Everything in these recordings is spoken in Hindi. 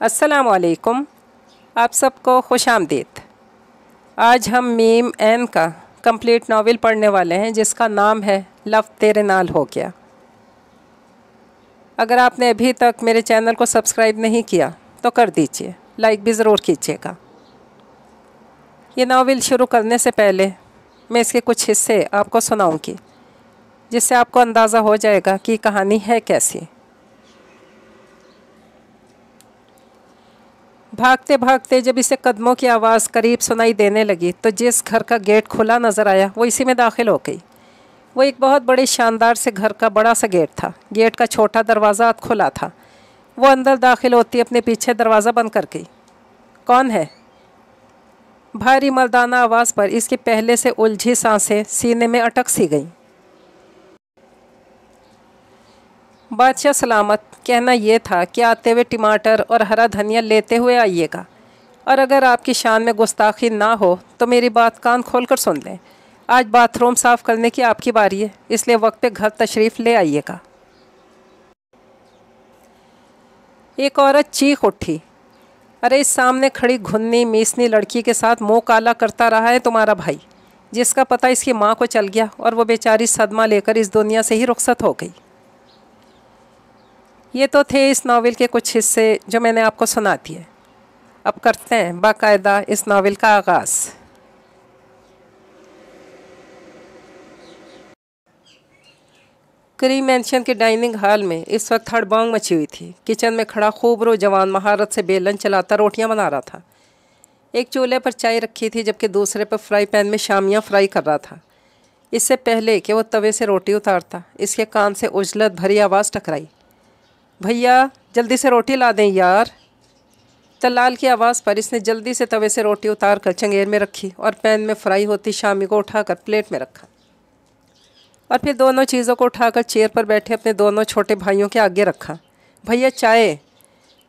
अस्सलाम वालेकुम। आप सबको खुश आमदीद। आज हम मीम एन का कंप्लीट नावल पढ़ने वाले हैं जिसका नाम है लव तेरे नाल हो गया। अगर आपने अभी तक मेरे चैनल को सब्सक्राइब नहीं किया तो कर दीजिए, लाइक भी ज़रूर कीजिएगा। ये नावल शुरू करने से पहले मैं इसके कुछ हिस्से आपको सुनाऊंगी जिससे आपको अंदाज़ा हो जाएगा कि कहानी है कैसी। भागते भागते जब इसे कदमों की आवाज़ करीब सुनाई देने लगी तो जिस घर का गेट खुला नज़र आया वो इसी में दाखिल हो गई। वो एक बहुत बड़े शानदार से घर का बड़ा सा गेट था। गेट का छोटा दरवाज़ा खुला था। वो अंदर दाखिल होती अपने पीछे दरवाज़ा बंद कर गई। कौन है? भारी मर्दाना आवाज़ पर इसकी पहले से उलझी सांसें सीने में अटक सी गईं। बादशाह सलामत, कहना यह था कि आते हुए टमाटर और हरा धनिया लेते हुए आइएगा, और अगर आपकी शान में गुस्ताखी ना हो तो मेरी बात कान खोल कर सुन लें। आज बाथरूम साफ़ करने की आपकी बारी है, इसलिए वक्त पे घर तशरीफ़ ले आइएगा। एक औरत चीख उठी, अरे इस सामने खड़ी घुन्नी मीसनी लड़की के साथ मुँह काला करता रहा है तुम्हारा भाई, जिसका पता इसकी माँ को चल गया और वो बेचारी सदमा लेकर इस दुनिया से ही रुखसत हो गई। ये तो थे इस नावल के कुछ हिस्से जो मैंने आपको सुना दिए। अब करते हैं बाकायदा इस नावल का आगाज़। करीम मैंशन के डाइनिंग हॉल में इस वक्त हड़बड़ाहट मची हुई थी। किचन में खड़ा खूबरो जवान महारत से बेलन चलाता रोटियां बना रहा था। एक चूल्हे पर चाय रखी थी जबकि दूसरे पर फ्राई पैन में शामियाँ फ्राई कर रहा था। इससे पहले कि वो तवे से रोटी उतारता इसके कान से उजलत भरी आवाज़ टकराई, भैया जल्दी से रोटी ला दें यार। तलाल की आवाज़ पर इसने जल्दी से तवे से रोटी उतार कर चंगेर में रखी और पैन में फ्राई होती शामी को उठाकर प्लेट में रखा, और फिर दोनों चीज़ों को उठाकर चेयर पर बैठे अपने दोनों छोटे भाइयों के आगे रखा। भैया चाय।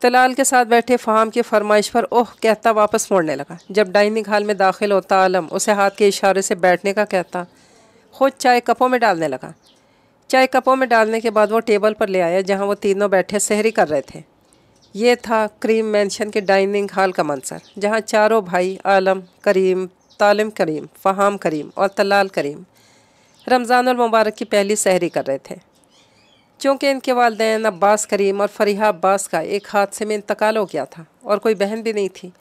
तलाल के साथ बैठे फ़हाम की फरमाइश पर ओह कहता वापस मोड़ने लगा। जब डाइनिंग हॉल में दाखिल होता आलम उसे हाथ के इशारे से बैठने का कहता, खुद चाय कपों में डालने लगा। चाय कपों में डालने के बाद वो टेबल पर ले आया जहाँ वो तीनों बैठे सहरी कर रहे थे। ये था क्रीम मैंशन के डाइनिंग हॉल का मंजर, जहाँ चारों भाई आलम करीम, तालिम करीम, फ़हाम करीम और तलाल करीम रमज़ानुल मुबारक की पहली सहरी कर रहे थे। चूँकि इनके वालिदैन अब्बास करीम और फरीहा अब्बास का एक हादसे में इंतकाल हो गया था और कोई बहन भी नहीं थी,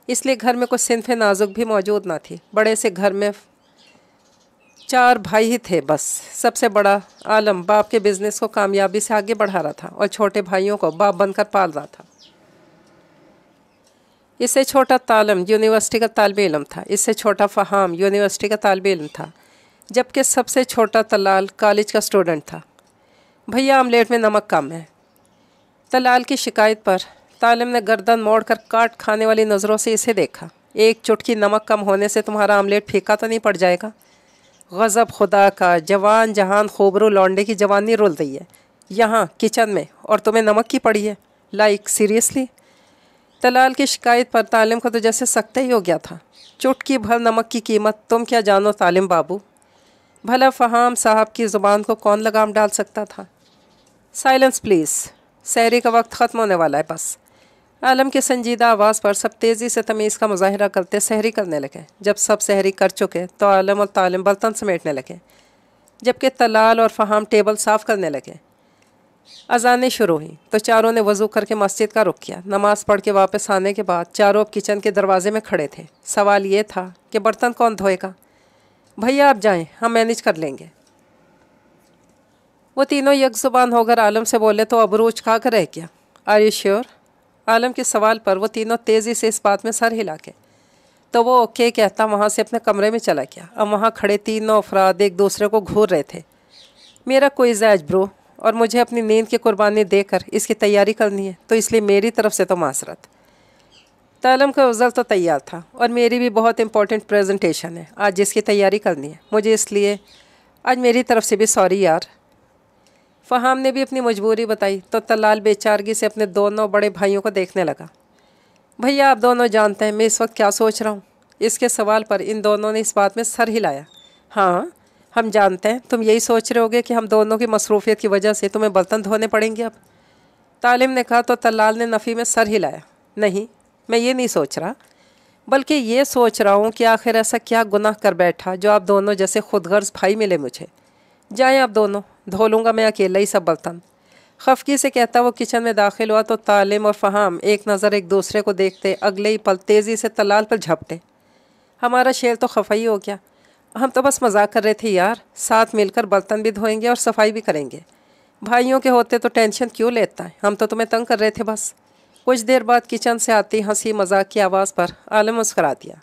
इसलिए घर में कुछ सिनफ़े नाजुक भी मौजूद ना थी। बड़े से घर में 4 भाई ही थे बस। सबसे बड़ा आलम बाप के बिज़नेस को कामयाबी से आगे बढ़ा रहा था और छोटे भाइयों को बाप बनकर पाल रहा था। इससे छोटा तालिम यूनिवर्सिटी का तालिब इल्म था। इससे छोटा फ़हाम यूनिवर्सिटी का तालिब इल्म था, जबकि सबसे छोटा तलाल कॉलेज का स्टूडेंट था। भैया आमलेट में नमक कम है। तलाल की शिकायत पर तालिम ने गर्दन मोड़कर काट खाने वाली नज़रों से इसे देखा। एक चुटकी नमक कम होने से तुम्हारा आमलेट फीका तो नहीं पड़ जाएगा? गज़ब खुदा का, जवान जहान खूबरू लौंडे की जवानी रुल रही है यहाँ किचन में, और तुम्हें नमक की पड़ी है? Like seriously? तलाल की शिकायत पर तालिम को तो जैसे सख्त ही हो गया था। चुटकी भर नमक की कीमत तुम क्या जानो तालिम बाबू? भला फ़हाम साहब की ज़ुबान को कौन लगाम डाल सकता था? साइलेंस प्लीज़, सहरी का वक्त ख़त्म होने वाला है बस। आलम की संजीदा आवाज़ पर सब तेज़ी से तमीज़ का मुजाहिरा करते सहरी करने लगे। जब सब सहरी कर चुके तो आलम और तालिम बर्तन समेटने लगे, जबकि तलाल और फ़हाम टेबल साफ़ करने लगे। अज़ानें शुरू हुई तो चारों ने वज़ू करके मस्जिद का रुख किया। नमाज़ पढ़ के वापस आने के बाद चारों अब किचन के दरवाजे में खड़े थे। सवाल ये था कि बर्तन कौन धोएगा? भैया आप जाएँ, हम मैनेज कर लेंगे। वो तीनों यकजुबान होकर आलम से बोले तो अबरूज खा कर रह गया। Are you sure? आलम के सवाल पर वो तीनों तेज़ी से इस बात में सर हिला के तो वो ओके कहता वहाँ से अपने कमरे में चला गया। अब वहाँ खड़े तीनों अफराद एक दूसरे को घूर रहे थे। मेरा कोई ज़ैज ब्रो, और मुझे अपनी नींद की कुर्बानी देकर इसकी तैयारी करनी है, तो इसलिए मेरी तरफ से तो मासरत। तालम का उज़ल तो तैयार था और मेरी भी बहुत इंपॉर्टेंट प्रेजेंटेशन है आज जिसकी तैयारी करनी है मुझे, इसलिए आज मेरी तरफ से भी सॉरी यार। फ़हाम ने भी अपनी मजबूरी बताई तो तलाल बेचारगी से अपने दोनों बड़े भाइयों को देखने लगा। भैया आप दोनों जानते हैं मैं इस वक्त क्या सोच रहा हूँ? इसके सवाल पर इन दोनों ने इस बात में सर हिलाया। हाँ हम जानते हैं, तुम यही सोच रहे होगे कि हम दोनों की मसरूफियत की वजह से तुम्हें बर्तन धोने पड़ेंगे अब। तालिम ने कहा तो तलाल ने नफ़ी में सर हिलाया। नहीं, मैं ये नहीं सोच रहा, बल्कि ये सोच रहा हूँ कि आखिर ऐसा क्या गुनाह कर बैठा जो आप दोनों जैसे खुदगर्ज भाई मिले मुझे। जाएं आप दोनों, धो लूँगा मैं अकेला ही सब बर्तन। खफकी से कहता वो किचन में दाखिल हुआ तो तालिम और फ़हाम एक नज़र एक दूसरे को देखते अगले ही पल तेज़ी से तलाल पर झपटे। हमारा शेर तो खफा ही हो गया। हम तो बस मजाक कर रहे थे यार, साथ मिलकर बर्तन भी धोएंगे और सफाई भी करेंगे। भाइयों के होते तो टेंशन क्यों लेता है, हम तो तुम्हें तंग कर रहे थे बस। कुछ देर बाद किचन से आती हंसी मजाक की आवाज़ पर आलम मुस्करा दिया।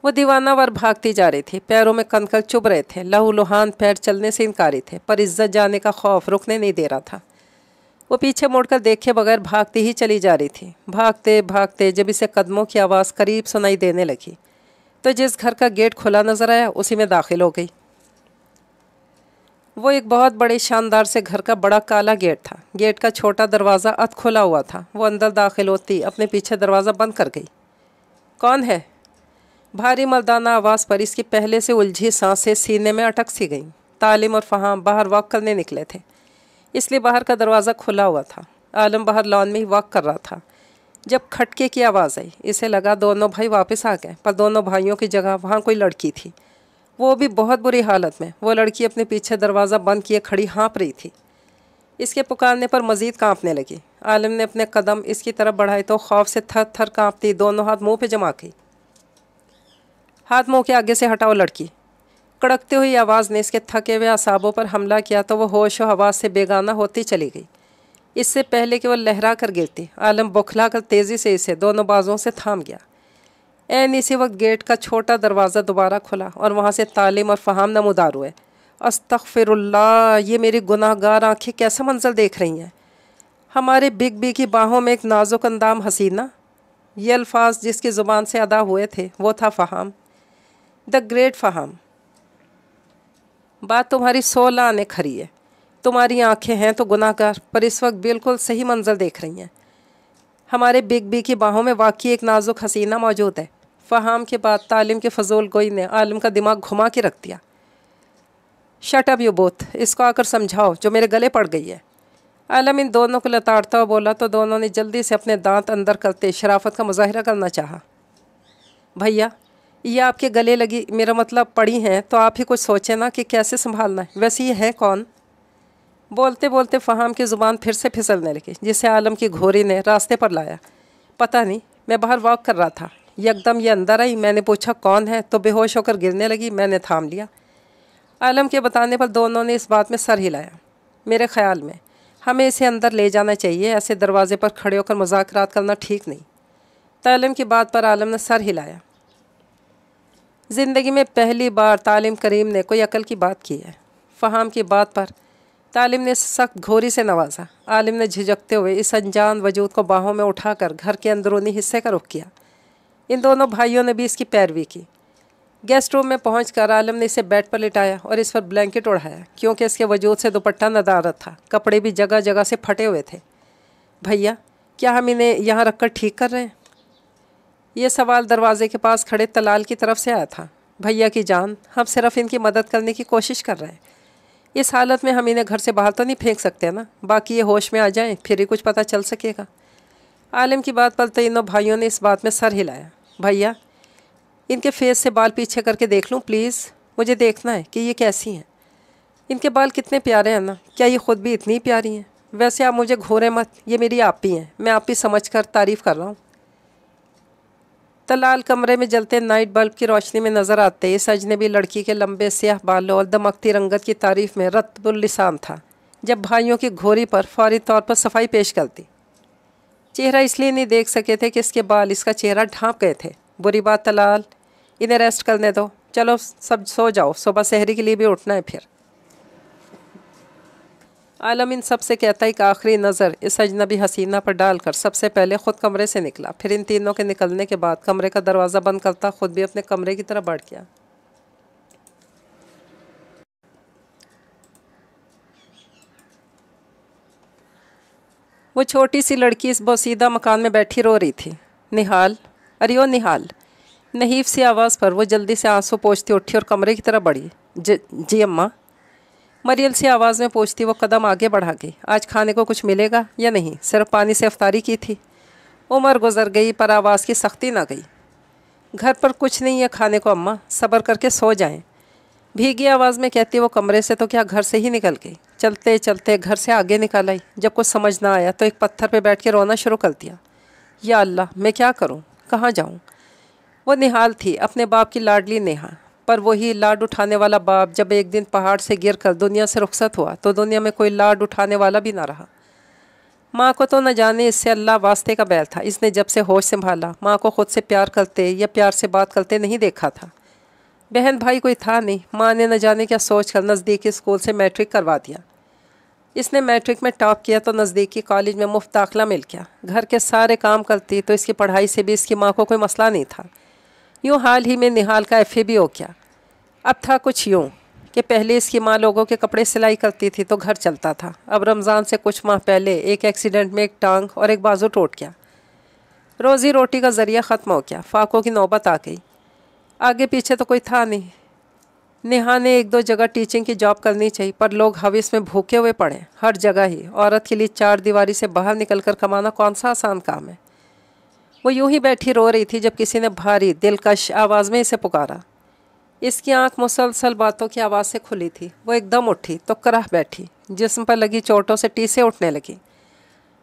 वो दीवानावर भागती जा रही थी, पैरों में कनकल चुभ रहे थे, लहू लुहान पैर चलने से इनकारी थे, पर इज्जत जाने का खौफ रुकने नहीं दे रहा था। वो पीछे मुड़कर देखे बगैर भागती ही चली जा रही थी। भागते भागते जब इसे कदमों की आवाज़ करीब सुनाई देने लगी तो जिस घर का गेट खुला नजर आया उसी में दाखिल हो गई। वो एक बहुत बड़े शानदार से घर का बड़ा काला गेट था। गेट का छोटा दरवाज़ा अध खुला हुआ था। वो अंदर दाखिल होती अपने पीछे दरवाज़ा बंद कर गई। कौन है? भारी मर्दाना आवाज़ पर इसकी पहले से उलझी सांसें सीने में अटक सी गईं। तालिम और फ़हाम बाहर वॉक करने निकले थे, इसलिए बाहर का दरवाज़ा खुला हुआ था। आलम बाहर लॉन में ही वॉक कर रहा था जब खटके की आवाज़ आई। इसे लगा दोनों भाई वापस आ गए, पर दोनों भाइयों की जगह वहाँ कोई लड़की थी, वो भी बहुत बुरी हालत में। वो लड़की अपने पीछे दरवाज़ा बंद किए खड़ी हाँप रही थी। इसके पुकारने पर मज़ीद काँपने लगी। आलम ने अपने कदम इसकी तरफ बढ़ाए तो खौफ से थर थर काँपती दोनों हाथ मुँह पे जमा गई। हाथ मुँह के आगे से हटाओ लड़की। कड़कती हुई आवाज़ ने इसके थके हुए असाबों पर हमला किया तो वह होश व हवास से बेगाना होती चली गई। इससे पहले कि वह लहरा कर गिरती, आलम बौखला कर तेज़ी से इसे दोनों बाजुओं से थाम गया। ऐन इसी वक्त गेट का छोटा दरवाज़ा दोबारा खुला और वहाँ से तालिम और फ़हाम नमूदार हुए। अस्तग़फिरुल्लाह, ये मेरी गुनाहगार आँखें कैसा मंजर देख रही हैं। हमारे बिग बी की बाहों में एक नाजुक अंदाम हसीना। ये अल्फाज जिसकी ज़ुबान से अदा हुए थे वो था फ़हाम, द ग्रेट फ़हाम। बात तुम्हारी 16 आने खरी है। तुम्हारी आंखें हैं तो गुनाहगार, पर इस वक्त बिल्कुल सही मंजर देख रही हैं। हमारे बिग बी की बाहों में वाकई एक नाजुक हसीना मौजूद है। फ़हाम के बाद तालिम के फजूल गोई ने आलम का दिमाग घुमा के रख दिया। शट अप यू बोथ, इसको आकर समझाओ जो मेरे गले पड़ गई है। आलम इन दोनों को लताड़ता हुआ बोला तो दोनों ने जल्दी से अपने दांत अंदर करते शराफत का मुजाहिरा करना चाहा। भैया, ये आपके गले लगी, मेरा मतलब पड़ी हैं, तो आप ही कुछ सोचें ना कि कैसे संभालना है। वैसे ये है कौन? बोलते बोलते फ़हाम की ज़ुबान फिर से फिसलने लगी, जिसे आलम की घोरी ने रास्ते पर लाया। पता नहीं, मैं बाहर वॉक कर रहा था, यकदम ये अंदर आई। मैंने पूछा कौन है तो बेहोश होकर गिरने लगी। मैंने थाम लिया। आलम के बताने पर दोनों ने इस बात में सर हिलाया। मेरे ख्याल में हमें इसे अंदर ले जाना चाहिए, ऐसे दरवाजे पर खड़े होकर मुज़ाकरात करना ठीक नहीं। तालिम की बात पर आलम ने सर हिलाया। ज़िंदगी में पहली बार तालिम करीम ने कोई अकल की बात की है। फ़हाम की बात पर तालिम ने सख्त घोरी से नवाजा। आलिम ने झिझकते हुए इस अनजान वजूद को बाहों में उठाकर घर के अंदरूनी हिस्से का रुख किया। इन दोनों भाइयों ने भी इसकी पैरवी की। गेस्ट रूम में पहुंचकर आलम ने इसे बेड पर लिटाया और इस पर ब्लैंकेट ओढ़ाया, क्योंकि इसके वजूद से दुपट्टा नदारत था। कपड़े भी जगह जगह से फटे हुए थे। भैया, क्या हम इन्हें यहाँ रखकर ठीक कर रहे हैं? ये सवाल दरवाजे के पास खड़े तलाल की तरफ से आया था। भैया की जान, हम सिर्फ इनकी मदद करने की कोशिश कर रहे हैं। इस हालत में हम इन्हें घर से बाहर तो नहीं फेंक सकते ना, बाकी ये होश में आ जाएं फिर ही कुछ पता चल सकेगा। आलिम की बात पर तीनों भाइयों ने इस बात में सर हिलाया। भैया, इनके फेस से बाल पीछे करके देख लूँ प्लीज़, मुझे देखना है कि ये कैसी हैं। इनके बाल कितने प्यारे हैं ना, क्या ये ख़ुद भी इतनी प्यारी हैं? वैसे आप मुझे घूरे मत, ये मेरी आपी हैं, मैं आपी समझ कर तारीफ़ कर रहा हूँ। तलाल कमरे में जलते नाइट बल्ब की रोशनी में नज़र आते इस अजनबी लड़की के लंबे स्याह बालों और दमकती रंगत की तारीफ़ में रत्बुल लिसान था। जब भाइयों की घोरी पर फौरी तौर पर सफाई पेश कर दी। चेहरा इसलिए नहीं देख सके थे कि इसके बाल इसका चेहरा ढांप गए थे। बुरी बात तलाल, इन्हें रेस्ट करने दो, चलो सब सो जाओ, सुबह सहरी के लिए भी उठना है फिर। आलम इन सब से कहता एक आखिरी नज़र इस अजनबी हसीना पर डालकर सबसे पहले ख़ुद कमरे से निकला। फिर इन तीनों के निकलने के बाद कमरे का दरवाज़ा बंद करता ख़ुद भी अपने कमरे की तरफ बढ़ गया। वो छोटी सी लड़की इस बोसीदा मकान में बैठी रो रही थी। निहाल, अरे ओ निहाल। नहीफ सी आवाज़ पर वो जल्दी से आंसू पोंछती उठी और कमरे की तरफ बढ़ी। जी अम्मा। मरियल सी आवाज़ में पूछती वो कदम आगे बढ़ा गई। आज खाने को कुछ मिलेगा या नहीं? सिर्फ पानी से अफ्तारी की थी। उम्र गुजर गई पर आवाज़ की सख्ती ना गई। घर पर कुछ नहीं है खाने को अम्मा, सब्र करके सो जाएं। भीगी आवाज़ में कहती वो कमरे से तो क्या घर से ही निकल गई। चलते चलते घर से आगे निकल आई। जब कुछ समझ ना आया तो एक पत्थर पे बैठ के रोना शुरू कर दिया। या अल्लाह, मैं क्या करूं, कहाँ जाऊं? वो निहाल थी, अपने बाप की लाडली नेहा, पर वही लाड उठाने वाला बाप जब एक दिन पहाड़ से गिरकर दुनिया से रुखसत हुआ तो दुनिया में कोई लाड उठाने वाला भी ना रहा। माँ को तो न जाने इससे अल्लाह वास्ते का बैल था। इसने जब से होश संभाला माँ को खुद से प्यार करते या प्यार से बात करते नहीं देखा था। बहन भाई कोई था नहीं। माँ ने न जाने क्या सोच कर नज़दीकी स्कूल से मैट्रिक करवा दिया। इसने मैट्रिक में टॉप किया तो नज़दीकी कॉलेज में मुफ्त दाखिला मिल गया। घर के सारे काम करती तो इसकी पढ़ाई से भी इसकी माँ को कोई मसला नहीं था। यूँ हाल ही में निहाल का एफ.ए. भी हो गया। अब था कुछ यूँ कि पहले इसकी माँ लोगों के कपड़े सिलाई करती थी तो घर चलता था। अब रमज़ान से कुछ माह पहले एक एक्सीडेंट में एक टांग और एक बाजू टूट गया। रोज़ी रोटी का ज़रिया ख़त्म हो गया। फाकों की नौबत आ गई। आगे पीछे तो कोई था नहीं। नेहा ने एक दो जगह टीचिंग की जॉब करनी चाहिए पर लोग हविस में भूखे हुए पड़े हर जगह ही। औरत के लिए चार दीवारी से बाहर निकलकर कमाना कौन सा आसान काम है। वो यूं ही बैठी रो रही थी जब किसी ने भारी दिलकश आवाज़ में इसे पुकारा। इसकी आंख मुसलसल बातों की आवाज़ से खुली थी। वो एकदम उठी तो कराह बैठी। जिस्म पर लगी चोटों से टीसे उठने लगी।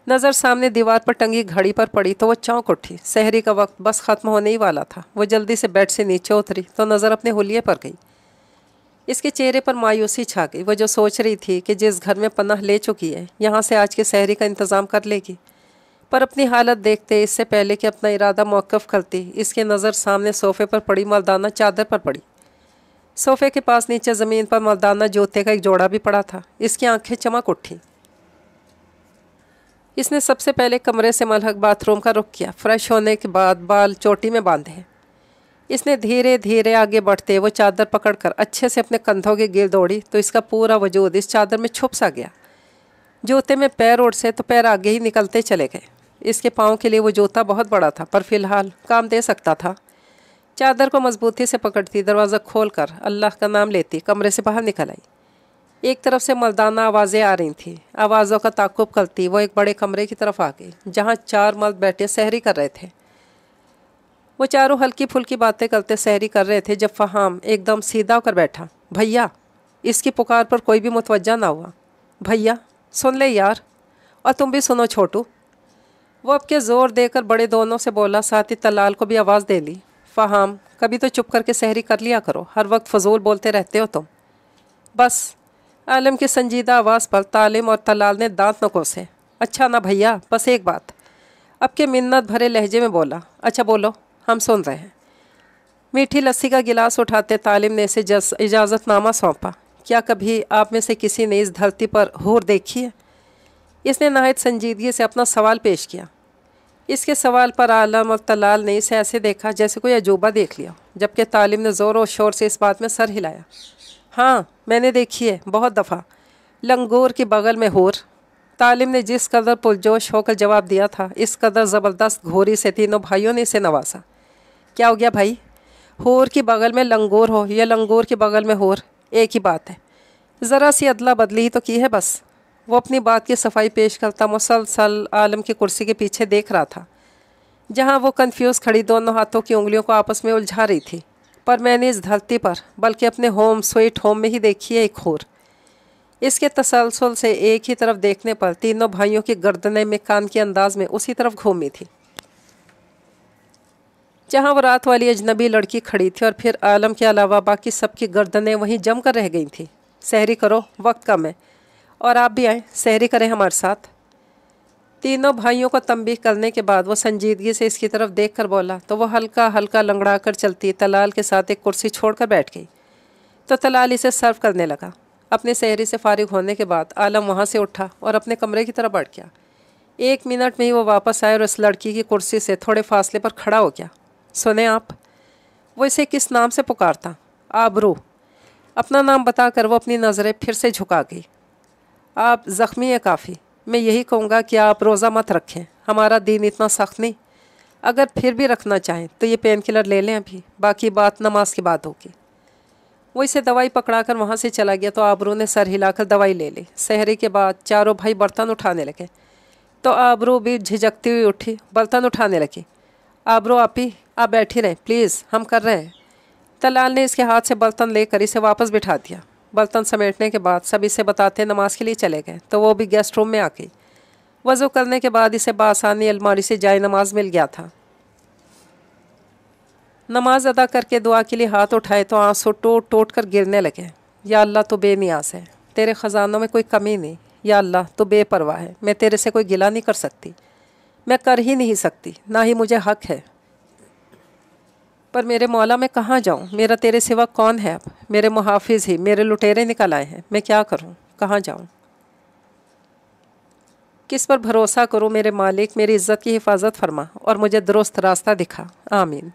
नज़र सामने दीवार पर टंगी घड़ी पर पड़ी तो वो चौंक उठी। सहरी का वक्त बस ख़त्म होने ही वाला था। वो जल्दी से बेड से नीचे उतरी तो नज़र अपने हुलिये पर गई। इसके चेहरे पर मायूसी छा गई। वो जो सोच रही थी कि जिस घर में पनाह ले चुकी है यहाँ से आज के सहरी का इंतज़ाम कर लेगी, पर अपनी हालत देखते इससे पहले कि अपना इरादा मौक़िफ़ करती इसके नज़र सामने सोफ़े पर पड़ी मर्दाना चादर पर पड़ी। सोफ़े के पास नीचे ज़मीन पर मर्दाना जूते का एक जोड़ा भी पड़ा था। इसकी आंखें चमक उठी। इसने सबसे पहले कमरे से मलहक बाथरूम का रुख किया। फ्रेश होने के बाद बाल चोटी में बांधे इसने धीरे धीरे आगे बढ़ते वो चादर पकड़कर अच्छे से अपने कंधों के गिर्द ओढ़ी तो इसका पूरा वजूद इस चादर में छुप सा गया। जूते में पैर उड़ से तो पैर आगे ही निकलते चले गए। इसके पाँव के लिए वो जूता बहुत बड़ा था पर फिलहाल काम दे सकता था। चादर को मजबूती से पकड़ती दरवाज़ा खोलकर अल्लाह का नाम लेती कमरे से बाहर निकल आई। एक तरफ से मर्दाना आवाज़ें आ रही थीं। आवाज़ों का ताक़ुब करती वो एक बड़े कमरे की तरफ आ गई जहाँ चार मर्द बैठे सहरी कर रहे थे। वो चारों हल्की फुल्की बातें करते सहरी कर रहे थे जब फ़हाम एकदम सीधा होकर बैठा। भैया! इसकी पुकार पर कोई भी मुतवज्जा ना हुआ। भैया सुन ले यार, और तुम भी सुनो छोटू। वो अब के ज़ोर देकर बड़े दोनों से बोला, साथ ही तलाल को भी आवाज़ दे ली। फ़हाम, कभी तो चुप करके सहरी कर लिया करो, हर वक्त फजूल बोलते रहते हो तुम। बस। आलम की संजीदा आवाज़ पर तालिम और तलाल ने दांत न कोसे। अच्छा ना भैया, बस एक बात। अब के मिन्नत भरे लहजे में बोला। अच्छा बोलो, हम सुन रहे हैं। मीठी लस्सी का गिलास उठाते तालिम ने इसे इजाज़तनामा सौंपा। क्या कभी आप में से किसी ने इस धरती पर हूर देखी है? इसने नहायत संजीदगी से अपना सवाल पेश किया। इसके सवाल पर आलम और तलाल ने इसे ऐसे देखा जैसे कोई अजूबा देख लिया, जबकि तालिम ने ज़ोर और शोर से इस बात में सर हिलाया। हाँ, मैंने देखी है, बहुत दफ़ा। लंगूर की बगल में हूर। तालिम ने जिस कदर पुरजोश होकर जवाब दिया था, इस कदर ज़बरदस्त घोरी से तीनों भाइयों ने इसे नवाजा। क्या हो गया भाई? हूर की बगल में लंगूर हो या लंगूर की बगल में हूर, एक ही बात है। ज़रा सी अदला बदली ही तो की है बस। वो अपनी बात की सफाई पेश करता मुसलसल आलम की कुर्सी के पीछे देख रहा था, जहाँ वो कन्फ्यूज़ खड़ी दोनों हाथों की उंगलियों को आपस में उलझा रही थी। पर मैंने इस धरती पर, बल्कि अपने होम स्वीट होम में ही देखी है एक हूर। इसके तसलसल से एक ही तरफ देखने पर तीनों भाइयों की गर्दनें में कान के अंदाज में उसी तरफ घूमी थी जहाँ वो रात वाली अजनबी लड़की खड़ी थी, और फिर आलम के अलावा बाकी सबकी गर्दनें वहीं जम कर रह गई थी। सहरी करो, वक्त कम है, और आप भी आएँ, सहरी करें हमारे साथ। तीनों भाइयों को तंबीह करने के बाद वो संजीदगी से इसकी तरफ देखकर बोला तो वो हल्का हल्का लंगड़ा कर चलती तलाल के साथ एक कुर्सी छोड़कर बैठ गई। तो तलाल इसे सर्व करने लगा। अपने सहरी से फारिग होने के बाद आलम वहाँ से उठा और अपने कमरे की तरफ बढ़ गया। 1 मिनट में ही वो वापस आए और उस लड़की की कुर्सी से थोड़े फासले पर खड़ा हो गया। सुने आप, वो इसे किस नाम से पुकारता? आबरू। अपना नाम बताकर वो अपनी नज़रें फिर से झुका गई। आप ज़ख्मी है काफ़ी। मैं यही कहूँगा कि आप रोज़ा मत रखें, हमारा दीन इतना सख्त नहीं। अगर फिर भी रखना चाहें तो ये पेन किलर ले लें अभी, बाकी बात नमाज के बाद होगी। वो इसे दवाई पकड़ाकर वहाँ से चला गया तो आबरू ने सर हिलाकर दवाई ले ली। सहरी के बाद चारों भाई बर्तन उठाने लगे तो आबरू भी झिझकती हुई उठी, बर्तन उठाने लगी। आबरू आपी आप बैठी रहें प्लीज़, हम कर रहे हैं। तलाल ने इसके हाथ से बर्तन लेकर इसे वापस बिठा दिया। बर्तन समेटने के बाद सब इसे बताते नमाज के लिए चले गए तो वो भी गेस्ट रूम में आ गई। वज़ू करने के बाद इसे बासानी अलमारी से जाए नमाज मिल गया था। नमाज अदा करके दुआ के लिए हाथ उठाए तो आंसू टूट टूट कर गिरने लगे। या अल्लाह तो बेनियाज है, तेरे ख़जानों में कोई कमी नहीं। या अल्लाह तो बेपरवाह है, मैं तेरे से कोई गिला नहीं कर सकती, मैं कर ही नहीं सकती, ना ही मुझे हक है। पर मेरे मौला मैं कहाँ जाऊँ, मेरा तेरे सिवा कौन है। अब मेरे मुहाफिज ही मेरे लुटेरे निकल आए हैं, मैं क्या करूँ, कहाँ जाऊँ, किस पर भरोसा करूँ। मेरे मालिक मेरी इज़्ज़त की हिफाजत फरमा और मुझे दुरुस्त रास्ता दिखा, आमीन।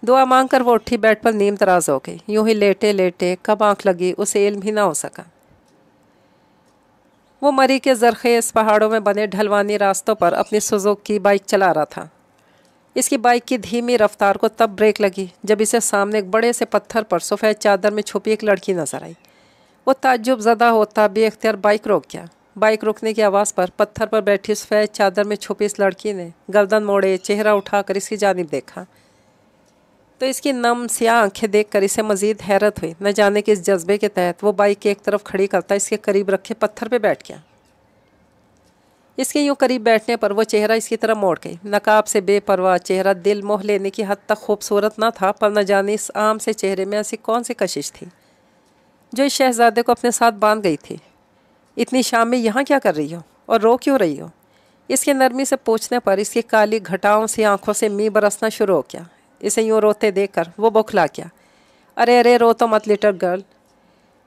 दुआ मांग कर वो उठी, बेड पर नींद तराज हो गई। यूं ही लेटे लेटे कब आँख लगी उसे इल्म ही ना हो सका। वो मरी के जरखेज़ पहाड़ों में बने ढलवानी रास्तों पर अपनी सुजुकी बाइक चला रहा था। इसकी बाइक की धीमी रफ्तार को तब ब्रेक लगी जब इसे सामने एक बड़े से पत्थर पर सफ़ेद चादर में छुपी एक लड़की नजर आई। वो ताज्जुब ज़दा होता बेख्तियार बाइक रोक गया। बाइक रुकने की आवाज़ पर पत्थर पर बैठी सफ़ेद चादर में छुपी इस लड़की ने गर्दन मोड़े चेहरा उठाकर इसकी जानिब देखा तो इसकी नम स्याह आंखें देखकर इसे मज़ीद हैरत हुई। न जाने कि इस जज्बे के तहत वो बाइक के एक तरफ खड़ी करता इसके करीब रखे पत्थर पे बैठ गया। इसके यूं करीब बैठने पर वो चेहरा इसकी तरफ मोड़ गई। नकाब से बेपरवाह चेहरा दिल मोह लेने की हद तक खूबसूरत ना था, पर न जाने इस आम से चेहरे में ऐसी कौन सी कशिश थी जो इस शहजादे को अपने साथ बांध गई थी। इतनी शाम में यहाँ क्या कर रही हो और रो क्यों रही हो? इसके नरमी से पूछने पर इसकी काली घटाओं सी आंखों से मी बरसना शुरू हो गया। इसे यूँ रोते देखकर वो बौखला गया। अरे अरे रो तो मत लिटिल गर्ल।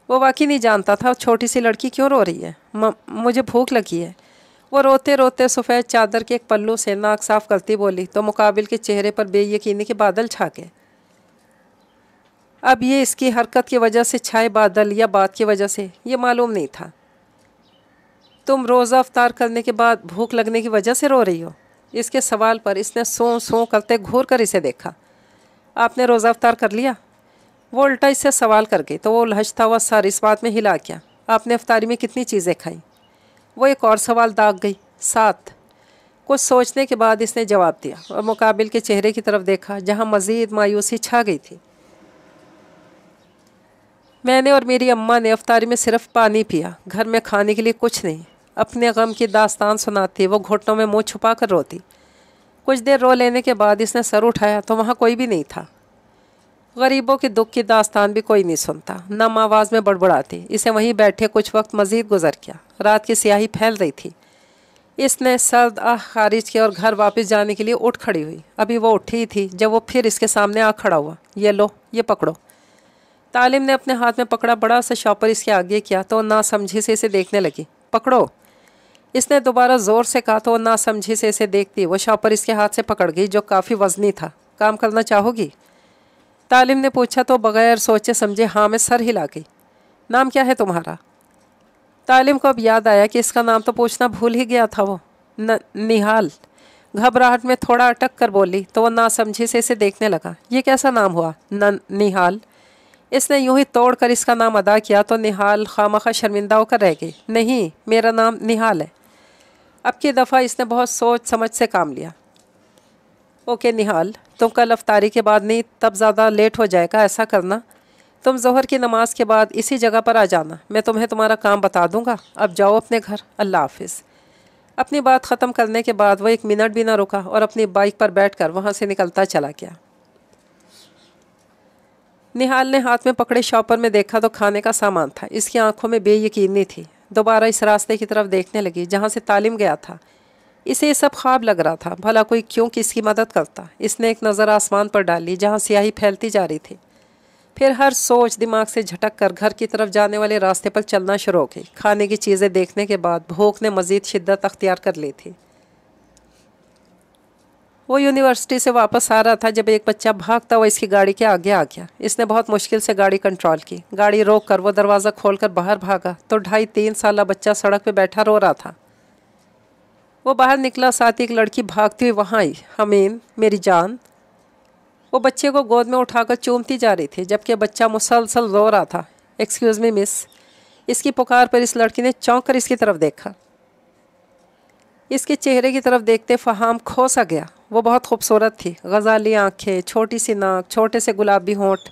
वो वाकई नहीं जानता था छोटी सी लड़की क्यों रो रही है। मुझे भूख लगी है। वो रोते रोते सफ़ेद चादर के एक पल्लू से नाक साफ करती बोली तो मुकाबिल के चेहरे पर बेयकीनी के बादल छा गए। अब ये इसकी हरकत की वजह से छाए बादल या बात की वजह से ये मालूम नहीं था। तुम रोज़ा अफ्तार करने के बाद भूख लगने की वजह से रो रही हो? इसके सवाल पर इसने सो सो करते घूर कर इसे देखा। आपने रोज़ा अफ्तार कर लिया? वो उल्टा इससे सवाल कर गई तो वो उलझता हुआ सर इस बात में हिला गया। आपने अफ्तारी में कितनी चीज़ें खाई? वो एक और सवाल दाग गई। 7। कुछ सोचने के बाद इसने जवाब दिया और मुकाबिल के चेहरे की तरफ देखा जहाँ मज़ीद मायूसी छा गई थी। मैंने और मेरी अम्मा ने अफ्तारी में सिर्फ पानी पिया, घर में खाने के लिए कुछ नहीं। अपने गम की दास्तान सुनाती वो घुटनों में मुँह छुपा कर रोती। कुछ देर रो लेने के बाद इसने सर उठाया तो वहाँ कोई भी नहीं था। गरीबों के दुख की दास्तान भी कोई नहीं सुनता, नम आवाज़ में बड़बड़ाती। इसे वहीं बैठे कुछ वक्त मज़ीद गुजर गया। रात की स्याही फैल रही थी। इसने सर्द आह खारिज किया और घर वापस जाने के लिए उठ खड़ी हुई। अभी वो उठी ही थी जब वो फिर इसके सामने आ खड़ा हुआ। ये लो, ये पकड़ो। तालिम ने अपने हाथ में पकड़ा बड़ा सा शॉपर इसके आगे किया तो नासमझी से इसे देखने लगी। पकड़ो। इसने दोबारा ज़ोर से कहा तो नासमझी से इसे देखती वो शॉपर इसके हाथ से पकड़ गई जो काफ़ी वजनी था। काम करना चाहोगी? तालिम ने पूछा तो बगैर सोचे समझे हाँ में सर हिला गई। नाम क्या है तुम्हारा? तालिम को अब याद आया कि इसका नाम तो पूछना भूल ही गया था। वो निहाल। घबराहट में थोड़ा अटक कर बोली तो वो नासमझी से इसे देखने लगा। ये कैसा नाम हुआ? निहाल। इसने यूं ही तोड़ कर इसका नाम अदा किया तो निहाल खामखा शर्मिंदा होकर रह गई। नहीं, मेरा नाम निहाल है। अब की दफ़ा इसने बहुत सोच समझ से काम लिया। ओके निहाल, तुम कल अफ्तारी के बाद नहीं तब ज़्यादा लेट हो जाएगा। ऐसा करना, तुम ज़ोहर की नमाज के बाद इसी जगह पर आ जाना। मैं तुम्हें तुम्हारा काम बता दूंगा। अब जाओ अपने घर। अल्लाह हाफिज़। अपनी बात ख़त्म करने के बाद वह 1 मिनट भी ना रुका और अपनी बाइक पर बैठकर वहाँ से निकलता चला गया। निहाल ने हाथ में पकड़े शॉपर में देखा तो खाने का सामान था। इसकी आंखों में बेयकीनी थी। दोबारा इस रास्ते की तरफ देखने लगी जहाँ से तालिम गया था। इसे ये सब ख्वाब लग रहा था। भला कोई क्यों किसकी मदद करता। इसने एक नज़र आसमान पर डाली जहाँ स्याही फैलती जा रही थी। फिर हर सोच दिमाग से झटक कर घर की तरफ जाने वाले रास्ते पर चलना शुरू हो गई। खाने की चीज़ें देखने के बाद भूख ने मज़ीद शिद्दत अख्तियार कर ली थी। वो यूनिवर्सिटी से वापस आ रहा था जब एक बच्चा भागता हुआ इसकी गाड़ी के आगे आ गया। इसने बहुत मुश्किल से गाड़ी कंट्रोल की। गाड़ी रोक कर वो दरवाज़ा खोलकर बाहर भागा तो 2.5-3 साल बच्चा सड़क पे बैठा रो रहा था। वो बाहर निकला, साथ ही एक लड़की भागती हुई वहाँ आई। हमीम, मेरी जान। वो बच्चे को गोद में उठाकर चूमती जा रही थी जबकि बच्चा मुसलसल रो रहा था। Excuse me miss. इसकी पुकार पर इस लड़की ने चौंक कर इसकी तरफ देखा। इसके चेहरे की तरफ देखते फ़हाम खो सा गया। वो बहुत खूबसूरत थी। गज़ाली आँखें, छोटी सी नाक, छोटे से गुलाबी होंठ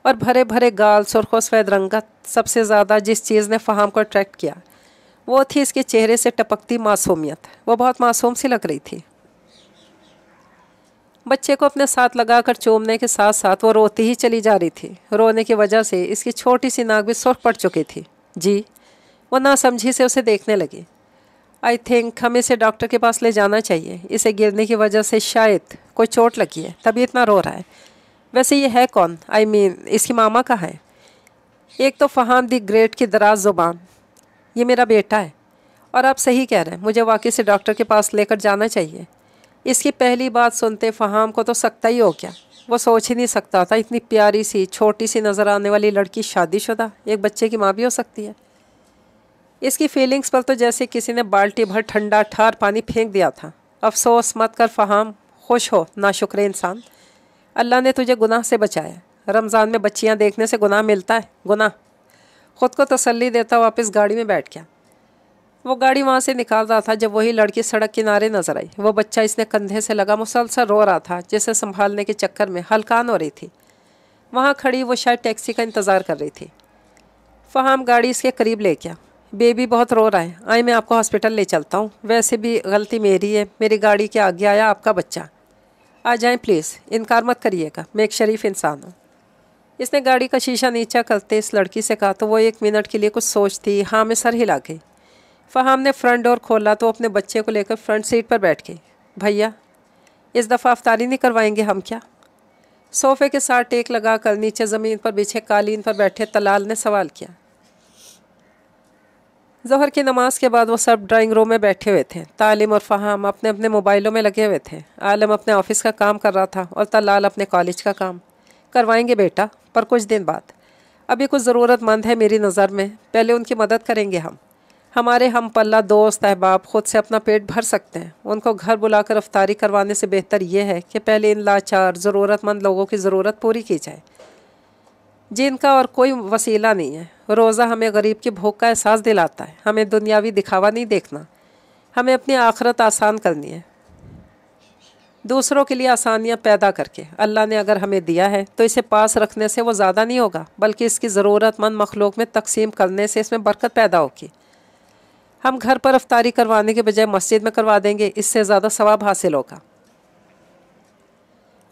और भरे भरे गाल, सुर्ख सफ़ेद रंगत। सबसे ज़्यादा जिस चीज़ ने फ़हाम को अट्रैक्ट किया वो थी इसके चेहरे से टपकती मासूमियत। वो बहुत मासूम सी लग रही थी। बच्चे को अपने साथ लगाकर चूमने के साथ साथ वो रोती ही चली जा रही थी। रोने की वजह से इसकी छोटी सी नाक भी सुर्ख पड़ चुकी थी। जी, वो नासमझी से उसे देखने लगी। आई थिंक हमें इसे डॉक्टर के पास ले जाना चाहिए। इसे गिरने की वजह से शायद कोई चोट लगी है, तभी इतना रो रहा है। वैसे ये है कौन? आई मीन इसकी मामा कहाँ है? एक तो फ़हाम दी ग्रेट की दराज ज़ुबान, ये मेरा बेटा है। और आप सही कह रहे हैं, मुझे वाकई से डॉक्टर के पास लेकर जाना चाहिए। इसकी पहली बात सुनते फ़हाम को तो सकता ही हो गया। वो सोच ही नहीं सकता था इतनी प्यारी सी छोटी सी नज़र आने वाली लड़की शादीशुदा एक बच्चे की माँ भी हो सकती है। इसकी फीलिंग्स पर तो जैसे किसी ने बाल्टी भर ठंडा ठार पानी फेंक दिया था। अफसोस मत कर फ़हाम, खुश हो नाशुक्र इंसान। अल्लाह ने तुझे गुनाह से बचाया। रमज़ान में बच्चियाँ देखने से गुनाह मिलता है, गुनाह। ख़ुद को तसल्ली देता वापस गाड़ी में बैठ गया। वो गाड़ी वहाँ से निकाल रहा था जब वही लड़की सड़क किनारे नजर आई। वो बच्चा इसने कंधे से लगा मुसलसल रो रहा था, जिसे संभालने के चक्कर में हलकान हो रही थी। वहाँ खड़ी वो शायद टैक्सी का इंतज़ार कर रही थी। फ़हाम गाड़ी इसके करीब ले गया। बेबी बहुत रो रहा है, आए मैं आपको हॉस्पिटल ले चलता हूँ। वैसे भी गलती मेरी है, मेरी गाड़ी के आगे आया आपका बच्चा। आ जाएं प्लीज़, इनकार मत करिएगा, मैं एक शरीफ इंसान हूँ। इसने गाड़ी का शीशा नीचा करते इस लड़की से कहा तो वो 1 मिनट के लिए कुछ सोचती हाँ में सर हिला गई। फ़हाम ने फ्रंट डोर खोला तो अपने बच्चे को लेकर फ्रंट सीट पर बैठ गई। भैया, इस दफ़ा अफ्तारी नहीं करवाएंगे हम क्या? सोफ़े के साथ टेक लगा कर नीचे ज़मीन पर बिछे कालीन पर बैठे तलाल ने सवाल किया। ज़ोहर की नमाज के बाद वो सब ड्राइंग रूम में बैठे हुए थे। तालिम और फ़हाम अपने अपने मोबाइलों में लगे हुए थे। आलम अपने ऑफिस का काम कर रहा था और तलाल अपने कॉलेज का काम। करवाएंगे बेटा, पर कुछ दिन बाद। अभी कुछ ज़रूरतमंद है मेरी नज़र में, पहले उनकी मदद करेंगे हम। हमारे हम पल्ला दोस्त अहबाब खुद से अपना पेट भर सकते हैं। उनको घर बुलाकर अफ्तारी करवाने से बेहतर यह है कि पहले इन लाचार ज़रूरतमंद लोगों की ज़रूरत पूरी की जाए, जिनका और कोई वसीला नहीं है। रोज़ा हमें गरीब की भूख का एहसास दिलाता है। हमें दुनियावी दिखावा नहीं देखना, हमें अपनी आखिरत आसान करनी है, दूसरों के लिए आसानियाँ पैदा करके। अल्लाह ने अगर हमें दिया है तो इसे पास रखने से वो ज़्यादा नहीं होगा, बल्कि इसकी ज़रूरतमंद मखलूक में तकसीम करने से इसमें बरकत पैदा होगी। हम घर पर अफ्तारी करवाने के बजाय मस्जिद में करवा देंगे, इससे ज़्यादा सवाब हासिल होगा।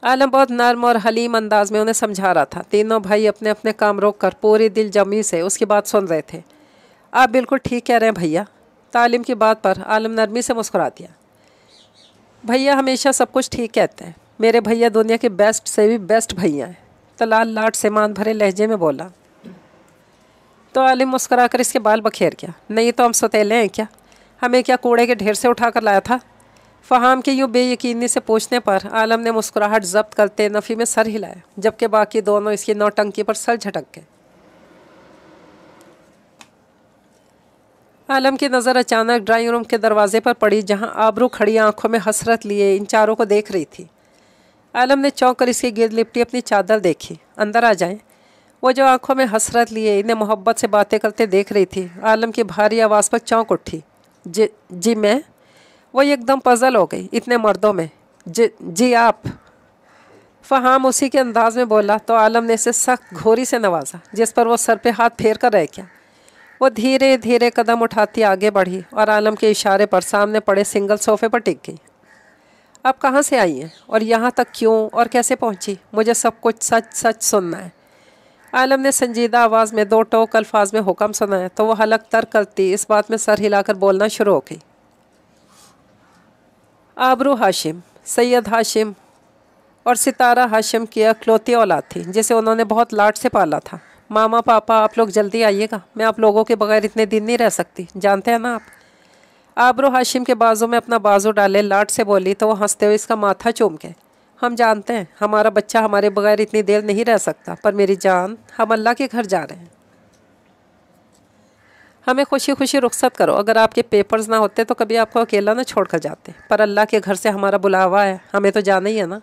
आलम बहुत नर्म और हलीम अंदाज में उन्हें समझा रहा था। तीनों भाई अपने अपने काम रोक कर पूरी दिल जमी से उसकी बात सुन रहे थे। आप बिल्कुल ठीक कह रहे हैं भैया। तालिम की बात पर आलम नरमी से मुस्कुरा दिया। भैया हमेशा सब कुछ ठीक कहते हैं। मेरे भैया दुनिया के बेस्ट से भी बेस्ट भैया हैं। तलाल लाट से मान भरे लहजे में बोला तो आलिम मुस्कुरा कर इसके बाल बखेर गया। नहीं तो हम सौतेले हैं क्या? हमें क्या कूड़े के ढेर से उठा कर लाया था? फ़हाम के यूँ बेयकीनी से पूछने पर आलम ने मुस्कुराहट जब्त करते नफ़ी में सर हिलाया, जबकि बाकी दोनों इसकी नौटंकी पर सर झटक गए। आलम की नज़र अचानक ड्राइंग रूम के दरवाजे पर पड़ी, जहाँ आबरू खड़ी आंखों में हसरत लिए इन चारों को देख रही थी। आलम ने चौंक कर इसके गिर्द लिपटी अपनी चादर देखी। अंदर आ जाएं। वो जो आंखों में हसरत लिए इन्हें मोहब्बत से बातें करते देख रही थी, आलम की भारी आवाज़ पर चौंक उठी। जी मैं? वो एकदम पजल हो गई। इतने मर्दों में जी आप? फ़हाम उसी के अंदाज में बोला तो आलम ने इसे सख्त घोरी से नवाजा, जिस पर वो सर पे हाथ फेर कर रह गया। वो धीरे धीरे कदम उठाती आगे बढ़ी और आलम के इशारे पर सामने पड़े सिंगल सोफे पर टिक गई। आप कहाँ से आई हैं और यहाँ तक क्यों और कैसे पहुँची? मुझे सब कुछ सच सच सुनना है। आलम ने संजीदा आवाज़ में 2 टोक अल्फाज में हुक्म सुनाया तो वह हलक तर करती इस बात में सर हिलाकर बोलना शुरू हो गई। आबरू हाशिम, सैयद हाशिम और सितारा हाशिम की अकलौती औलाद थी, जिसे उन्होंने बहुत लाड से पाला था। मामा पापा आप लोग जल्दी आइएगा, मैं आप लोगों के बगैर इतने दिन नहीं रह सकती, जानते हैं ना आप। आबरू हाशिम के बाजू में अपना बाजू डाले लाड से बोली तो वो हंसते हुए इसका माथा चूम के, हम जानते हैं हमारा बच्चा हमारे बगैर इतनी देर नहीं रह सकता, पर मेरी जान हम अल्लाह के घर जा रहे हैं, हमें खुशी खुशी रुख्सत करो। अगर आपके पेपर्स ना होते तो कभी आपको अकेला ना छोड़ कर जाते, पर अल्लाह के घर से हमारा बुलावा है, हमें तो जाना ही है ना।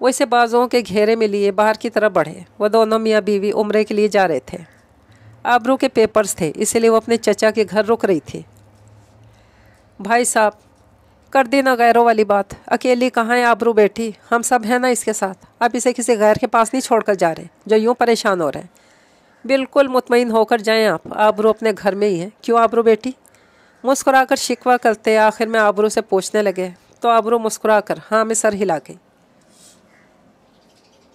वो इसे बाजुओं के घेरे में लिए बाहर की तरफ बढ़े। वह दोनों मियाँ बीवी उम्रे के लिए जा रहे थे। आबरू के पेपर्स थे, इसीलिए वो अपने चचा के घर रुक रही थी। भाई साहब, कर दी ना गैरों वाली बात। अकेली कहाँ है आबरू बेटी, हम सब हैं ना इसके साथ। आप इसे किसी गैर के पास नहीं छोड़कर जा रहे जो यूँ परेशान हो रहे हैं। बिल्कुल मुतमईन होकर जाएं आप, आबरू अपने घर में ही है। क्यों आबरू बेटी? मुस्कुराकर शिकवा करते आखिर में आबरू से पूछने लगे तो आबरू मुस्कुराकर हाँ में सर हिला गई।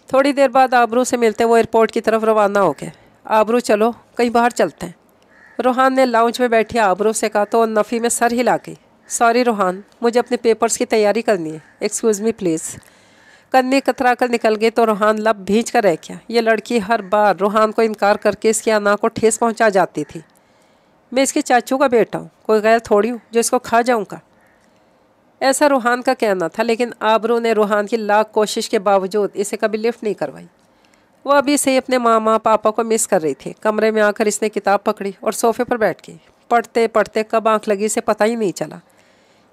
थोड़ी देर बाद आबरू से मिलते वो एयरपोर्ट की तरफ रवाना हो गए। आबरू चलो कहीं बाहर चलते हैं, रूहान ने लाउंज में बैठी आबरू से कहा तो नफ़ी में सर हिला गई। सॉरी रूहान, मुझे अपने पेपर्स की तैयारी करनी है, एक्सक्यूज़ मी प्लीज़। कन्नी कतरा कर निकल गई तो रूहान लब भींच कर रह गया। ये लड़की हर बार रूहान को इनकार करके इसकी अना को ठेस पहुंचा जाती थी। मैं इसके चाचू का बेटा हूँ, कोई गैर थोड़ी हूँ जो इसको खा जाऊँगा। ऐसा रूहान का कहना था, लेकिन आबरू ने रूहान की लाख कोशिश के बावजूद इसे कभी लिफ्ट नहीं करवाई। वो अभी से ही अपने मामा पापा को मिस कर रही थी। कमरे में आकर इसने किताब पकड़ी और सोफे पर बैठ गई। पढ़ते पढ़ते कब आँख लगी इसे पता ही नहीं चला।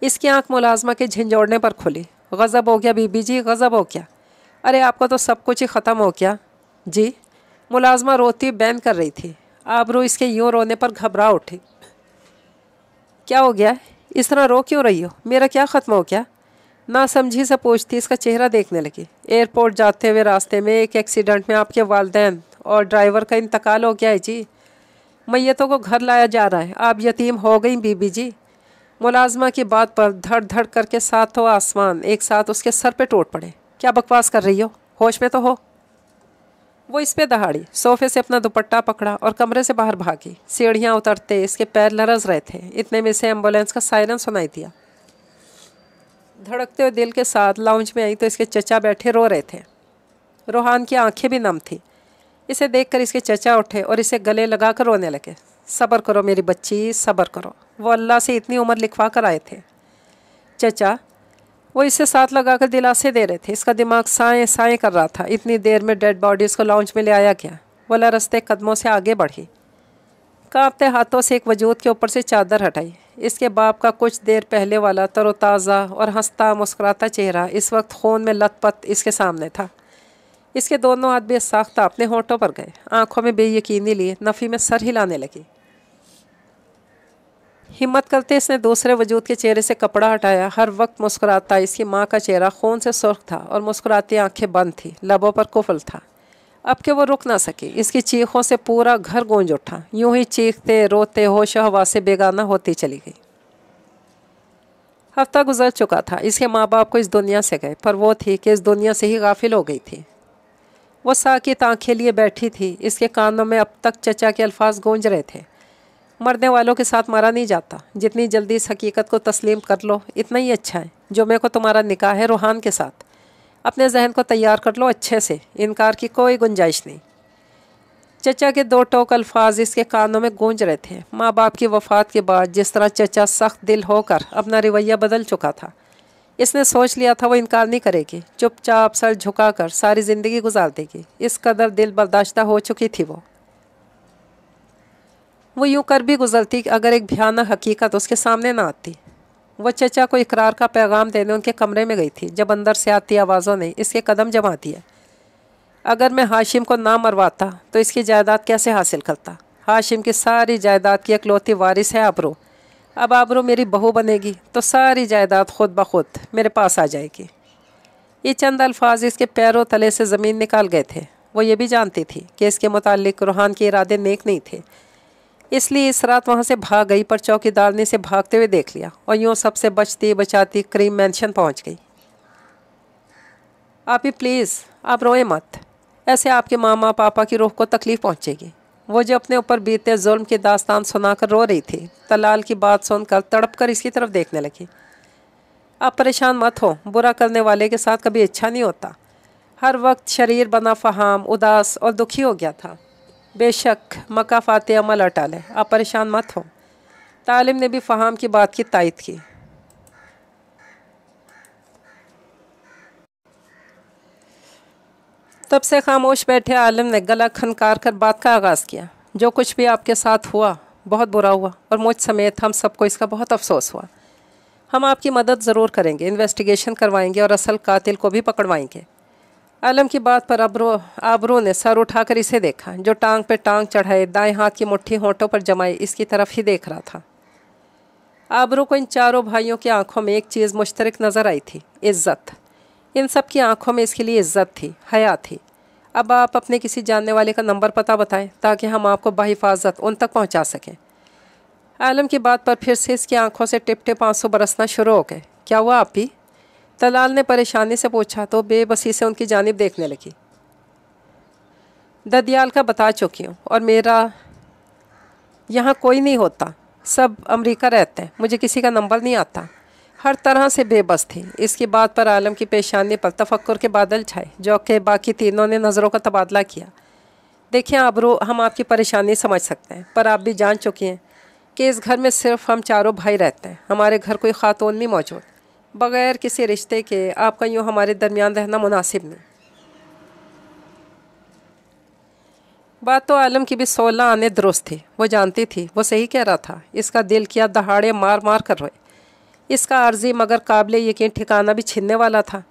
इसकी आंख मुलाजमा के झंझोड़ने पर खुली। गज़ब हो गया बीबी जी, गज़ब हो गया। अरे आपका तो सब कुछ ही ख़त्म हो गया जी। मुलाजमा रोती बैन कर रही थी। आबरू इसके यूँ रोने पर घबरा उठी। क्या हो गया, इस तरह रो क्यों रही हो? मेरा क्या ख़त्म हो गया? ना समझी से पूछती इसका चेहरा देखने लगी। एयरपोर्ट जाते हुए रास्ते में एक एक्सीडेंट में आपके वालिदैन और ड्राइवर का इंतकाल हो गया है जी। मैयतों को घर लाया जा रहा है, आप यतीम हो गई बीबी जी। मुलाजमा की बात पर धड़ धड़ करके सातों आसमान एक साथ उसके सर पे टूट पड़े। क्या बकवास कर रही हो, होश में तो हो। वो इस पे दहाड़ी, सोफे से अपना दुपट्टा पकड़ा और कमरे से बाहर भागी। सीढ़ियाँ उतरते इसके पैर लरज रहे थे। इतने में से एम्बुलेंस का सायरन सुनाई दिया। धड़कते हुए दिल के साथ लाउंज में आई तो इसके चचा बैठे रो रहे थे। रूहान की आंखें भी नम थी। इसे देखकर इसके चचा उठे और इसे गले लगाकर रोने लगे। सब्र करो मेरी बच्ची, सब्र करो, वो अल्लाह से इतनी उम्र लिखवा कर आए थे। चचा, वो इसे साथ लगाकर दिलासे दे रहे थे। इसका दिमाग साएं साएं कर रहा था। इतनी देर में डेड बॉडीज़ को लाउंज में ले आया गया। वो लरसते कदमों से आगे बढ़ी। कांपते हाथों से एक वजूद के ऊपर से चादर हटाई। इसके बाप का कुछ देर पहले वाला तरोताज़ा और हंसता मुस्कुराता चेहरा इस वक्त खून में लथपथ इसके सामने था। इसके दोनों हाथ बेसाख्ता अपने होंठों पर गए। आंखों में बेयकीनी लिए नफ़ी में सर हिलाने लगी। हिम्मत करते इसने दूसरे वजूद के चेहरे से कपड़ा हटाया। हर वक्त मुस्कुराता इसकी माँ का चेहरा खून से सुर्ख था और मुस्कुराती आंखें बंद थी, लबों पर कुफल था। अब के वो रुक ना सकी। इसकी चीखों से पूरा घर गूंज उठा। यूं ही चीखते रोते होश हवा से बेगाना होती चली गई। हफ्ता गुजर चुका था। इसके माँ बाप को इस दुनिया से गए, पर वो थी कि इस दुनिया से ही गाफिल हो गई थी। वो साकित आंखें लिए बैठी थी। इसके कानों में अब तक चचा के अल्फाज गूंज रहे थे। मरने वालों के साथ मरा नहीं जाता। जितनी जल्दी इस हकीकत को तस्लीम कर लो इतना ही अच्छा है। जुमे को तुम्हारा निकाह है रूहान के साथ। अपने जहन को तैयार कर लो अच्छे से, इनकार की कोई गुंजाइश नहीं। चचा के दो टोक अल्फाज इसके कानों में गूंज रहे थे। माँ बाप की वफ़ात के बाद जिस तरह चचा सख्त दिल होकर अपना रवैया बदल चुका था, इसने सोच लिया था वो इनकार नहीं करेगी, चुपचाप सर झुकाकर सारी ज़िंदगी गुजार देगी। इस कदर दिल बर्दाश्ता हो चुकी थी वो यूं कर भी गुजरती अगर एक भयानक हकीकत उसके सामने ना आती। वह चचा को इकरार का पैगाम देने उनके कमरे में गई थी जब अंदर से आती आवाज़ों ने इसके कदम जमा दिए। अगर मैं हाशिम को ना मरवाता तो इसकी जायदाद कैसे हासिल करता? हाशिम की सारी जायदाद की इकलौती वारिस है आबरू। अब आबरू मेरी बहू बनेगी तो सारी जायदाद खुद ब खुद मेरे पास आ जाएगी। ये चंद अल्फाज इसके पैरों तले से ज़मीन निकाल गए थे। वो ये भी जानती थी कि इसके मुताल्लिक रूहान के इरादे नेक नहीं थे, इसलिए इस रात वहाँ से भाग गई। पर चौकीदार ने इसे भागते हुए देख लिया और यूँ सबसे बचती बचाती क्रीम मैंशन पहुँच गई। आप ही प्लीज़, आप रोए मत, ऐसे आपके मामा पापा की रूह को तकलीफ़ पहुँचेगी। वो जो अपने ऊपर बीते जुल्म की दास्तान सुनाकर रो रही थी, तलाल की बात सुनकर तड़प कर इसकी तरफ देखने लगी। आप परेशान मत हो, बुरा करने वाले के साथ कभी अच्छा नहीं होता। हर वक्त शरीर बना फ़हाम, उदास और दुखी हो गया था। बेशक मकाफ़ात अमल अटल है, आप परेशान मत हो। तालिम ने भी फ़हाम की बात की तायद की। तब से खामोश बैठे आलिम ने गला खनकार कर बात का आगाज़ किया। जो कुछ भी आपके साथ हुआ बहुत बुरा हुआ और मुझ समेत हम सबको इसका बहुत अफसोस हुआ। हम आपकी मदद ज़रूर करेंगे, इन्वेस्टिगेशन करवाएंगे और असल कातिल को भी पकड़वाएंगे। आलम की बात पर आबरू ने सर उठाकर इसे देखा, जो टांग पे टांग चढ़ाए दाएं हाथ की मुट्ठी होंठों पर जमाए इसकी तरफ ही देख रहा था। आबरू को इन चारों भाइयों की आंखों में एक चीज़ मुश्तरक नज़र आई थी, इज्जत। इन सब की आंखों में इसके लिए इज्जत थी, हया थी। अब आप अपने किसी जानने वाले का नंबर पता बताएं ताकि हम आपको बहिफाजत उन तक पहुंचा सकें। आलम की बात पर फिर से इसकी आंखों से टिप टिप आंसू बरसना शुरू हो गए। क्या हुआ आप ही? तलाल ने परेशानी से पूछा तो बेबसी से उनकी जानिब देखने लगी। ददियाल का बता चुकी हूँ, और मेरा यहाँ कोई नहीं होता, सब अमेरिका रहते हैं, मुझे किसी का नंबर नहीं आता। हर तरह से बेबस थी। इसकी बात पर आलम की पेशानी पर तफक्कुर के बादल छाए, जो कि बाकी तीनों ने नज़रों का तबादला किया। देखिए आबरू, हम आपकी परेशानी समझ सकते हैं, पर आप भी जान चुकी हैं कि इस घर में सिर्फ हम चारों भाई रहते हैं। हमारे घर कोई खातून नहीं मौजूद। बग़ैर किसी रिश्ते के आपका यूँ हमारे दरमियान रहना मुनासिब नहीं। बात तो आलम की भी 16 आने दुरुस्त थी। वो जानती थी वो सही कह रहा था। इसका दिल किया दहाड़े मार मार कर रोए। इसका अर्जी मगर काबिल यकीन ठिकाना भी छिनने वाला था।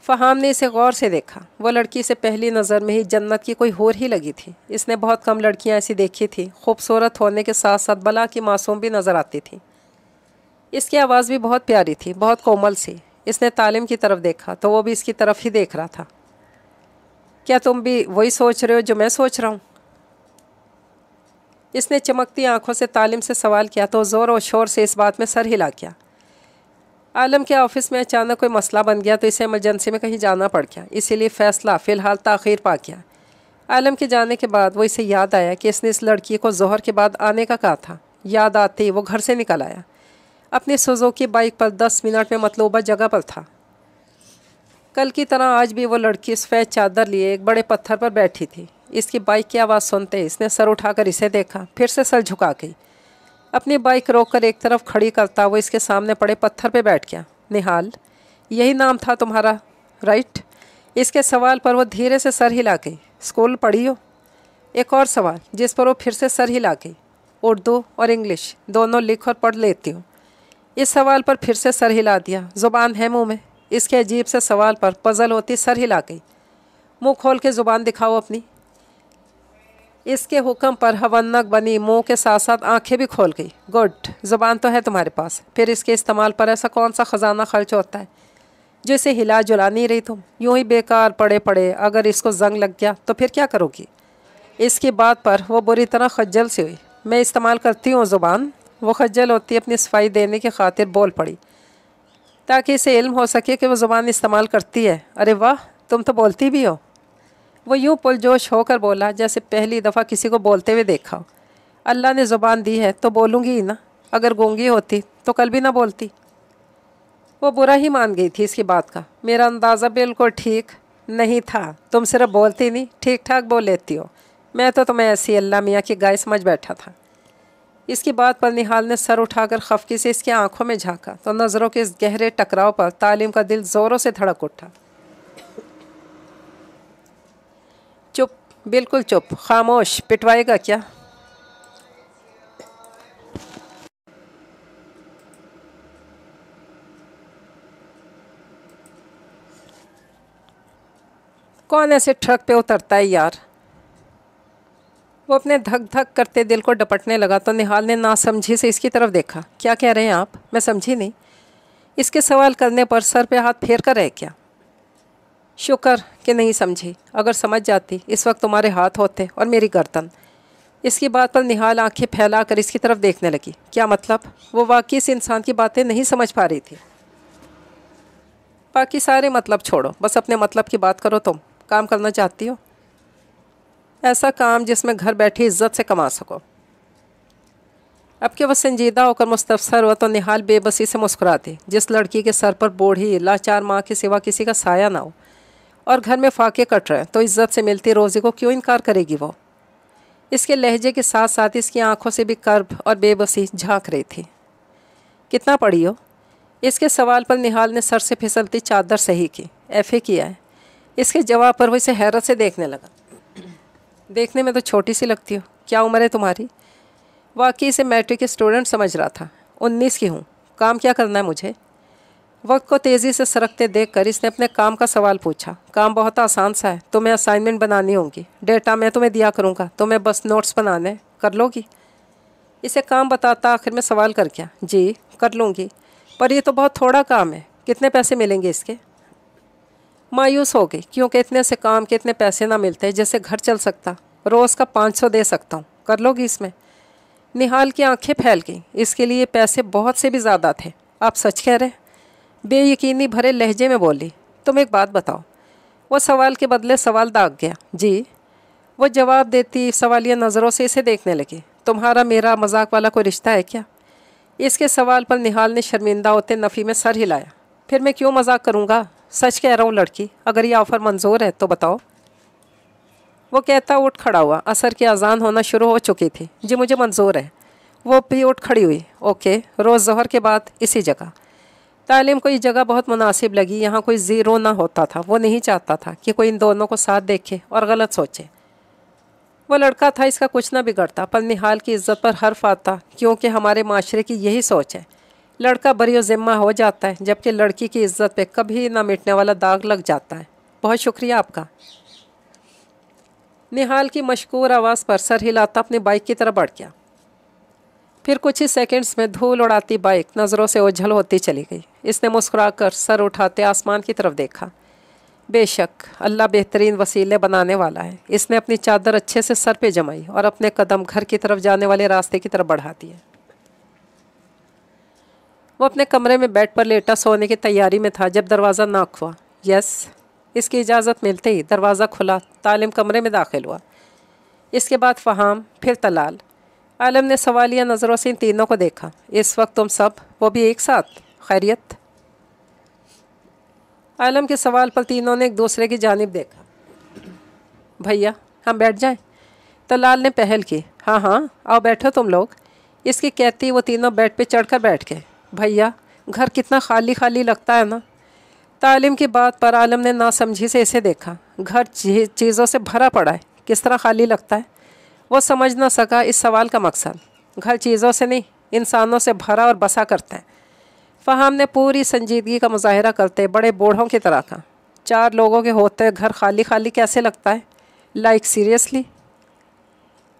फ़हाम ने इसे गौर से देखा। वो लड़की से पहली नज़र में ही जन्नत की कोई होर ही लगी थी। इसने बहुत कम लड़कियां ऐसी देखी थी। खूबसूरत होने के साथ साथ बला की मासूम भी नज़र आती थी। इसकी आवाज़ भी बहुत प्यारी थी, बहुत कोमल सी। इसने तालिम की तरफ देखा तो वो भी इसकी तरफ ही देख रहा था। क्या तुम भी वही सोच रहे हो जो मैं सोच रहा हूँ? इसने चमकती आंखों से तालिम से सवाल किया तो ज़ोर और शोर से इस बात में सर हिला गया। आलम के ऑफिस में अचानक कोई मसला बन गया तो इसे इमरजेंसी में कहीं जाना पड़ गया, इसीलिए फ़ैसला फ़िलहाल ताख़ीर पा गया। आलम के जाने के बाद वो इसे याद आया कि इसने इस लड़की को ज़ोहर के बाद आने का कहा था। याद आते ही वो घर से निकल आया। अपनी सुज़ुकी बाइक पर 10 मिनट में मतलूबा जगह पर था। कल की तरह आज भी वो लड़की सफ़ेद चादर लिए एक बड़े पत्थर पर बैठी थी। इसकी बाइक की आवाज़ सुनते इसने सर उठाकर इसे देखा, फिर से सर झुका गई। अपनी बाइक रोककर एक तरफ खड़ी करता वो इसके सामने पड़े पत्थर पे बैठ गया। निहाल, यही नाम था तुम्हारा, राइट? इसके सवाल पर वो धीरे से सर हिला गई। स्कूल पढ़ी हो? एक और सवाल जिस पर वो फिर से सर हिला गई। उर्दू और इंग्लिश दोनों लिख और पढ़ लेती हूँ। इस सवाल पर फिर से सर हिला दिया। ज़ुबान है मुँह में? इसके अजीब से सवाल पर पजल होती सर हिला गई। मुँह खोल के ज़ुबान दिखाओ अपनी। इसके हुक्म पर हवन्नक बनी मुंह के साथ साथ आंखें भी खोल गई। गुड, ज़ुबान तो है तुम्हारे पास, फिर इसके इस्तेमाल पर ऐसा कौन सा ख़जाना खर्च होता है जो इसे हिला जुला नहीं रही तुम? यूं ही बेकार पड़े पड़े अगर इसको जंग लग गया तो फिर क्या करोगी? इसकी बात पर वो बुरी तरह खज्जल से हुई। मैं इस्तेमाल करती हूँ ज़ुबान। वो खज्जल होती अपनी सफाई देने की खातिर बोल पड़ी ताकि इसे इल्म हो सके कि वो ज़ुबान इस्तेमाल करती है। अरे वाह, तुम तो बोलती भी हो। वो यूँ पुरजोश होकर बोला जैसे पहली दफ़ा किसी को बोलते हुए देखा हो। अल्लाह ने ज़ुबान दी है तो बोलूँगी ही ना। अगर गूंगी होती तो कल भी ना बोलती। वो बुरा ही मान गई थी इसकी बात का। मेरा अंदाज़ा बिल्कुल ठीक नहीं था। तुम सिर्फ बोलती नहीं, ठीक ठाक बोल लेती हो। मैं तो तुम्हें ऐसी अल्लाह मियाँ की गाय समझ बैठा था। इसकी बात पर निहाल ने सर उठाकर खफकी से इसकी आंखों में झांका तो नज़रों के इस गहरे टकराव पर तालिम का दिल ज़ोरों से धड़क उठा। चुप, बिल्कुल चुप, खामोश। पिटवाएगा क्या? कौन ऐसे ट्रक पे उतरता है यार? वो अपने धक धक करते दिल को डपटने लगा तो निहाल ने नासमझी से इसकी तरफ देखा। क्या कह रहे हैं आप? मैं समझी नहीं। इसके सवाल करने पर सर पे हाथ फेर कर रह क्या? शुक्र कि नहीं समझी। अगर समझ जाती इस वक्त तुम्हारे हाथ होते और मेरी गर्दन। इसकी बात पर निहाल आंखें फैला कर इसकी तरफ देखने लगी। क्या मतलब? वो वाकई इस इंसान की बातें नहीं समझ पा रही थी। बाकी सारे मतलब छोड़ो, बस अपने मतलब की बात करो। तुम काम करना चाहती हो? ऐसा काम जिसमें घर बैठी इज्जत से कमा सको। अब कि वह संजीदा होकर मुस्तफसर हुआ तो निहाल बेबसी से मुस्कुरा दी। जिस लड़की के सर पर बूढ़ी लाचार माँ के सिवा किसी का साया ना हो और घर में फाके कट रहे तो इज्जत से मिलती रोज़ी को क्यों इनकार करेगी वो? इसके लहजे के साथ साथ इसकी आंखों से भी कर्ब और बेबसी झांक रही थी। कितना पढ़ी हो? इसके सवाल पर निहाल ने सर से फिसलती चादर सही की। FA किया है। इसके जवाब पर वो इसे हैरत से देखने लगा। देखने में तो छोटी सी लगती हो। क्या उम्र है तुम्हारी? वाकई इसे मैट्रिक स्टूडेंट समझ रहा था। 19 की हूँ। काम क्या करना है मुझे? वक्त को तेज़ी से सरकते देखकर इसने अपने काम का सवाल पूछा। काम बहुत आसान सा है, तुम्हें असाइनमेंट बनानी होगी, डेटा मैं तुम्हें दिया करूँगा, तुम्हें बस नोट्स बनाने, कर लोगी? इसे काम बताता आखिर में सवाल कर गया। जी कर लूँगी, पर ये तो बहुत थोड़ा काम है, कितने पैसे मिलेंगे इसके? मायूस हो गई, क्योंकि इतने से काम के इतने पैसे ना मिलते जैसे घर चल सकता। रोज़ का 500 दे सकता हूँ, कर लोगी इसमें? निहाल की आंखें फैल गईं, इसके लिए पैसे बहुत से भी ज़्यादा थे। आप सच कह रहे? बेयकीनी भरे लहजे में बोली। तुम एक बात बताओ। वो सवाल के बदले सवाल दाग गया। जी। वो जवाब देती सवालिया नज़रों से इसे देखने लगी। तुम्हारा मेरा मजाक वाला कोई रिश्ता है क्या? इसके सवाल पर निहाल ने शर्मिंदा होते नफ़ी में सर हिलाया। फिर मैं क्यों मजाक करूँगा, सच कह रहा हूँ लड़की, अगर ये ऑफ़र मंजूर है तो बताओ। वो कहता उठ खड़ा हुआ। असर की अजान होना शुरू हो चुकी थी। जी मुझे मंजूर है। वो भी उठ खड़ी हुई। ओके, रोज़ ज़ोहर के बाद इसी जगह। तालीम को ये जगह बहुत मुनासिब लगी। यहाँ कोई ज़ीरो ना होता था। वो नहीं चाहता था कि कोई इन दोनों को साथ देखे और गलत सोचे। वो लड़का था, इसका कुछ ना बिगड़ता, पर निहाल की इज्जत पर हर्फ आता, क्योंकि हमारे माशरे की यही सोच है। लड़का बरी ज़िम्मा हो जाता है, जबकि लड़की की इज्जत पे कभी ना मिटने वाला दाग लग जाता है। बहुत शुक्रिया आपका। निहाल की मशकूर आवाज़ पर सर हिलाता अपनी बाइक की तरफ बढ़ गया। फिर कुछ ही सेकंड्स में धूल उड़ाती बाइक नज़रों से ओझल होती चली गई। इसने मुस्कुराकर सर उठाते आसमान की तरफ देखा। बेशक अल्लाह बेहतरीन वसीले बनाने वाला है। इसने अपनी चादर अच्छे से सर पे जमाई और अपने कदम घर की तरफ जाने वाले रास्ते की तरफ बढ़ा दिए। वो अपने कमरे में बेड पर लेटा सोने की तैयारी में था जब दरवाज़ा नॉक हुआ। यस। इसकी इजाज़त मिलते ही दरवाज़ा खुला। तालिम कमरे में दाखिल हुआ। इसके बाद फ़हाम, फिर तलाल। आलम ने सवालिया नज़रों से इन तीनों को देखा। इस वक्त तुम सब, वो भी एक साथ, खैरियत? आलम के सवाल पर तीनों ने एक दूसरे की जानिब देखा। भैया हम बैठ जाएं? तलाल ने पहल की। हाँ हाँ आओ बैठो तुम लोग। इसकी कहती वो तीनों बेड पे चढ़कर बैठ गए। भैया घर कितना खाली खाली लगता है ना। तालिम की बात पर आलम ने नासमझी से इसे देखा। घर चीज़ों से भरा पड़ा है, किस तरह खाली लगता है? वो समझ ना सका इस सवाल का मकसद। घर चीज़ों से नहीं, इंसानों से भरा और बसा करता है। फ़हाम ने पूरी संजीदगी का मुजाहरा करते बड़े बूढ़ों की तरह कहा। 4 लोगों के होते घर खाली खाली कैसे लगता है? Like seriously?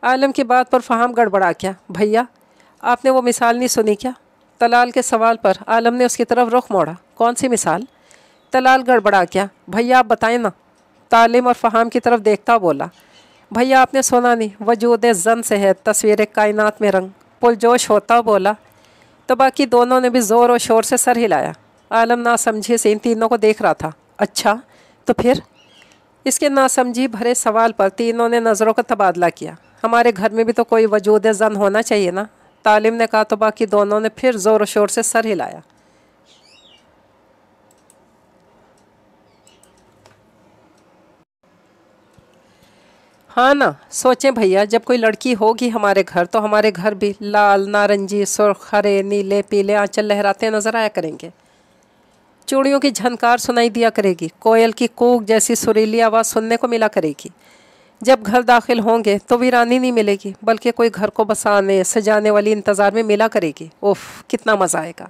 आलम की बात पर फ़हाम गड़बड़ा क्या। भैया आपने वो मिसाल नहीं सुनी क्या? तलाल के सवाल पर आलम ने उसकी तरफ रुख मोड़ा। कौन सी मिसाल? तलाल गड़बड़ा क्या। भैया आप बताएं ना। तालिम और फ़हाम की तरफ देखता बोला। भैया आपने सुना नहीं, वजूद जन से है तस्वीर कायनात में रंग। पुरजोश होता बोला तो बाकी दोनों ने भी ज़ोर और शोर से सर हिलाया। आलम नासमझी से इन तीनों को देख रहा था। अच्छा तो फिर? इसके नासमझी भरे सवाल पर तीनों ने नज़रों का तबादला किया। हमारे घर में भी तो कोई वजूद जन होना चाहिए ना, तालिम ने कहा तो बाकी दोनों ने फिर ज़ोर शोर से सर हिलाया। हाँ ना, सोचें भैया, जब कोई लड़की होगी हमारे घर तो हमारे घर भी लाल, नारंगी, सुर्ख, हरे, नीले, पीले आंचल लहराते नजर आया करेंगे। चूड़ियों की झनकार सुनाई दिया करेगी। कोयल की कूक जैसी सुरीली आवाज़ सुनने को मिला करेगी। जब घर दाखिल होंगे तो वीरानी नहीं मिलेगी, बल्कि कोई घर को बसाने सजाने वाली इंतज़ार में मिला करेगी। उफ कितना मज़ा आएगा।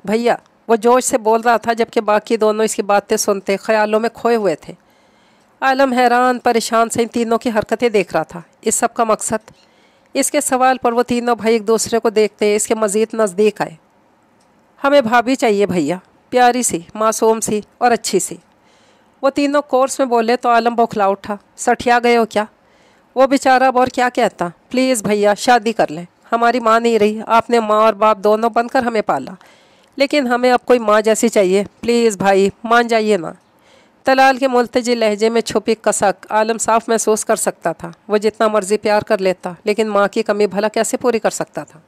भैया वो जोश से बोल रहा था, जबकि बाकी दोनों इसकी बातें सुनते ख्यालों में खोए हुए थे। आलम हैरान परेशान से इन तीनों की हरकतें देख रहा था। इस सब का मकसद? इसके सवाल पर वो तीनों भाई एक दूसरे को देखते इसके मज़ीद नज़दीक आए। हमें भाभी चाहिए भैया, प्यारी सी, मासूम सी और अच्छी सी। वो तीनों कोर्स में बोले तो आलम बौखला उठा। सठिया गए हो क्या? वो बेचारा अब और क्या कहता। प्लीज़ भैया शादी कर लें। हमारी माँ नहीं रही, आपने माँ और बाप दोनों बनकर हमें पाला, लेकिन हमें अब कोई माँ जैसी चाहिए। प्लीज़ भाई मान जाइए ना। तलाल के मुल्तजी लहजे में छुपी कसक आलम साफ महसूस कर सकता था। वो जितना मर्जी प्यार कर लेता, लेकिन माँ की कमी भला कैसे पूरी कर सकता था।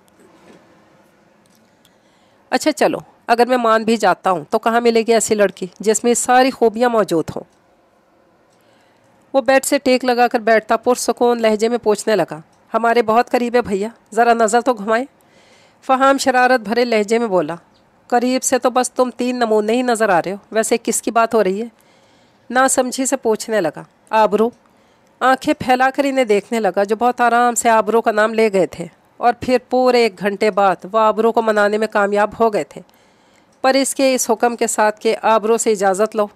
अच्छा चलो, अगर मैं मान भी जाता हूँ तो कहाँ मिलेगी ऐसी लड़की जिसमें सारी खूबियाँ मौजूद हों? वो बेड से टेक लगाकर बैठता पुरसुकून लहजे में पूछने लगा। हमारे बहुत करीब है भैया, ज़रा नज़र तो घुमाएं। फ़हाम शरारत भरे लहजे में बोला। करीब से तो बस तुम 3 नमूने ही नज़र आ रहे हो। वैसे किसकी बात हो रही है? नासमझी से पूछने लगा। आबरू। आंखें फैलाकर इन्हें देखने लगा, जो बहुत आराम से आबरू का नाम ले गए थे और फिर पूरे 1 घंटे बाद वह आबरू को मनाने में कामयाब हो गए थे। पर इसके इस हुक्म के साथ कि आबरू से इजाज़त लो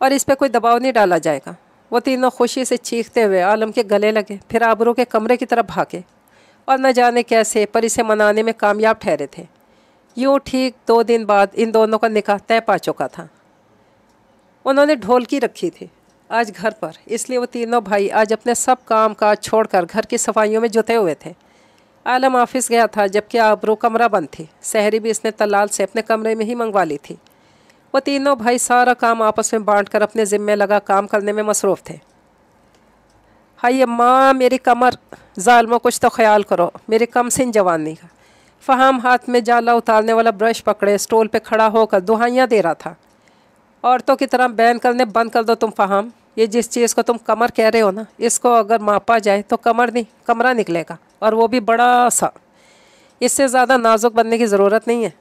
और इस पर कोई दबाव नहीं डाला जाएगा। वो तीनों खुशी से चीखते हुए आलम के गले लगे, फिर आबरू के कमरे की तरफ भागे और न जाने कैसे पर इसे मनाने में कामयाब ठहरे थे। यूँ ठीक 2 दिन बाद इन दोनों का निकाह तय पा चुका था। उन्होंने ढोलकी रखी थी आज घर पर, इसलिए वो तीनों भाई आज अपने सब काम काज छोड़कर घर की सफाइयों में जुटे हुए थे। आलम ऑफिस गया था जबकि आबरू कमरा बंद थी। सहरी भी इसने तलाल से अपने कमरे में ही मंगवा ली थी। वो तीनों भाई सारा काम आपस में बांटकर अपने ज़िम्मे लगा काम करने में मसरूफ़ थे। हाय अम्मा मेरी कमर, जालमो कुछ तो ख्याल करो मेरी कमसिन जवानी का। फ़हाम हाथ में जाला उतारने वाला ब्रश पकड़े स्टूल पे खड़ा होकर दुहाइयाँ दे रहा था। औरतों की तरह बैन करने बंद कर दो तुम फ़हाम। ये जिस चीज़ को तुम कमर कह रहे हो ना, इसको अगर मापा जाए तो कमर नहीं कमरा निकलेगा, और वो भी बड़ा सा। इससे ज़्यादा नाजुक बनने की ज़रूरत नहीं है।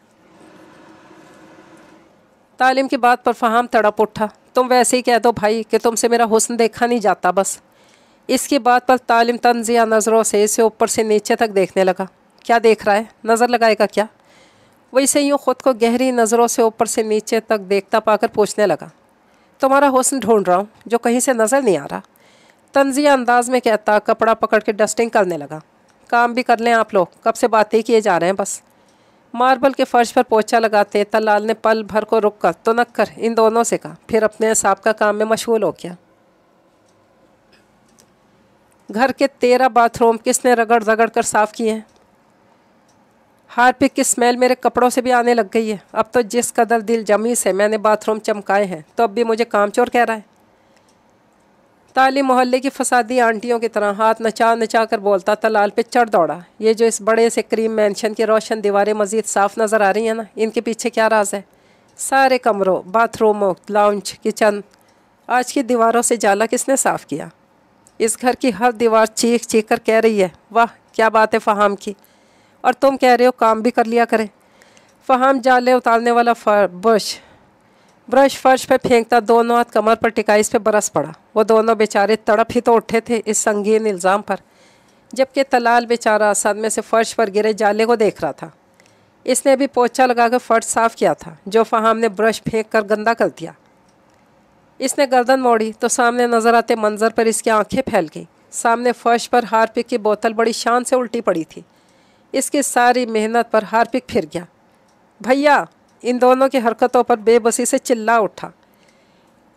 तालिम की बात पर फ़हाम तड़प उठा। तुम वैसे ही कह दो भाई कि तुमसे मेरा हुस्न देखा नहीं जाता बस। इसकी बात पर तालिम तंज़िया नज़रों से इसे ऊपर से नीचे तक देखने लगा। क्या देख रहा है, नज़र लगाएगा क्या? वैसे यूँ ख़ुद को गहरी नज़रों से ऊपर से नीचे तक देखता पाकर पूछने लगा। तुम्हारा हुस्न ढूंढ रहा हूँ जो कहीं से नज़र नहीं आ रहा। तंज़िया अंदाज में कहता कपड़ा पकड़ के डस्टिंग करने लगा। काम भी कर लें आप लोग, कब से बातें किए जा रहे हैं बस। मार्बल के फर्श पर पोछा लगाते तलाल ने पल भर को रुक कर तुनक कर इन दोनों से कहा, फिर अपने सांप का काम में मशगूल हो गया। घर के 13 बाथरूम किसने रगड़ रगड़ कर साफ़ किए हैं? हार्पिक की स्मेल मेरे कपड़ों से भी आने लग गई है। अब तो जिस कदर दिल जमी से मैंने बाथरूम चमकाए हैं तो अब भी मुझे कामचोर कह रहा है। ताली मोहल्ले की फसादी आंटियों की तरह हाथ नचा नचा कर बोलता तलाल पे चढ़ दौड़ा। ये जो इस बड़े से क्रीम मैंशन की रोशन दीवारें मज़ीद साफ़ नज़र आ रही हैं ना, इनके पीछे क्या राज है? सारे कमरों, बाथरूमों, लाउंज, किचन, आज की दीवारों से जाला किसने साफ़ किया? इस घर की हर दीवार चीख चीख कर कह रही है वाह क्या बात है फ़हाम की, और तुम कह रहे हो काम भी कर लिया करें। फ़हाम जाले उतारने वाला ब्रश फर्श पे फेंकता दोनों हाथ कमर पर टिका इस पे बरस पड़ा। वो दोनों बेचारे तड़प ही तो उठे थे इस संगीन इल्ज़ाम पर, जबकि तलाल बेचारा सदमे से फर्श पर गिरे जाले को देख रहा था। इसने भी पोछा लगाकर फर्श साफ़ किया था जो फ़हाम ने ब्रश फेंक कर गंदा कर दिया। इसने गर्दन मोड़ी तो सामने नज़र आते मंजर पर इसकी आंखें फैल गई। सामने फर्श पर हार्पिक की बोतल बड़ी शान से उल्टी पड़ी थी। इसकी सारी मेहनत पर हार्पिक फिर गया। भैया, इन दोनों की हरकतों पर बेबसी से चिल्ला उठा।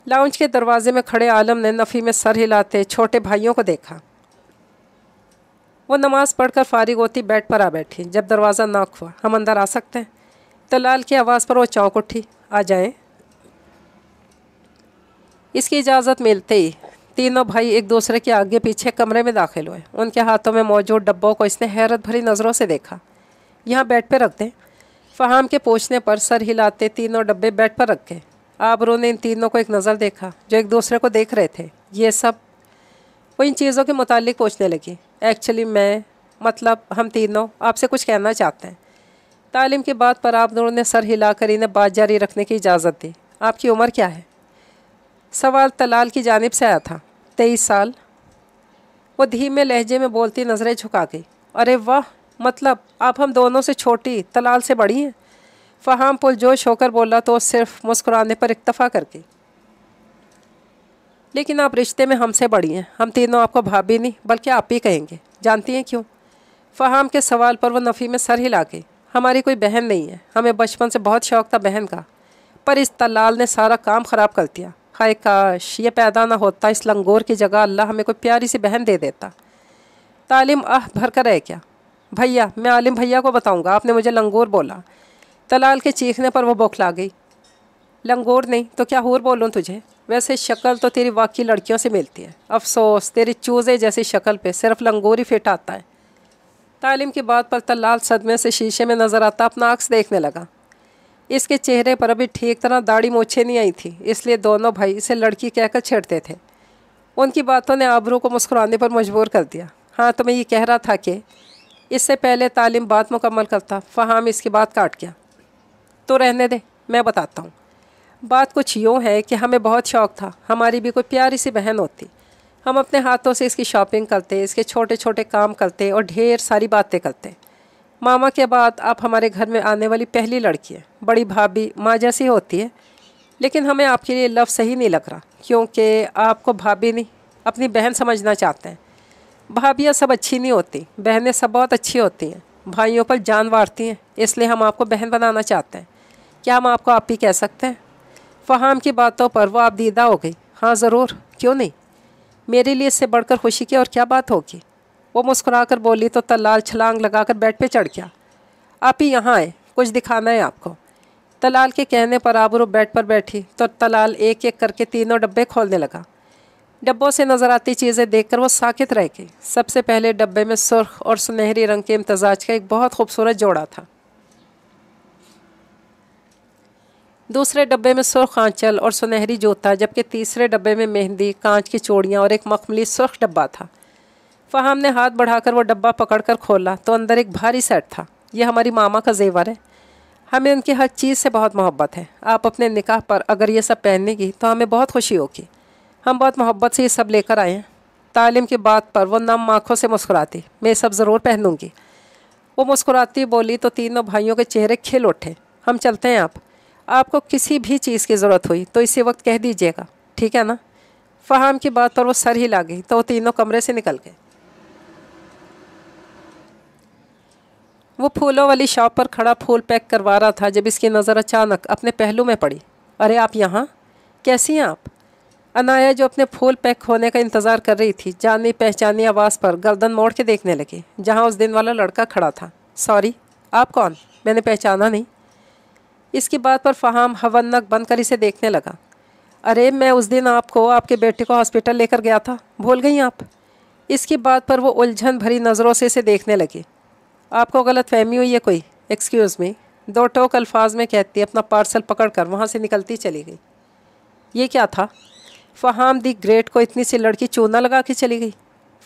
लाउंज के दरवाजे में खड़े आलम ने नफ़ी में सर हिलाते छोटे भाइयों को देखा। वो नमाज पढ़कर फारिग होती बेड पर आ बैठी। जब दरवाज़ा नॉक हुआ, हम अंदर आ सकते हैं? तलाल की आवाज़ पर वो चौंक उठी। आ जाएं। इसकी इजाज़त मिलते ही तीनों भाई एक दूसरे के आगे पीछे कमरे में दाखिल हुए। उनके हाथों में मौजूद डब्बों को इसने हैरत भरी नज़रों से देखा। यहाँ बेड पर रख दें। फ़हाम के पूछने पर सर हिलाते तीनों डब्बे बेड पर रख गए। आबरू ने इन तीनों को एक नज़र देखा जो एक दूसरे को देख रहे थे। ये सब वो इन चीज़ों के मुतालिक पूछने लगी। एक्चुअली मतलब हम तीनों आपसे कुछ कहना चाहते हैं। तालीम की बात पर आबरू ने सर हिलाकर इन्हें बात जारी रखने की इजाज़त दी। आपकी उम्र क्या है? सवाल तलाल की जानिब से आया था। 23 साल। वो धीमे लहजे में बोलती नज़रें झुका गई। अरे वाह, मतलब आप हम दोनों से छोटी, तलाल से बड़ी हैं? फ़हाम पुरजोश होकर बोला तो सिर्फ मुस्कुराने पर इक्तफ़ा कर गई। लेकिन आप रिश्ते में हमसे बड़ी हैं। हम तीनों आपको भाभी नहीं बल्कि आप ही कहेंगे। जानती हैं क्यों? फ़हाम के सवाल पर वो नफ़ी में सर हिला गई। हमारी कोई बहन नहीं है। हमें बचपन से बहुत शौक़ था बहन का, पर इस तलाल ने सारा काम ख़राब कर दिया। हाय काश ये पैदा ना होता, इस लंगोर की जगह अल्लाह हमें कोई प्यारी सी बहन दे देता। तालिम भर कर है क्या? भैया, मैं आलिम भैया को बताऊंगा, आपने मुझे लंगोर बोला। तलाल के चीखने पर वो बौखला गई। लंगोर नहीं तो क्या हूर बोलूँ तुझे? वैसे शक्ल तो तेरी वाकई लड़कियों से मिलती है। अफसोस तेरी चूज़े जैसी शक्ल पे सिर्फ लंगोर ही फिट आता है। तालिम की बात पर तलाल सदमे से शीशे में नज़र आता अपना अक्स देखने लगा। इसके चेहरे पर अभी ठीक तरह दाढ़ी मोछे नहीं आई थी, इसलिए दोनों भाई इसे लड़की कहकर छेड़ते थे। उनकी बातों ने आबरू को मुस्कुराने पर मजबूर कर दिया। हाँ, तो मैं ये कह रहा था कि इससे पहले तालिम बात मुकम्मल करता, फ़हाम इसकी बात काट गया। तो रहने दे, मैं बताता हूँ। बात कुछ यूँ है कि हमें बहुत शौक़ था हमारी भी कोई प्यारी सी बहन होती। हम अपने हाथों से इसकी शॉपिंग करते, इसके छोटे छोटे काम करते और ढेर सारी बातें करते। मामा के बाद आप हमारे घर में आने वाली पहली लड़की है। बड़ी भाभी माँ जैसी होती है, लेकिन हमें आपके लिए लव सही नहीं लग रहा, क्योंकि आपको भाभी नहीं अपनी बहन समझना चाहते हैं। भाभियाँ सब अच्छी नहीं होती, बहनें सब बहुत अच्छी होती हैं, भाइयों पर जान वारती हैं, इसलिए हम आपको बहन बनाना चाहते हैं। क्या हम आपको आप ही कह सकते हैं? फ़हाम की बातों पर वो आप दीदा हो गई। हाँ ज़रूर, क्यों नहीं, मेरे लिए इससे बढ़कर खुशी की और क्या बात होगी। वो मुस्कुराकर बोली तो तलाल छलांग लगाकर बेड पे चढ़ गया। आप ही यहाँ आए, कुछ दिखाना है आपको। तलाल के कहने पर आबरू बेड पर बैठी तो तलाल एक एक करके तीनों डब्बे खोलने लगा। डब्बों से नजर आती चीज़ें देखकर वो साकित रह गई। सबसे पहले डब्बे में सुर्ख और सुनहरी रंग के इम्तजाज का एक बहुत खूबसूरत जोड़ा था। दूसरे डब्बे में सुर्ख आंचल और सुनहरी जूता, जबकि तीसरे डब्बे में मेहंदी, कांच की चूड़ियाँ और एक मखमली सुर्ख डब्बा था। फ़हाम ने हाथ बढ़ाकर वो डब्बा पकड़कर खोला तो अंदर एक भारी सेट था। यह हमारी मामा का जेवर है, हमें उनकी हर चीज़ से बहुत मोहब्बत है। आप अपने निकाह पर अगर ये सब पहनेगी तो हमें बहुत खुशी होगी। हम बहुत मोहब्बत से ये सब लेकर आए हैं। तालिम की बात पर वो नम आँखों से मुस्कुराती, मैं सब ज़रूर पहनूंगी। वो मुस्कुराती बोली तो तीनों भाइयों के चेहरे खिल उठे। हम चलते हैं, आपको किसी भी चीज़ की ज़रूरत हुई तो इसी वक्त कह दीजिएगा, ठीक है ना? फ़हाम की बात पर वो सर हिला गई तो वो तीनों कमरे से निकल गए। वो फूलों वाली शॉप पर खड़ा फूल पैक करवा रहा था जब इसकी नज़र अचानक अपने पहलू में पड़ी। अरे आप यहाँ, कैसी हैं आप? अनाया जो अपने फूल पैक होने का इंतज़ार कर रही थी, जानी पहचानी आवाज़ पर गर्दन मोड़ के देखने लगी जहाँ उस दिन वाला लड़का खड़ा था। सॉरी, आप कौन? मैंने पहचाना नहीं। इसकी बात पर फ़हाम हवन्नक बनकर इसे देखने लगा। अरे मैं उस दिन आपको आपके बेटे को हॉस्पिटल लेकर गया था, भूल गई आप? इसकी बात पर वो उलझन भरी नज़रों से इसे देखने लगी। आपको गलत फहमी हुई है कोई? एक्सक्यूज़ मी, दो टोक अल्फाज में कहती अपना पार्सल पकड़कर वहाँ से निकलती चली गई। ये क्या था? फ़हाम दी ग्रेट को इतनी सी लड़की चूना लगा के चली गई।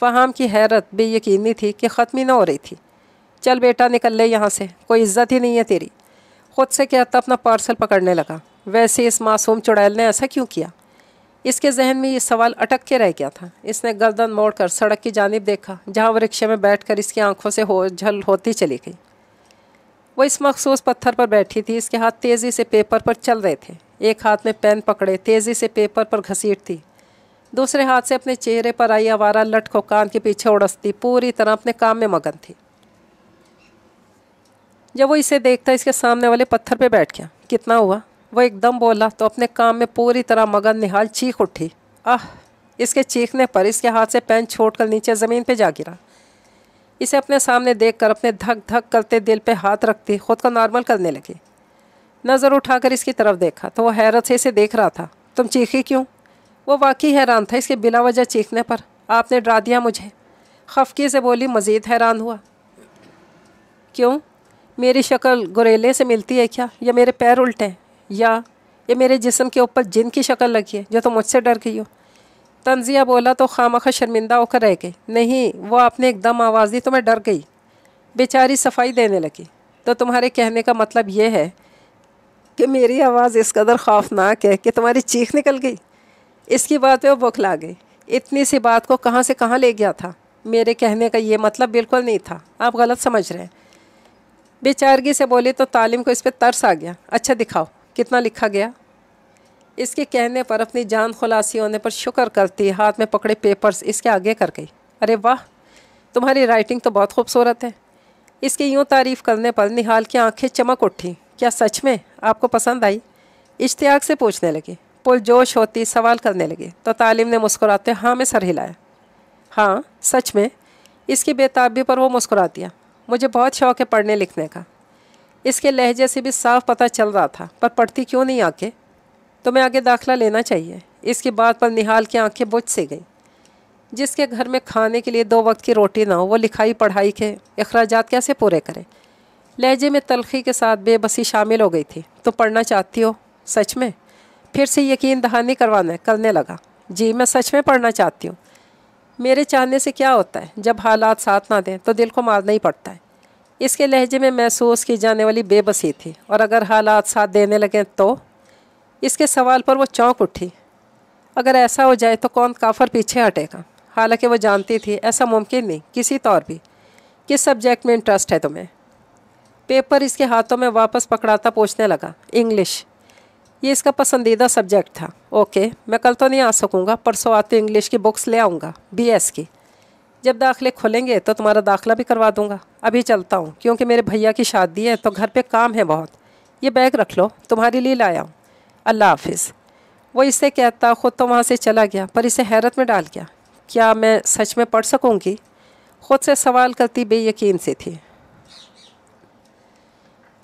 फ़हाम की हैरत बेयकीनी थी कि ख़त्म ही न हो रही थी। चल बेटा निकल ले यहाँ से, कोई इज्जत ही नहीं है तेरी, खुद से कहता अपना पार्सल पकड़ने लगा। वैसे इस मासूम चुड़ैल ने ऐसा क्यों किया? इसके जहन में ये सवाल अटक के रह गया था। इसने गर्दन मोड़कर सड़क की जानिब देखा जहाँ वो रिक्शे में बैठकर इसकी आंखों से झल होती चली गई। वो इस मखसूस पत्थर पर बैठी थी, इसके हाथ तेज़ी से पेपर पर चल रहे थे। एक हाथ में पेन पकड़े तेज़ी से पेपर पर घसीटती, दूसरे हाथ से अपने चेहरे पर आई आवारा लट को कान के पीछे उड़सती, पूरी तरह अपने काम में मगन थी। जब वो इसे देखता इसके सामने वाले पत्थर पे बैठ गया। कितना हुआ? वो एकदम बोला तो अपने काम में पूरी तरह मगन निहाल चीख उठी। आह! इसके चीखने पर इसके हाथ से पेन छोड़कर नीचे ज़मीन पे जा गिरा। इसे अपने सामने देखकर अपने धक धक करते दिल पे हाथ रखती खुद को नॉर्मल करने लगी। नज़र उठाकर इसकी तरफ देखा तो वो हैरत से इसे देख रहा था। तुम चीखी क्यों? वो वाकई हैरान था इसके बिला वजह चीखने पर। आपने डरा दिया मुझे, खफकी से बोली। मज़ीद हैरान हुआ। क्यों? मेरी शक्ल गुरेले से मिलती है क्या? या मेरे पैर उल्टे हैं? या ये मेरे जिस्म के ऊपर जिन की शक्ल लगी है जो तुम मुझसे डर गई हो? तंजिया बोला तो खामखा शर्मिंदा होकर रह गई। नहीं, वो आपने एकदम आवाज़ दी तो मैं डर गई। बेचारी सफाई देने लगी। तो तुम्हारे कहने का मतलब ये है कि मेरी आवाज़ इस कदर खौफनाक है कि तुम्हारी चीख निकल गई? इसकी बात पे वो बौखला गई। इतनी सी बात को कहाँ से कहाँ ले गया था? मेरे कहने का ये मतलब बिल्कुल नहीं था, आप गलत समझ रहे हैं। बेचारगी से बोली तो तालिम को इस पर तरस आ गया। अच्छा दिखाओ कितना लिखा गया? इसके कहने पर अपनी जान खुलासी होने पर शुक्र करती हाथ में पकड़े पेपर्स इसके आगे कर गई। अरे वाह, तुम्हारी राइटिंग तो बहुत खूबसूरत है। इसकी यूँ तारीफ़ करने पर निहाल की आंखें चमक उठी। क्या सच में आपको पसंद आई? इश्तियाक से पूछने लगी। पुरजोश होती सवाल करने लगी तो तालिम ने मुस्कुराते हाँ में सर हिलाया। हाँ सच में। इसकी बेताबी पर वो मुस्कुरा दिया। मुझे बहुत शौक़ है पढ़ने लिखने का। इसके लहजे से भी साफ पता चल रहा था, पर पढ़ती क्यों नहीं आके? तुम्हें आगे दाखिला लेना चाहिए। इसकी बात पर निहाल की आंखें बुझ सी गईं। जिसके घर में खाने के लिए 2 वक्त की रोटी ना हो, वो लिखाई पढ़ाई के अखराजात कैसे पूरे करे? लहजे में तलखी के साथ बेबसी शामिल हो गई थी। तो पढ़ना चाहती हो? सच में? फिर से यकीन दहानी करने लगा। जी मैं सच में पढ़ना चाहती हूँ। मेरे चाहने से क्या होता है? जब हालात साथ ना दें तो दिल को मारना ही पड़ता है। इसके लहजे में महसूस की जाने वाली बेबसी थी। और अगर हालात साथ देने लगें तो? इसके सवाल पर वो चौंक उठी। अगर ऐसा हो जाए तो कौन काफर पीछे हटेगा? हालांकि वो जानती थी ऐसा मुमकिन नहीं किसी तौर भी। किस सब्जेक्ट में इंटरेस्ट है तुम्हें? पेपर इसके हाथों में वापस पकड़ाता पूछने लगा, इंग्लिश? ये इसका पसंदीदा सब्जेक्ट था। ओके, मैं कल तो नहीं आ सकूँगा, परसों आते इंग्लिश की बुक्स ले आऊँगा, BS की। जब दाखिले खुलेंगे तो तुम्हारा दाखिला भी करवा दूँगा। अभी चलता हूँ क्योंकि मेरे भैया की शादी है तो घर पे काम है बहुत। ये बैग रख लो, तुम्हारे लिए लाया हूँ। अल्लाह हाफिज़। वो इससे कहता खुद तो वहाँ से चला गया, पर इसे हैरत में डाल गया। क्या मैं सच में पढ़ सकूँगी? खुद से सवाल करती बेयकीन सी थी।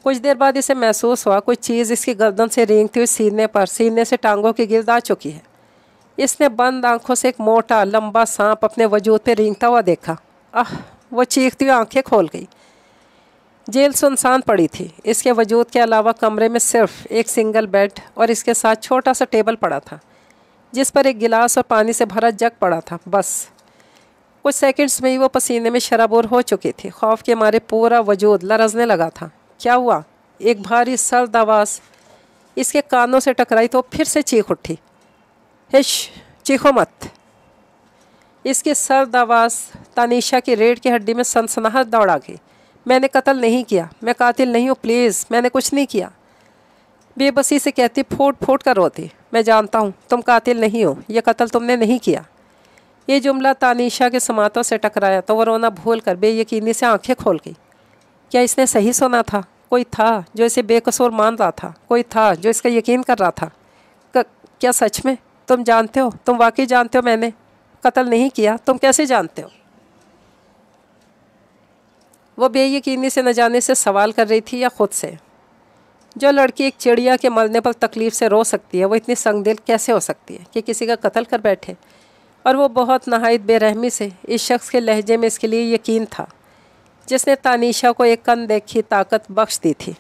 कुछ देर बाद इसे महसूस हुआ कोई चीज़ इसकी गर्दन से रेंगती हुई सीने से टांगों के गिर्द आ चुकी है। इसने बंद आंखों से एक मोटा लंबा सांप अपने वजूद पे रेंगता हुआ देखा। वो चीखती हुई आंखें खोल गई। जेल सुनसान पड़ी थी। इसके वजूद के अलावा कमरे में सिर्फ एक सिंगल बेड और इसके साथ छोटा सा टेबल पड़ा था जिस पर एक गिलास और पानी से भरा जग पड़ा था। बस कुछ सेकंड्स में ही वो पसीने में शराबोर हो चुकी थी। खौफ के मारे पूरा वजूद लरजने लगा था। क्या हुआ? एक भारी सर्द आवाज़ इसके कानों से टकराई तो फिर से चीख उठी। हिश, चीखो मत। इसकी सर्द आवाज़ तानिशा की रीढ़ की हड्डी में सनसनाहट दौड़ा गई। मैंने कत्ल नहीं किया, मैं कातिल नहीं हूँ, प्लीज़, मैंने कुछ नहीं किया। बेबसी से कहती फूट फूट कर रोती, मैं जानता हूँ तुम कातिल नहीं हो, यह कत्ल तुमने नहीं किया। ये जुमला तानिशा के समातों से टकराया तो वह रोना भूल कर बेयकीनी से आंखें खोल गई। क्या इसने सही सुना था? कोई था जो इसे बेकसूर मान रहा था, कोई था जो इसका यकीन कर रहा था। क्या सच में? तुम जानते हो, तुम वाकई जानते हो मैंने कत्ल नहीं किया? तुम कैसे जानते हो? वो बेयकीनी से न जाने से सवाल कर रही थी या खुद से। जो लड़की एक चिड़िया के मरने पर तकलीफ़ से रो सकती है वो इतनी संगदिल कैसे हो सकती है कि किसी का कत्ल कर बैठे? और वो बहुत नहायत बेरहमी से इस शख्स के लहजे में इसके लिए यकीन था जिसने तानिशा को एक कन देखी ताकत बख्श दी थी।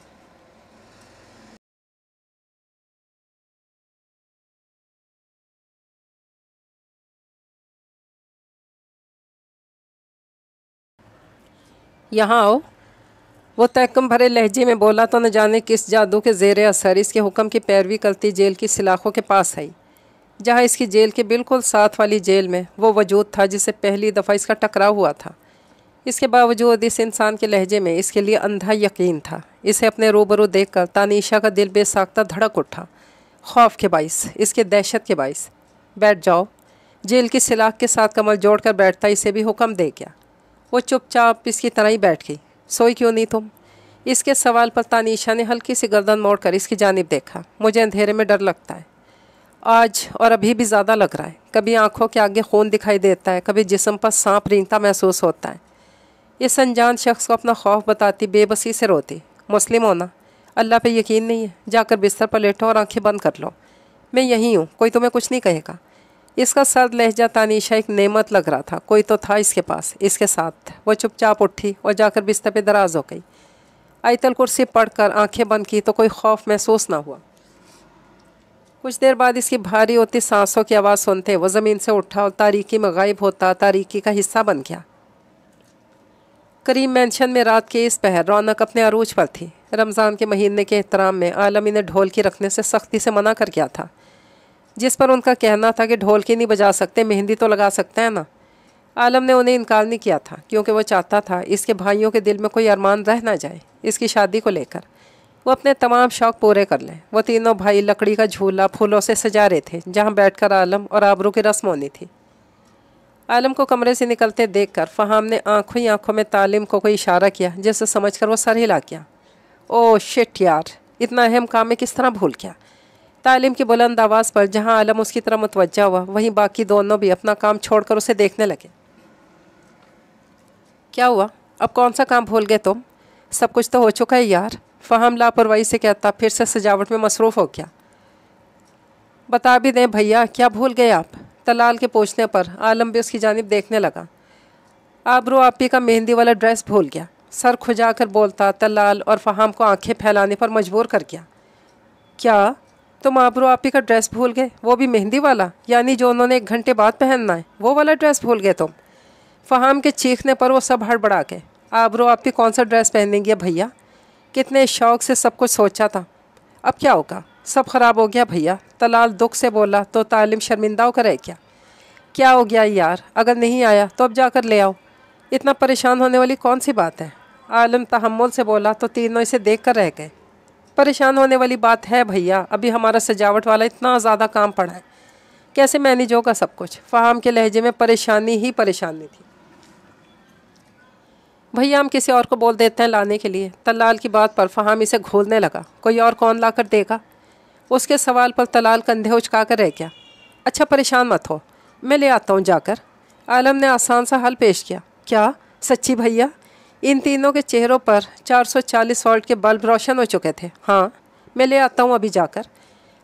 यहाँ आओ, वो तहकम भरे लहजे में बोला तो न जाने किस जादू के ज़ेर असर इसके हुक्म की पैरवी करती जेल की सलाखों के पास आई, जहाँ इसकी जेल के बिल्कुल साथ वाली जेल में वो वजूद था जिससे पहली दफ़ा इसका टकराव हुआ था। इसके बावजूद इस इंसान के लहजे में इसके लिए अंधा यकीन था। इसे अपने रूबरू देखकर तानिशा का दिल बेसाख्ता धड़क उठा, खौफ के बाइस, इसके दहशत के बाइस। बैठ जाओ। जेल की सलाख के साथ कमर जोड़कर बैठता इसे भी हुक्म दे गया। वो चुपचाप इसकी तरह ही बैठ गई। सोई क्यों नहीं तुम? इसके सवाल पर तानिशा ने हल्की सी गर्दन मोड़कर इसकी जानिब देखा। मुझे अंधेरे में डर लगता है, आज और अभी भी ज़्यादा लग रहा है। कभी आंखों के आगे खून दिखाई देता है, कभी जिस्म पर सांप रेंगता महसूस होता है। इस अनजान शख्स को अपना खौफ बताती बेबसी से रोती, मुस्लिम होना, अल्लाह पे यकीन नहीं है? जाकर बिस्तर पर लेटो और आंखें बंद कर लो। मैं यहीं हूँ, कोई तुम्हें कुछ नहीं कहेगा। इसका सर्द लहजा तानिशा एक नेमत लग रहा था। कोई तो था इसके पास, इसके साथ। वो चुपचाप उठी और जाकर बिस्तर पे दराज हो गई। आयतल कुर्सी पढ़कर आंखें बंद की तो कोई खौफ महसूस ना हुआ। कुछ देर बाद इसकी भारी होती सांसों की आवाज़ सुनते वो ज़मीन से उठा और तारीकी में गायब होता तारीकी का हिस्सा बन गया। करीम मेंशन में रात के इस पहर रौनक अपने अरूज पर थी। रमज़ान के महीने के एहतराम में आलम इन्हें ढोलकी रखने से सख्ती से मना कर गया था, जिस पर उनका कहना था कि ढोलकी नहीं बजा सकते, मेहंदी तो लगा सकते हैं ना। आलम ने उन्हें इनकार नहीं किया था क्योंकि वो चाहता था इसके भाइयों के दिल में कोई अरमान रह ना जाए इसकी शादी को लेकर। वो अपने तमाम शौक़ पूरे कर लें। वो तीनों भाई लकड़ी का झूला फूलों से सजा रहे थे जहाँ बैठकर आलम और आबरू की रस्म होनी थी। आलम को कमरे से निकलते देखकर फ़हाम ने आंखों ही आंखों में तालिम को कोई इशारा किया, जिसे समझकर वो सर हिला गया। ओह शिट यार, इतना अहम काम में किस तरह भूल गया। तालिम की बुलंद आवाज़ पर जहाँ आलम उसकी तरफ मुतवज्जा हुआ वहीं बाकी दोनों भी अपना काम छोड़कर उसे देखने लगे। क्या हुआ? अब कौन सा काम भूल गए तुम? सब कुछ तो हो चुका है यार। फ़हाम लापरवाही से कहता फिर से सजावट में मसरूफ़ हो गया। बता भी दें भैया, क्या भूल गए आप? तलाल के पूछने पर आलम भी उसकी जानिब देखने लगा। आबरू आपी का मेहंदी वाला ड्रेस भूल गया। सर खुजाकर बोलता तलाल और फ़हाम को आंखें फैलाने पर मजबूर कर गया। क्या तुम आबरू आपी का ड्रेस भूल गए? वो भी मेहंदी वाला, यानी जो उन्होंने 1 घंटे बाद पहनना है, वो वाला ड्रेस भूल गए तुम? फ़हाम के चीखने पर वो सब हड़बड़ा के, आबरू आपी कौन सा ड्रेस पहनेंगे भैया? कितने शौक़ से सब कुछ सोचा था, अब क्या होगा? सब ख़राब हो गया भैया। तलाल दुख से बोला तो तालिम शर्मिंदा होकर रह गया। क्या हो गया यार? अगर नहीं आया तो अब जाकर ले आओ। इतना परेशान होने वाली कौन सी बात है? आलम तहम्मुल से बोला तो तीनों इसे देख कर रह गए। परेशान होने वाली बात है भैया, अभी हमारा सजावट वाला इतना ज़्यादा काम पड़ा है, कैसे मैनेज होगा सब कुछ। फ़हाम के लहजे में परेशानी ही परेशानी थी। भैया हम किसी और को बोल देते हैं लाने के लिए। तलाल की बात पर फ़हाम इसे घूरने लगा। कोई और कौन ला कर देगा? उसके सवाल पर तलाल कंधे उचका कर रह गया। अच्छा परेशान मत हो, मैं ले आता हूँ जाकर। आलम ने आसान सा हल पेश किया। क्या सच्ची भैया? इन तीनों के चेहरों पर 440 वोल्ट के बल्ब रोशन हो चुके थे। हाँ मैं ले आता हूँ अभी जाकर।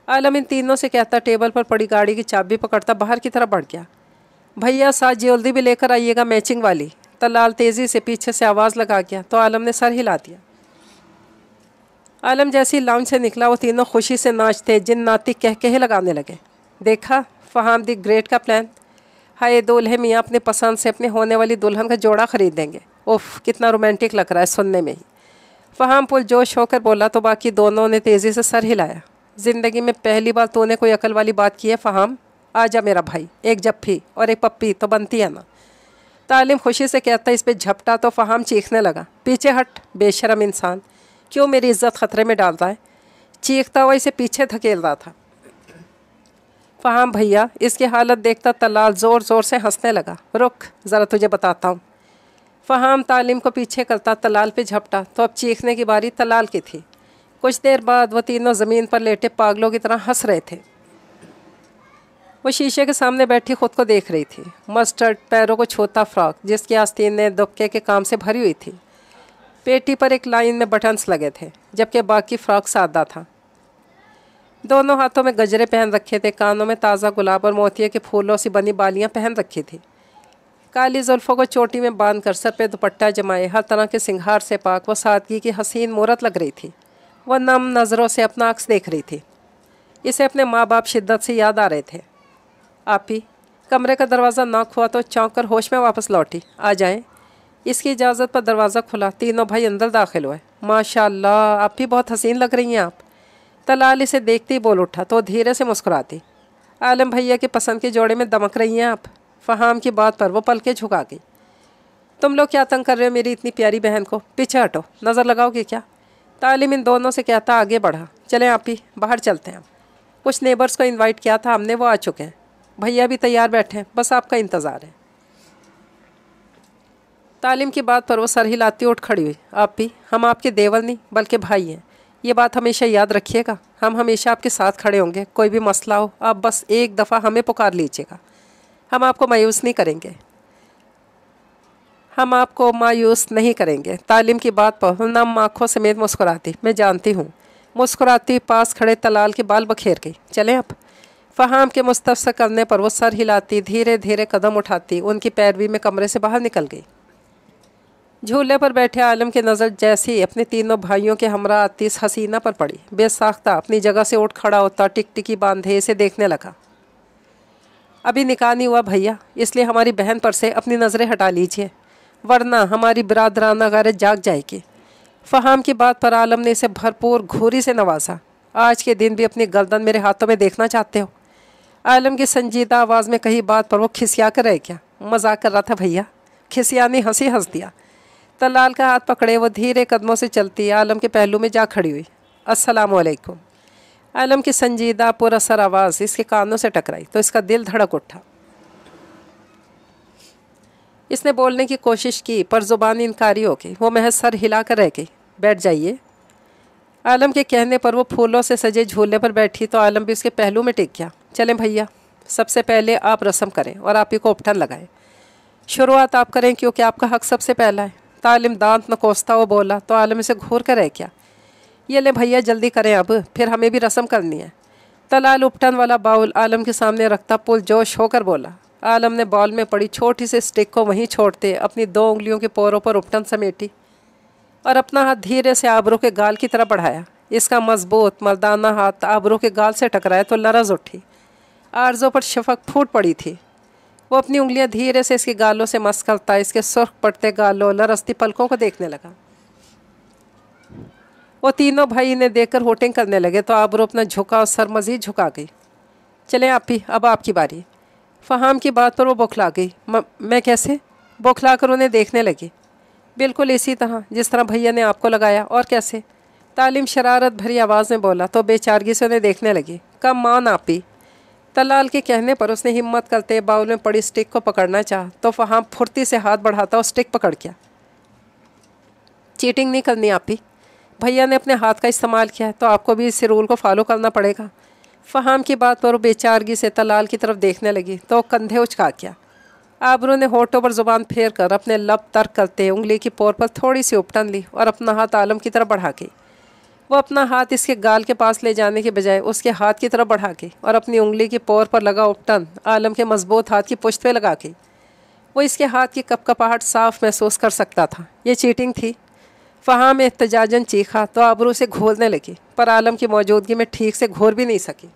आलम इन तीनों से कहता टेबल पर पड़ी गाड़ी की चाबी पकड़ता बाहर की तरफ बढ़ गया। भैया साथ ज्वेलरी भी लेकर आइएगा मैचिंग वाली। तलाल तेज़ी से पीछे से आवाज़ लगा गया तो आलम ने सर हिला दिया। आलम जैसी लाउंज से निकला वो तीनों खुशी से नाचते जिन्नाती कह लगाने लगे। देखा फ़हाम दी ग्रेट का प्लान। हाय दूल्हे मियाँ अपने पसंद से अपने होने वाली दुल्हन का जोड़ा खरीद देंगे। उफ़ कितना रोमांटिक लग रहा है सुनने में ही। फ़हाम पुरजोश होकर बोला तो बाकी दोनों ने तेज़ी से सर हिलाया। ज़िंदगी में पहली बार तूने कोई अकल वाली बात की है फ़हाम। आजा मेरा भाई, एक जप्फी और एक पप्पी तो बनती है ना। तालिम खुशी से कहता इस पे झपटा तो फ़हाम चीखने लगा। पीछे हट बेशरम इंसान, क्यों मेरी इज्जत ख़तरे में डालता है? चीखता हुआ इसे पीछे धकेल रहा था। फ़हाम भैया इसकी हालत देखता तलाल ज़ोर ज़ोर से हंसने लगा। रुक ज़रा तुझे बताता हूँ। फ़हाम तालिम को पीछे करता तलाल पे झपटा तो अब चीखने की बारी तलाल की थी। कुछ देर बाद वह तीनों ज़मीन पर लेटे पागलों की तरह हंस रहे थे। वो शीशे के सामने बैठी खुद को देख रही थी। मस्टर्ड पैरों को छूता फ्रॉक जिसकी आस्तीन ने दुबके के काम से भरी हुई थी। पेटी पर एक लाइन में बटन्स लगे थे जबकि बाकी फ्रॉक सादा था। दोनों हाथों में गजरे पहन रखे थे। कानों में ताज़ा गुलाब और मोतिये के फूलों से बनी बालियां पहन रखी थी। काली जुल्फ़ों को चोटी में बांध कर सर पे दुपट्टा जमाए हर तरह के सिंगार से पाक वो सादगी की हसीन मूरत लग रही थी। वह नम नज़रों से अपना अक्स देख रही थी। इसे अपने माँ बाप शिद्दत से याद आ रहे थे। आपी कमरे का दरवाज़ा नॉक हुआ तो चौंक कर होश में वापस लौटी। आ जाएं। इसकी इजाज़त पर दरवाज़ा खुला। तीनों भाई अंदर दाखिल हुए। माशाल्लाह आप भी बहुत हसीन लग रही हैं आप। तलाल इसे देखते ही बोल उठा तो धीरे से मुस्कुराती। आलम भैया की पसंद के जोड़े में दमक रही हैं आप। फ़हाम की बात पर वो पलके झुका गई। तुम लोग क्या तंग कर रहे हो मेरी इतनी प्यारी बहन को? पीछे हटो, नज़र लगाओगे क्या? तालिम इन दोनों से कहता आगे बढ़ा। चलें आप ही बाहर चलते हैं। कुछ नेबर्स को इनवाइट किया था हमने, वो आ चुके हैं। भैया भी तैयार बैठे हैं, बस आपका इंतज़ार है। तालिम की बात पर वो सर हिलाती उठ खड़ी हुई। आप भी हम आपके देवर नहीं बल्कि भाई हैं, ये बात हमेशा याद रखिएगा। हम हमेशा आपके साथ खड़े होंगे। कोई भी मसला हो आप बस एक दफ़ा हमें पुकार लीजिएगा। हम आपको मायूस नहीं करेंगे। हम आपको मायूस नहीं करेंगे। तालिम की बात पर नम आँखों समेत मुस्कुराती। मैं जानती हूँ। मुस्कुराती पास खड़े तलाल के बाल बखेर गई। चलें अब। फ़हाम के मुस्तफ़्ज़ करने पर वो सर हिलाती धीरे धीरे कदम उठाती उनकी पैरवी में कमरे से बाहर निकल गई। झूले पर बैठे आलम की नज़र जैसे ही अपने तीनों भाइयों के हमरा आती इस हसीना पर पड़ी, बेसाख्ता अपनी जगह से उठ खड़ा होता टिकटिकी बांधे इसे देखने लगा। अभी निकाह नहीं हुआ भैया, इसलिए हमारी बहन पर से अपनी नज़रें हटा लीजिए वरना हमारी बिरादराना गैरत जाग जाएगी। फ़हाम की बात पर आलम ने इसे भरपूर घूरी से नवाजा। आज के दिन भी अपनी गर्दन मेरे हाथों में देखना चाहते हो? आलम की संजीदा आवाज़ में कही बात पर वो खिसिया कर रह गया। मजाक कर रहा था भैया। खिसियानी हंसी हंस दिया। तलाल का हाथ पकड़े वो धीरे कदमों से चलती आलम के पहलू में जा खड़ी हुई। अस्सलाम वालेकुम। आलम की संजीदा पुरअसर आवाज़ इसके कानों से टकराई तो इसका दिल धड़क उठा। इसने बोलने की कोशिश की पर ज़ुबान इनकारी हो गई। वो महज सर हिला कर रह गई। बैठ जाइए। आलम के कहने पर वो फूलों से सजे झूले पर बैठी तो आलम भी उसके पहलू में टिक गया। चलें भैया, सबसे पहले आप रस्म करें और आप ही को उपटन लगाएं। शुरुआत आप करें क्योंकि आपका हक सबसे पहला है। तालिम दांत न कोसता वो बोला तो आलम इसे घूर कर रह गया। ये ले भैया जल्दी करें अब, फिर हमें भी रस्म करनी है। तलाल उपटन वाला बाउल आलम के सामने रखता पुरजोश होकर बोला। आलम ने बॉल में पड़ी छोटी सी स्टिक को वहीं छोड़ते अपनी 2 उंगलियों के पोरों पर उपटन समेटी और अपना हाथ धीरे से आबरू के गाल की तरफ बढ़ाया। इसका मजबूत मर्दाना हाथ आबरू के गाल से टकराया तो लरज उठी। आर्ज़ों पर शफक फूट पड़ी थी। वो अपनी उंगलियां धीरे से इसके गालों से मस करता इसके सुर्ख पड़ते गालों लरजती पलकों को देखने लगा। वो तीनों भाई इन्हें देखकर होटिंग करने लगे तो आबरू अपना झुका और सर मजीद झुका गई। चलें आप ही, अब आपकी बारी। फ़हाम की बात पर वो बौखला गई। मैं कैसे? बौखला कर उन्हें देखने लगी। बिल्कुल इसी तरह जिस तरह भैया ने आपको लगाया। और कैसे? तालिम शरारत भरी आवाज़ में बोला तो बेचारगी से उन्हें देखने लगी। कम मान आपी। तलाल के कहने पर उसने हिम्मत करते बाउल में पड़ी स्टिक को पकड़ना चाहा तो फहाम फुर्ती से हाथ बढ़ाता और स्टिक पकड़ गया। चीटिंग नहीं करनी आपी, भैया ने अपने हाथ का इस्तेमाल किया है तो आपको भी इस रूल को फॉलो करना पड़ेगा। फहाम की बात पर बेचारगी से तलाल की तरफ देखने लगी तो कंधे उचका गया। आबरू ने होठों पर जुबान फेर कर अपने लब तर्क करते उंगली की पोर पर थोड़ी सी उपटन ली और अपना हाथ आलम की तरफ बढ़ा के, वो अपना हाथ इसके गाल के पास ले जाने के बजाय उसके हाथ की तरफ बढ़ा के और अपनी उंगली की पोर पर लगा उपटन आलम के मजबूत हाथ की पुश्त पे लगा के वो इसके हाथ की कपकपाहट साफ महसूस कर सकता था। ये चीटिंग थी। फहाम एहतजाजन चीखा तो आबरू से घोलने लगी पर आलम की मौजूदगी में ठीक से घोल भी नहीं सकी।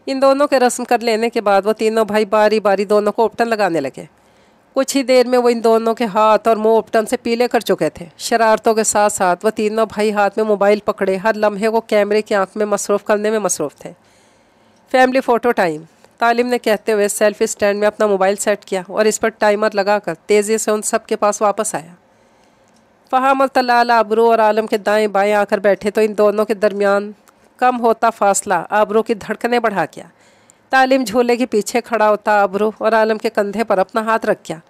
इन दोनों के रस्म कर लेने के बाद वो तीनों भाई बारी बारी दोनों को उपटन लगाने लगे। कुछ ही देर में वो इन दोनों के हाथ और मुंह उपटन से पीले कर चुके थे। शरारतों के साथ साथ वो तीनों भाई हाथ में मोबाइल पकड़े हर लम्हे को कैमरे की आंख में मसरूफ़ करने में मसरूफ़ थे। फैमिली फ़ोटो टाइम, तालिम ने कहते हुए सेल्फी स्टैंड में अपना मोबाइल सेट किया और इस पर टाइमर लगाकर तेज़ी से उन सब के पास वापस आया। फहाम और तलाल आबरू और आलम के दाएं बाएं आकर बैठे तो इन दोनों के दरमियान कम होता फासला आबरू की धड़कनें बढ़ा गया। तालिम झूले के पीछे खड़ा होता आबरू और आलम के कंधे पर अपना हाथ रख गया।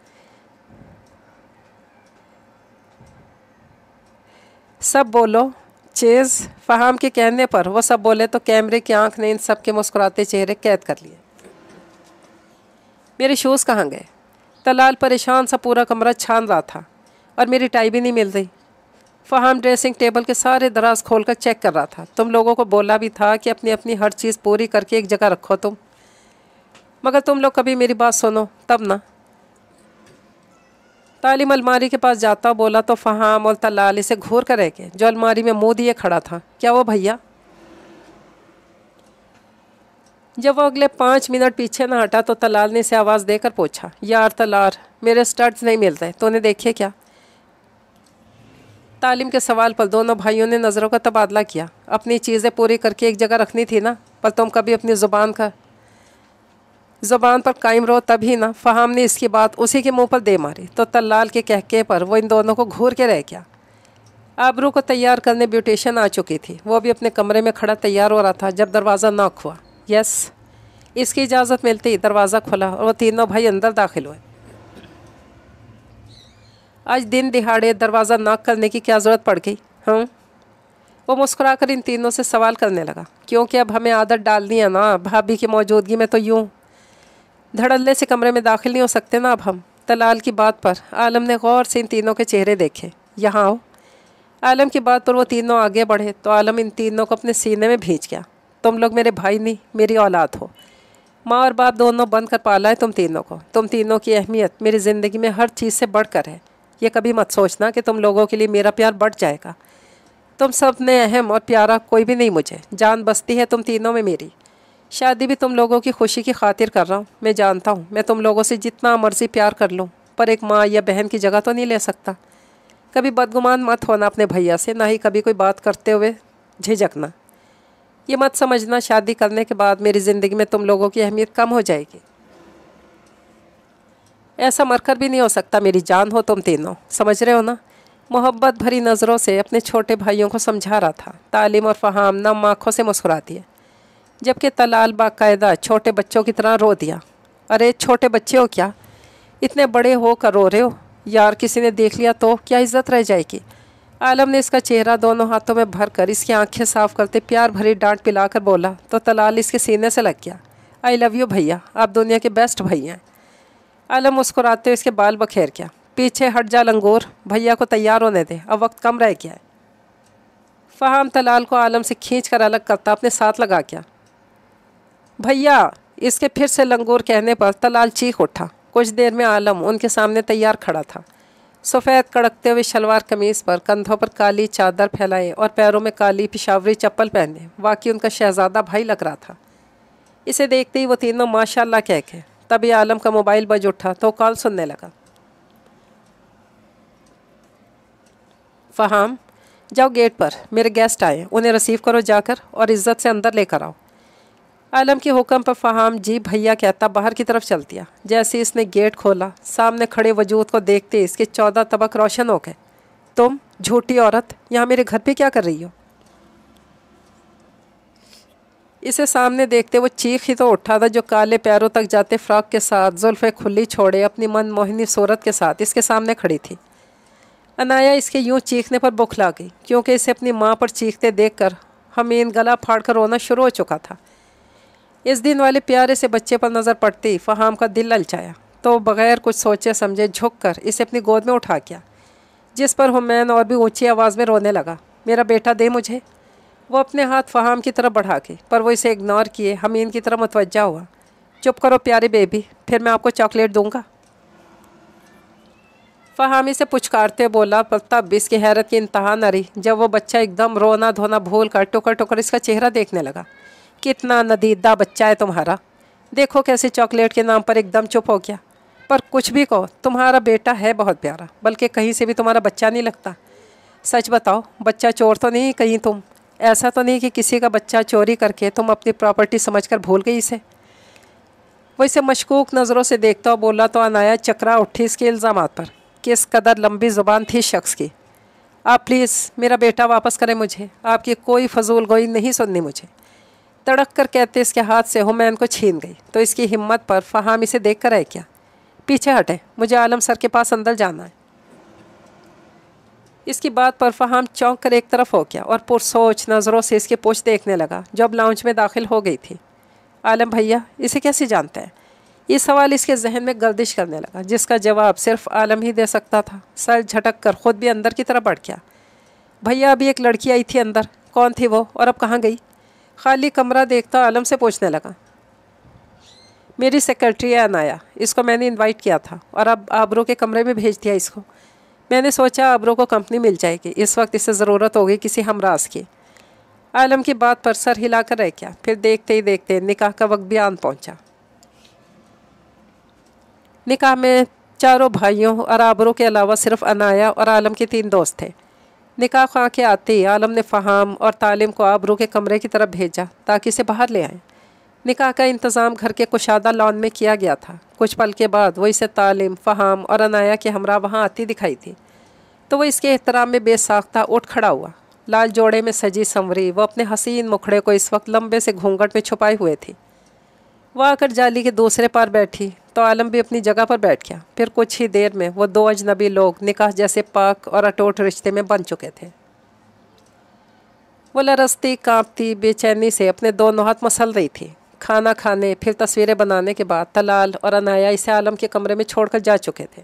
सब बोलो चेज़। फहाम के कहने पर वो सब बोले तो कैमरे की आंख ने इन सब के मुस्कुराते चेहरे कैद कर लिए। मेरे शूज़ कहाँ गए? तलाल परेशान सा पूरा कमरा छान रहा था और मेरी टाई भी नहीं मिल रही। फहाम ड्रेसिंग टेबल के सारे दराज खोलकर चेक कर रहा था। तुम लोगों को बोला भी था कि अपनी अपनी हर चीज़ पूरी करके एक जगह रखो तुम, मगर तुम लोग कभी मेरी बात सुनो तब ना। तालिम अलमारी के पास जाता बोला तो फहाम और तलाल इसे घूर कर रह गए जो अलमारी में मुंह दिए खड़ा था। क्या वो भैया? जब वो अगले 5 मिनट पीछे ना हटा तो तलाल ने इसे आवाज़ देकर पूछा, यार तलार, मेरे स्टड्स नहीं मिल रहे, तूने देखे क्या? तालिम के सवाल पर दोनों भाइयों ने नज़रों का तबादला किया। अपनी चीज़ें पूरी करके एक जगह रखनी थी ना, पर तुम कभी अपनी ज़ुबान पर कायम रहो तभी ना। फहाम ने इसकी बात उसी के मुंह पर दे मारी तो तलाल के कहके पर वो इन दोनों को घूर के रह गया। आबरू को तैयार करने ब्यूटिशियन आ चुकी थी। वो भी अपने कमरे में खड़ा तैयार हो रहा था जब दरवाज़ा नॉक हुआ। यस, इसकी इजाज़त मिलते ही दरवाज़ा खुला और वो तीनों भाई अंदर दाखिल हुए। आज दिन दिहाड़े दरवाज़ा नॉक करने की क्या ज़रूरत पड़ गई? हाँ, वो मुस्कुराकर इन तीनों से सवाल करने लगा, क्योंकि अब हमें आदत डालनी है ना, भाभी की मौजूदगी में तो यूँ धड़ल्ले से कमरे में दाखिल नहीं हो सकते ना अब हम। तलाल की बात पर आलम ने गौर से इन तीनों के चेहरे देखे। यहाँ आओ। आलम की बात पर वो तीनों आगे बढ़े तो आलम इन तीनों को अपने सीने में भींच गया। तुम लोग मेरे भाई नहीं, मेरी औलाद हो। माँ और बाप दोनों बंद कर पाला है तुम तीनों को। तुम तीनों की अहमियत मेरी ज़िंदगी में हर चीज़ से बढ़कर है। ये कभी मत सोचना कि तुम लोगों के लिए मेरा प्यार बढ़ जाएगा। तुम सब ने अहम और प्यारा कोई भी नहीं मुझे। जान बसती है तुम तीनों में मेरी। शादी भी तुम लोगों की खुशी की खातिर कर रहा हूँ। मैं जानता हूँ मैं तुम लोगों से जितना मर्जी प्यार कर लूँ, पर एक माँ या बहन की जगह तो नहीं ले सकता। कभी बदगुमान मत होना अपने भैया से, ना ही कभी कोई बात करते हुए झिझकना। ये मत समझना शादी करने के बाद मेरी ज़िंदगी में तुम लोगों की अहमियत कम हो जाएगी। ऐसा मरकर भी नहीं हो सकता। मेरी जान हो तुम तीनों, समझ रहे हो ना? मोहब्बत भरी नज़रों से अपने छोटे भाइयों को समझा रहा था। तालिम और फहाम नम आँखों से मुस्कुरा दिए, जबकि तलाल बाकायदा छोटे बच्चों की तरह रो दिया। अरे छोटे बच्चे हो क्या? इतने बड़े हो कर रो रहे हो? यार किसी ने देख लिया तो क्या इज्जत रह जाएगी? आलम ने इसका चेहरा दोनों हाथों में भर कर इसकी आंखें साफ करते प्यार भरी डांट पिलाकर बोला तो तलाल इसके सीने से लग गया। आई लव यू भैया, आप दुनिया के बेस्ट भैया हैं। आलम मुस्कुराते हुए इसके बाल बखेर गया। पीछे हट जा लंगूर, भैया को तैयार होने दे, अब वक्त कम रह गया है। फहाम तलाल को आलम से खींच कर अलग करता अपने साथ लगा गया। भैया, इसके फिर से लंगूर कहने पर तलाल चीख उठा। कुछ देर में आलम उनके सामने तैयार खड़ा था। सफ़ेद कड़कते हुए शलवार कमीज़ पर, कंधों पर काली चादर फैलाए और पैरों में काली पिशावरी चप्पल पहने वाकई उनका शहजादा भाई लग रहा था। इसे देखते ही वो तीनों माशाल्लाह कह के तभी आलम का मोबाइल बज उठा तो कॉल सुनने लगा। फहाम, जाओ गेट पर, मेरे गेस्ट आए, उन्हें रिसीव करो जाकर और इज़्ज़त से अंदर लेकर आओ। आलम के हुक्म पर फ़हाम जी भैया कहता बाहर की तरफ चल दिया। जैसे इसने गेट खोला, सामने खड़े वजूद को देखते इसके 14 तबक रोशन हो गए। तुम झूठी औरत, यहाँ मेरे घर पे क्या कर रही हो? इसे सामने देखते वो चीख ही तो उठा था, जो काले पैरों तक जाते फ्रॉक के साथ, जुल्फ़े खुली छोड़े, अपनी मनमोहिनी सूरत के साथ इसके सामने खड़ी थी। अनाया इसके यूं चीखने पर बौखला गई, क्योंकि इसे अपनी माँ पर चीखते देखकर हमीन गला फाड़कर रोना शुरू हो चुका था। इस दिन वाले प्यारे से बच्चे पर नज़र पड़ती ही फ़हाम का दिल ललचाया, तो बग़ैर कुछ सोचे समझे झुककर इसे अपनी गोद में उठा गया, जिस पर हुमैन और भी ऊंची आवाज़ में रोने लगा। मेरा बेटा दे मुझे। वो अपने हाथ फ़हाम की तरफ बढ़ा के, पर वो इसे इग्नोर किए हमीन की तरफ मुतवज्जा हुआ। चुप करो प्यारी बेबी, फिर मैं आपको चॉकलेट दूंगा। फ़हामी से पुचकारते बोला, पर तब इसकी हैरत की इंतहा न रही जब वो बच्चा एकदम रोना धोना भूल कर टुकर टुकर इसका चेहरा देखने लगा। कितना नदीदा बच्चा है तुम्हारा, देखो कैसे चॉकलेट के नाम पर एकदम चुप हो गया। पर कुछ भी कहो, तुम्हारा बेटा है बहुत प्यारा, बल्कि कहीं से भी तुम्हारा बच्चा नहीं लगता। सच बताओ, बच्चा चोर तो नहीं कहीं तुम? ऐसा तो नहीं कि किसी का बच्चा चोरी करके तुम अपनी प्रॉपर्टी समझकर भूल गई इसे? वो इसे मशकूक नज़रों से देखता हुआ बोला तो अनाया चकरा उठी इसके इल्ज़ामात पर। किस कदर लंबी ज़ुबान थी शख्स की। आप प्लीज़ मेरा बेटा वापस करें, मुझे आपकी कोई फजूल गोई नहीं सुननी। मुझे तड़क कर कहते इसके हाथ से हुमैन को छीन गई, तो इसकी हिम्मत पर फ़हाम इसे देख कर है क्या। पीछे हटे, मुझे आलम सर के पास अंदर जाना है। इसकी बात पर फ़हाम चौंक कर एक तरफ हो गया और पुरसोच नज़रों से इसके पोछ देखने लगा, जो अब लाउंज में दाखिल हो गई थी। आलम भैया इसे कैसे जानते हैं? ये सवाल इसके जहन में गर्दिश करने लगा, जिसका जवाब सिर्फ आलम ही दे सकता था। सर झटक कर खुद भी अंदर की तरफ बढ़ गया। भैया अभी एक लड़की आई थी अंदर, कौन थी वो और अब कहाँ गई? खाली कमरा देखता आलम से पूछने लगा। मेरी सेक्रेटरी है अनाया, इसको मैंने इनवाइट किया था और अब आबरू के कमरे में भेज दिया इसको। मैंने सोचा आबरू को कंपनी मिल जाएगी, इस वक्त इसे ज़रूरत होगी किसी हमराज की। आलम की बात पर सर हिलाकर रह गया। फिर देखते ही देखते निकाह का वक्त भी आन पहुँचा। निकाह में चारों भाइयों और आबरू के अलावा सिर्फ अनाया और आलम के 3 दोस्त थे। निकाह खा के आते ही आलम ने फ़हाम और तालिम को आबरू के कमरे की तरफ भेजा ताकि इसे बाहर ले आए। निकाह का इंतज़ाम घर के कुशादा लॉन में किया गया था। कुछ पल के बाद वो इसे तालिम, फ़हाम और अनाया के हमरा वहाँ आती दिखाई थी, तो वो इसके एहतराम में बेसाख्ता उठ खड़ा हुआ। लाल जोड़े में सजी संवरी वो अपने हसीन मुखड़े को इस वक्त लंबे से घूंघट में छुपाए हुए थी। वह आकर जाली के दूसरे पार बैठी तो आलम भी अपनी जगह पर बैठ गया। फिर कुछ ही देर में वो 2 अजनबी लोग निकाह जैसे पाक और अटूट रिश्ते में बन चुके थे। वो लरसती कांपती बेचैनी से अपने दोनों हाथ मसल रही थी। खाना खाने फिर तस्वीरें बनाने के बाद तलाल और अनाया इसे आलम के कमरे में छोड़कर जा चुके थे।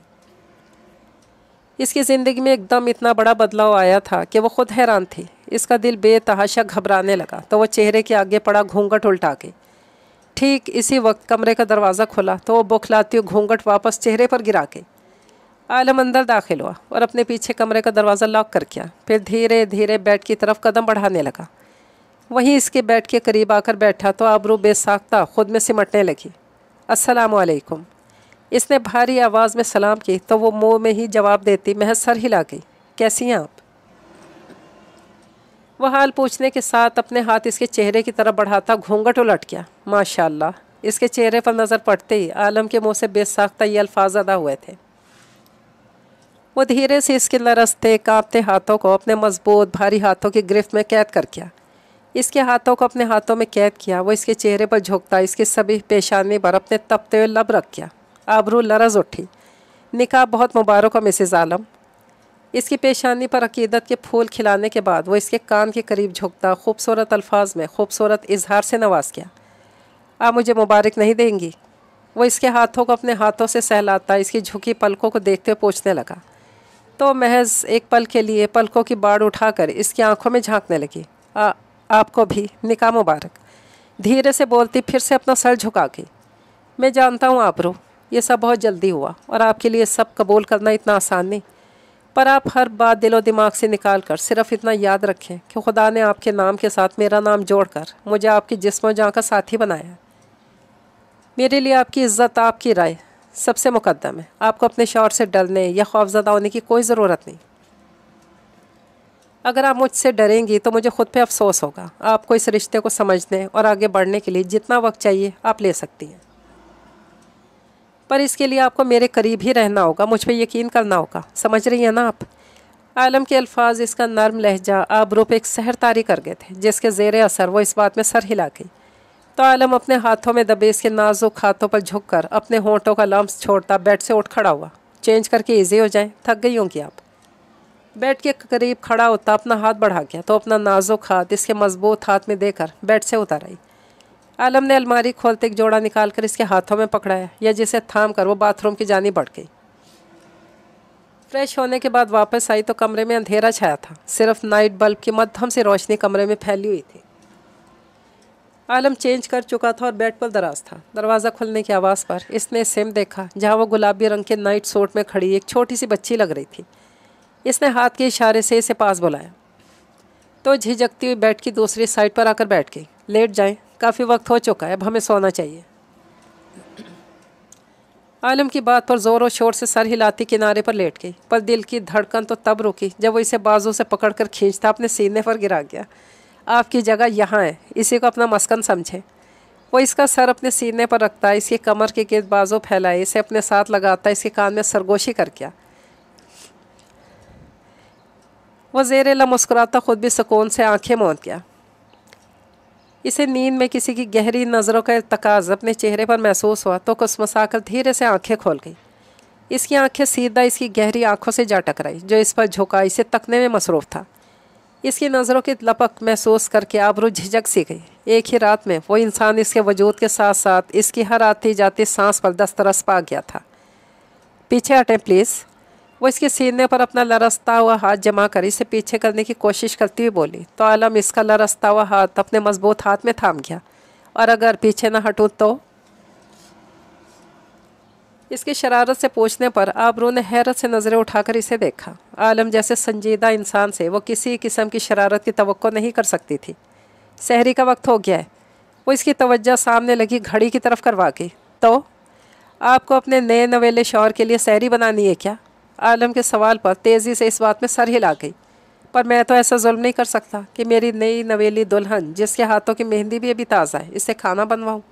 इसकी ज़िंदगी में एकदम इतना बड़ा बदलाव आया था कि वो खुद हैरान थी। इसका दिल बेतहाशा घबराने लगा, तो वो चेहरे के आगे पड़ा घूंघट उल्टा के। ठीक इसी वक्त कमरे का दरवाज़ा खुला, तो वो बौखलाती हुई घूंघट वापस चेहरे पर गिरा के आलम अंदर दाखिल हुआ और अपने पीछे कमरे का दरवाज़ा लॉक कर किया। फिर धीरे धीरे बेड की तरफ कदम बढ़ाने लगा। वहीं इसके बेड के करीब आकर बैठा तो आबरू बेसाख्ता खुद में सिमटने लगी। अस्सलाम वालेकुम। इसने भारी आवाज़ में सलाम की तो वो मुंह में ही जवाब देती महज सर हिला गई। कैसी हैं आप? वह हाल पूछने के साथ अपने हाथ इसके चेहरे की तरफ बढ़ाता घूंघट उलट गया। माशाल्लाह। इसके चेहरे पर नज़र पड़ते ही आलम के मुंह से बेसाख्ता ये अल्फाज अदा हुए थे। वो धीरे से इसके लरसते कांपते हाथों को अपने मजबूत भारी हाथों की गिरफ्त में कैद कर किया। इसके हाथों को अपने हाथों में कैद किया। वो इसके चेहरे पर झुकता इसके सभी पेशानी पर अपने तपते हुए लब रख किया। आबरू लरज उठी। निकाह बहुत मुबारक हो मिसेज़ आलम। इसकी पेशानी पर अकीदत के फूल खिलाने के बाद वो इसके कान के करीब झुकता खूबसूरत अल्फाज में खूबसूरत इजहार से नवाज किया। आप मुझे मुबारक नहीं देंगी? वो इसके हाथों को अपने हाथों से सहलाता इसकी झुकी पलकों को देखते हुए पूछने लगा, तो महज एक पल के लिए पलकों की बाड़ उठाकर इसकी आंखों में झांकने लगी। आपको भी निकाह मुबारक। धीरे से बोलती फिर से अपना सर झुका के। मैं जानता हूँ आबरू, ये सब बहुत जल्दी हुआ और आपके लिए सब कबूल करना इतना आसान नहीं, पर आप हर बात दिलो दिमाग से निकाल कर सिर्फ इतना याद रखें कि खुदा ने आपके नाम के साथ मेरा नाम जोड़कर मुझे आपकी जिस्म जान का साथी बनाया। मेरे लिए आपकी इज़्ज़त, आपकी राय सबसे मुकद्दम है। आपको अपने शौहर से डरने या खौफज़दा होने की कोई ज़रूरत नहीं। अगर आप मुझसे डरेंगी तो मुझे खुद पे अफसोस होगा। आपको इस रिश्ते को समझने और आगे बढ़ने के लिए जितना वक्त चाहिए आप ले सकती हैं, पर इसके लिए आपको मेरे करीब ही रहना होगा, मुझ पे यकीन करना होगा। समझ रही हैं ना आप? आलम के अल्फाज, इसका नर्म लहजा आबरू पे एक सहर तारी कर गए थे, जिसके ज़ेरे असर वो इस बात में सर हिला गई। तो आलम अपने हाथों में दबे इसके नाजुक हाथों पर झुककर अपने होंठों का लम्स छोड़ता बेड से उठ खड़ा हुआ। चेंज करके इजी हो जाए, थक गई होंगी आप। बेड के करीब खड़ा होता अपना हाथ बढ़ा गया तो अपना नाजुक हाथ इसके मजबूत हाथ में देकर बेड से उतर आई। आलम ने अलमारी खोलते एक जोड़ा निकालकर इसके हाथों में पकड़ाया, या जिसे थाम कर वो बाथरूम की जानी बढ़ गई। फ्रेश होने के बाद वापस आई तो कमरे में अंधेरा छाया था, सिर्फ नाइट बल्ब की मध्यम सी रोशनी कमरे में फैली हुई थी। आलम चेंज कर चुका था और बेड पर दराज था। दरवाज़ा खुलने की आवाज़ पर इसने सिम देखा, जहाँ वो गुलाबी रंग के नाइट सूट में खड़ी एक छोटी सी बच्ची लग रही थी। इसने हाथ के इशारे से इसे पास बुलाया तो झिझकती हुई बेड की दूसरी साइड पर आकर बैठ गई। लेट जाएं, काफ़ी वक्त हो चुका है, अब हमें सोना चाहिए। आलम की बात पर ज़ोर और शोर से सर हिलाती किनारे पर लेट गई, पर दिल की धड़कन तो तब रुकी जब वो इसे बाजू से पकड़कर खींचता अपने सीने पर गिरा गया। आपकी जगह यहाँ है, इसी को अपना मस्कन समझे। वो इसका सर अपने सीने पर रखता, इसकी कमर के गिर्द बाजू फैलाए, इसे अपने साथ लगाता, इसके कान में सरगोशी कर गया। वो ज़ेरे मुस्कुराता खुद भी सुकून से आंखें मूंद गया। इसे नींद में किसी की गहरी नज़रों का इर्तकाज अपने चेहरे पर महसूस हुआ तो कुसमुसाकर धीरे से आंखें खोल गई। इसकी आंखें सीधा इसकी गहरी आंखों से जा टकराई, जो इस पर झुका इसे तकने में मसरूफ़ था। इसकी नज़रों की लपक महसूस करके आबरू झिझक सी गई। एक ही रात में वो इंसान इसके वजूद के साथ साथ इसकी हर आती जाती सांस पर दस्तरस पा गया था। पीछे हटें प्लीज़। वो इसके सीने पर अपना लरसता हुआ हाथ जमा कर इसे पीछे करने की कोशिश करती हुई बोली, तो आलम इसका लरसता हुआ हाथ अपने मजबूत हाथ में थाम गया। और अगर पीछे न हटूँ तो? इसकी शरारत से पूछने पर आबरू ने हैरत से नज़रें उठाकर इसे देखा। आलम जैसे संजीदा इंसान से वो किसी किस्म की शरारत की तवक्को नहीं कर सकती थी। सहरी का वक्त हो गया है। वो इसकी तवज्जो सामने लगी घड़ी की तरफ करवा गई। तो आपको अपने नए नवेले शौहर के लिए सहरी बनानी है क्या? आलम के सवाल पर तेज़ी से इस बात में सर हिला गई। पर मैं तो ऐसा जुल्म नहीं कर सकता कि मेरी नई नवेली दुल्हन, जिसके हाथों की मेहंदी भी अभी ताज़ा है, इससे खाना बनवाऊँ।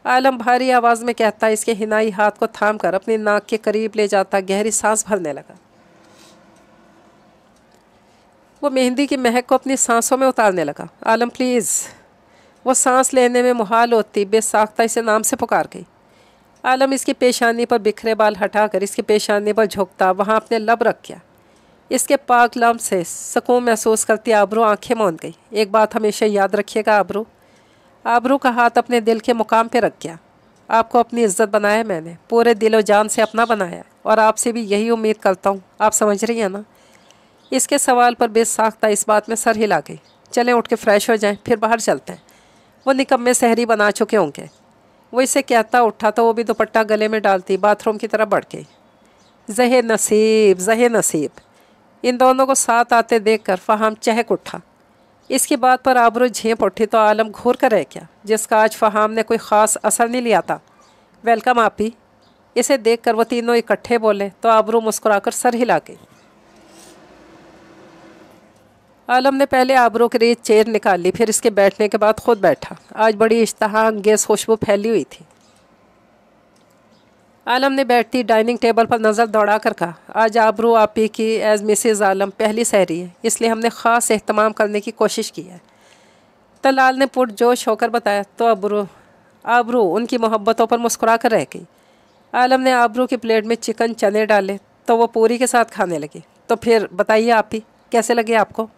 आलम भारी आवाज़ में कहता इसके हिनाई हाथ को थाम कर अपनी नाक के करीब ले जाता गहरी सांस भरने लगा। वो मेहंदी की महक को अपनी सांसों में उतारने लगा। आलम प्लीज़। वो सांस लेने में मुहाल होती बेसाख्ता इसे नाम से पुकार गई। आलम इसकी पेशानी पर बिखरे बाल हटाकर इसकी पेशानी पर झुकता वहाँ अपने लब रख गया। इसके पाक लम्ब से सुकून महसूस करती आबरू आंखें मूंद गई। एक बात हमेशा याद रखिएगा आबरू। आबरू का हाथ अपने दिल के मुकाम पे रख गया। आपको अपनी इज्जत बनाया मैंने, पूरे दिलो जान से अपना बनाया, और आपसे भी यही उम्मीद करता हूँ। आप समझ रही हैं ना? इसके सवाल पर बेसाख्ता इस बात में सर हिला गई। चलें उठ के फ्रेश हो जाएं, फिर बाहर चलते हैं। वो निकम्मे सहरी बना चुके होंगे। वो इसे कहता उठा तो वो भी दुपट्टा गले में डालती बाथरूम की तरफ बढ़ गई। ज़हे नसीब, ज़हे नसीब। इन दोनों को साथ आते देखकर फ़हाम चहक उठा। इसकी बात पर आबरू झेंप उठी तो आलम घूर कर रह गया, जिसका आज फ़हाम ने कोई ख़ास असर नहीं लिया था। वेलकम आपी। इसे देखकर वो तीनों इकट्ठे बोले तो आबरू मुस्कुराकर सर हिला गई। आलम ने पहले आबरू के लिए चेयर निकाल ली, फिर इसके बैठने के बाद खुद बैठा। आज बड़ी इश्तहा अंगेज़ खुशबू फैली हुई थी। आलम ने बैठती डाइनिंग टेबल पर नज़र दौड़ा कर कहा, आज आबरू आपी की एज़ मिसेज़ आलम पहली सहरी है, इसलिए हमने ख़ास एहतमाम करने की कोशिश की है। तलाल ने पुरजोश होकर बताया तो आबरू उनकी मोहब्बतों पर मुस्कुरा कर रह गई। आलम ने आबरू की प्लेट में चिकन चने डाले तो वो पूरी के साथ खाने लगी। तो फिर बताइए आपी, कैसे लगे आपको?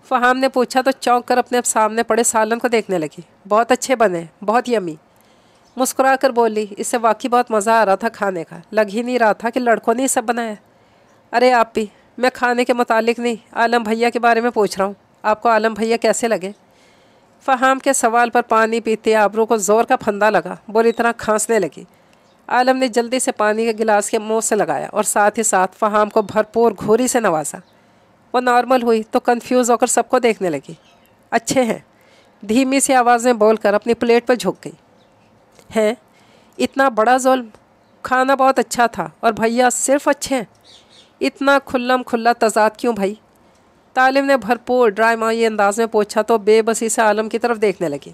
फ़हाम ने पूछा तो चौंक कर अपने सामने पड़े सालन को देखने लगी। बहुत अच्छे बने, बहुत यमी। मुस्कुरा कर बोली, इससे वाकई बहुत मज़ा आ रहा था खाने का। लग ही नहीं रहा था कि लड़कों ने सब बनाया। अरे आपी, मैं खाने के मुतालिक नहीं, आलम भैया के बारे में पूछ रहा हूँ। आपको आलम भैया कैसे लगे? फ़हाम के सवाल पर पानी पीते आबरू को ज़ोर का फंदा लगा, बुरी तरह खांसने लगी। आलम ने जल्दी से पानी के गिलास के मुँह से लगाया और साथ ही साथ फ़हाम को भरपूर घूरी से नवाजा। वो नॉर्मल हुई तो कंफ्यूज होकर सबको देखने लगी। अच्छे हैं, धीमी सी आवाज़ में बोलकर अपनी प्लेट पर झुक गई। हैं? इतना बड़ा जुल्म? खाना बहुत अच्छा था और भैया सिर्फ अच्छे हैं। इतना खुल्लम खुल्ला तजाद क्यों भाई? तालिम ने भरपूर ड्रामाई अंदाज में पूछा तो बेबसी से आलम की तरफ देखने लगी।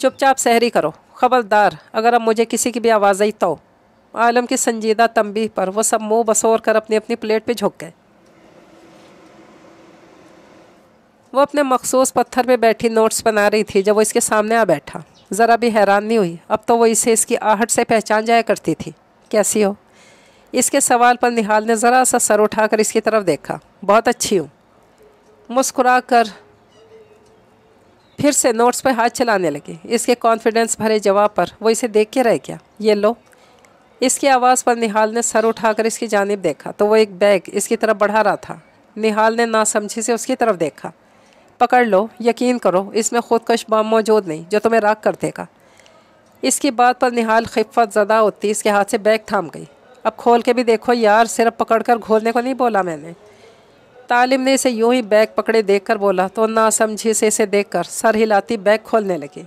चुपचाप सहरी करो, खबरदार अगर अब मुझे किसी की भी आवाज़ आई तो। आलम की संजीदा तंबीह पर वो सब मुंह बसोर कर अपनी अपनी प्लेट पे झुक गए। वो अपने मखसूस पत्थर पे बैठी नोट्स बना रही थी जब वो इसके सामने आ बैठा। ज़रा भी हैरान नहीं हुई, अब तो वो इसे इसकी आहट से पहचान जाया करती थी। कैसी हो? इसके सवाल पर निहाल ने ज़रा सा सर उठाकर इसकी तरफ देखा। बहुत अच्छी हूँ, मुस्कुरा कर फिर से नोट्स पर हाथ चलाने लगी। इसके कॉन्फिडेंस भरे जवाब पर वो इसे देख के रह गया। ये लो। इसकी आवाज़ पर निहाल ने सर उठाकर इसकी जानिब देखा तो वो एक बैग इसकी तरफ बढ़ा रहा था। निहाल ने नासमझी से उसकी तरफ देखा। पकड़ लो, यकीन करो इसमें खुदकश बम मौजूद नहीं जो तुम्हें राख कर देगा। इसकी बात पर निहाल खिफ़त ज़दा होती इसके हाथ से बैग थाम गई। अब खोल के भी देखो यार, सिर्फ पकड़कर घोलने को नहीं बोला मैंने। तालिम ने इसे यूं ही बैग पकड़े देखकर बोला तो नासमझी से इसे देखकर सर हिलाती बैग खोलने लगी।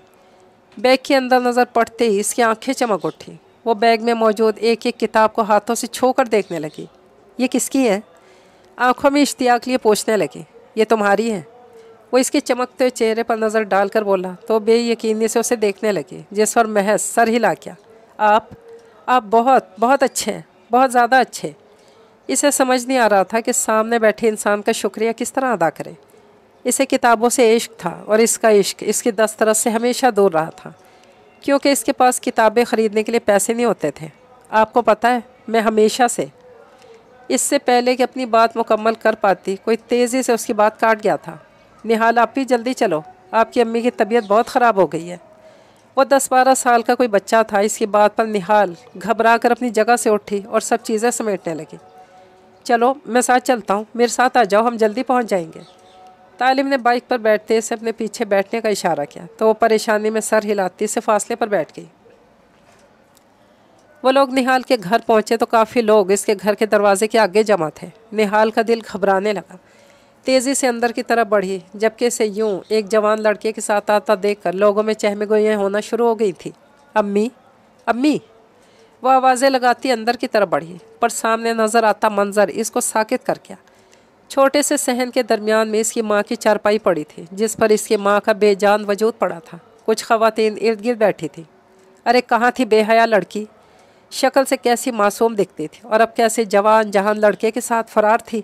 बैग के अंदर नज़र पड़ते ही इसकी आंखें चमक उठी। वो बैग में मौजूद एक एक किताब को हाथों से छू कर देखने लगी। ये किसकी है? आंखों में इश्तियाक लिए पूछने लगी। ये तुम्हारी है? वो इसके चमकते हुए चेहरे पर नज़र डालकर बोला तो बेयकीनी से उसे देखने लगी, जिस पर महज सर हिला क्या। आप बहुत बहुत अच्छे हैं, बहुत ज़्यादा अच्छे। इसे समझ नहीं आ रहा था कि सामने बैठे इंसान का शुक्रिया किस तरह अदा करे। इसे किताबों से इश्क था और इसका इश्क इसकी दस्तरस से हमेशा दूर रहा था, क्योंकि इसके पास किताबें ख़रीदने के लिए पैसे नहीं होते थे। आपको पता है, मैं हमेशा से इससे पहले कि अपनी बात मुकम्मल कर पाती कोई तेज़ी से उसकी बात काट गया था। निहाल, आप भी जल्दी चलो, आपकी अम्मी की तबीयत बहुत ख़राब हो गई है। वो 10-12 साल का कोई बच्चा था। इसकी बात पर निहाल घबरा कर अपनी जगह से उठी और सब चीज़ें समेटने लगी। चलो मैं साथ चलता हूँ, मेरे साथ आ जाओ, हम जल्दी पहुँच जाएंगे। तालिम ने बाइक पर बैठते से अपने पीछे बैठने का इशारा किया तो वो परेशानी में सर हिलाती से फासले पर बैठ गई। वो लोग निहाल के घर पहुँचे तो काफ़ी लोग इसके घर के दरवाजे के आगे जमा थे। निहाल का दिल घबराने लगा, तेज़ी से अंदर की तरफ बढ़ी, जबकि इसे यूं एक जवान लड़के के साथ आता देखकर लोगों में चहमगोइयाँ होना शुरू हो गई थी। अम्मी, अम्मी, वह आवाज़ें लगाती अंदर की तरफ बढ़ी, पर सामने नज़र आता मंजर इसको साकित कर गया। छोटे से सहन के दरमियान में इसकी माँ की चारपाई पड़ी थी, जिस पर इसकी माँ का बेजान वजूद पड़ा था। कुछ ख़वातीन इर्द गिर्द बैठी थी। अरे कहाँ थी बेहया लड़की? शक्ल से कैसी मासूम दिखती थी और अब कैसे जवान जहान लड़के के साथ फरार थी।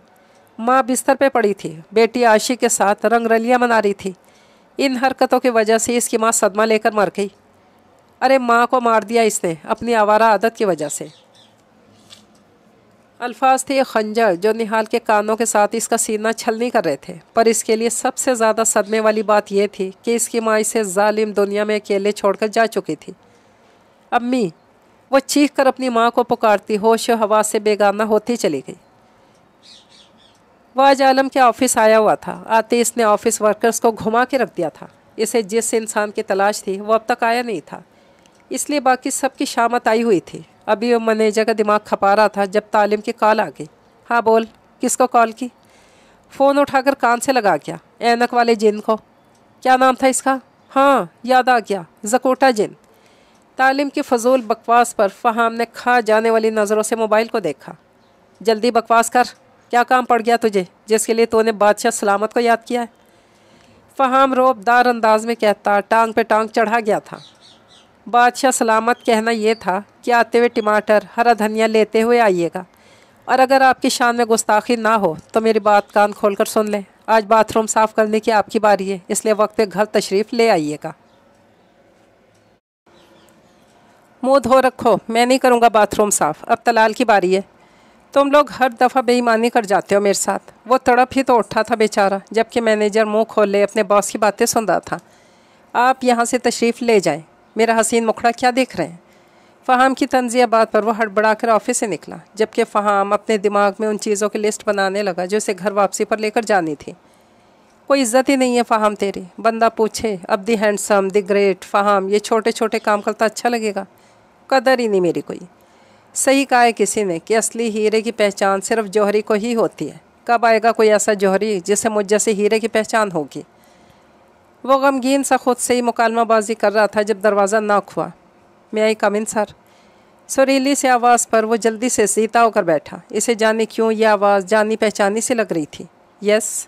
माँ बिस्तर पे पड़ी थी, बेटी आशी के साथ रंगरलियाँ मना रही थी। इन हरकतों की वजह से इसकी माँ सदमा लेकर मर गई। अरे माँ को मार दिया इसने अपनी आवारा आदत की वजह से। अल्फाज थे ये खंजर जो निहाल के कानों के साथ इसका सीना छलनी कर रहे थे, पर इसके लिए सबसे ज़्यादा सदमे वाली बात यह थी कि इसकी माँ इसे जालिम दुनिया में अकेले छोड़कर जा चुकी थी। अम्मी, वो चीख कर अपनी माँ को पुकारती होश हवास से बेगाना होती चली गई। वह आज आलम के ऑफिस आया हुआ था। आते इसने ऑफिस वर्कर्स को घुमा के रख दिया था। इसे जिस इंसान की तलाश थी वो अब तक आया नहीं था, इसलिए बाकी सबकी शामत आई हुई थी। अभी वो मैनेजर का दिमाग खपा रहा था जब तालिम की कॉल आ गई। हाँ बोल, किसको कॉल की? फ़ोन उठाकर कान से लगा गया। ऐनक वाले जिन को। क्या नाम था इसका? हाँ याद आ गया, जकोटा जिन। तालिम की फजूल बकवास पर फ़हाम ने खा जाने वाली नज़रों से मोबाइल को देखा। जल्दी बकवास कर, क्या काम पड़ गया तुझे जिसके लिए तूने बादशाह सलामत को याद किया है? फ़हाम रोबदार अंदाज में कहता टांग पे टांग चढ़ा गया था। बादशाह सलामत कहना यह था कि आते हुए टमाटर हरा धनिया लेते हुए आइएगा, और अगर आपकी शान में गुस्ताखी ना हो तो मेरी बात कान खोलकर सुन लें। आज बाथरूम साफ़ करने की आपकी बारी है, इसलिए वक्त पे घर तशरीफ़ ले आइएगा। मुँह धो रखो, मैं नहीं करूँगा बाथरूम साफ़, अब तलाल की बारी है। तुम लोग हर दफ़ा बेईमानी कर जाते हो मेरे साथ। वो तड़प ही तो उठा था बेचारा, जबकि मैनेजर मुंह खोले अपने बॉस की बातें सुन रहा था। आप यहाँ से तशरीफ़ ले जाएं, मेरा हसीन मुखड़ा क्या देख रहे हैं? फ़हाम की तंज़िया बात पर वो हड़बड़ा कर ऑफिस से निकला, जबकि फ़हाम अपने दिमाग में उन चीज़ों की लिस्ट बनाने लगा जो उसे घर वापसी पर लेकर जानी थी। कोई इज्जत ही नहीं है फ़हाम तेरी। बंदा पूछे अब दी हैंडसम, दी ग्रेट फ़हाम ये छोटे छोटे काम करता अच्छा लगेगा? कदर ही नहीं मेरी कोई। सही कहा है किसी ने कि असली हीरे की पहचान सिर्फ जौहरी को ही होती है। कब आएगा कोई ऐसा जौहरी जिसे मुझ जैसे हीरे की पहचान होगी? वो गमगीन सा खुद से ही मुकालमाबाजी कर रहा था जब दरवाज़ा नॉक हुआ। मैं आई कम इन सर। सुरीली से आवाज़ पर वो जल्दी से सीता होकर बैठा। इसे जाने क्यों यह आवाज़ जानी पहचानी से लग रही थी। यस।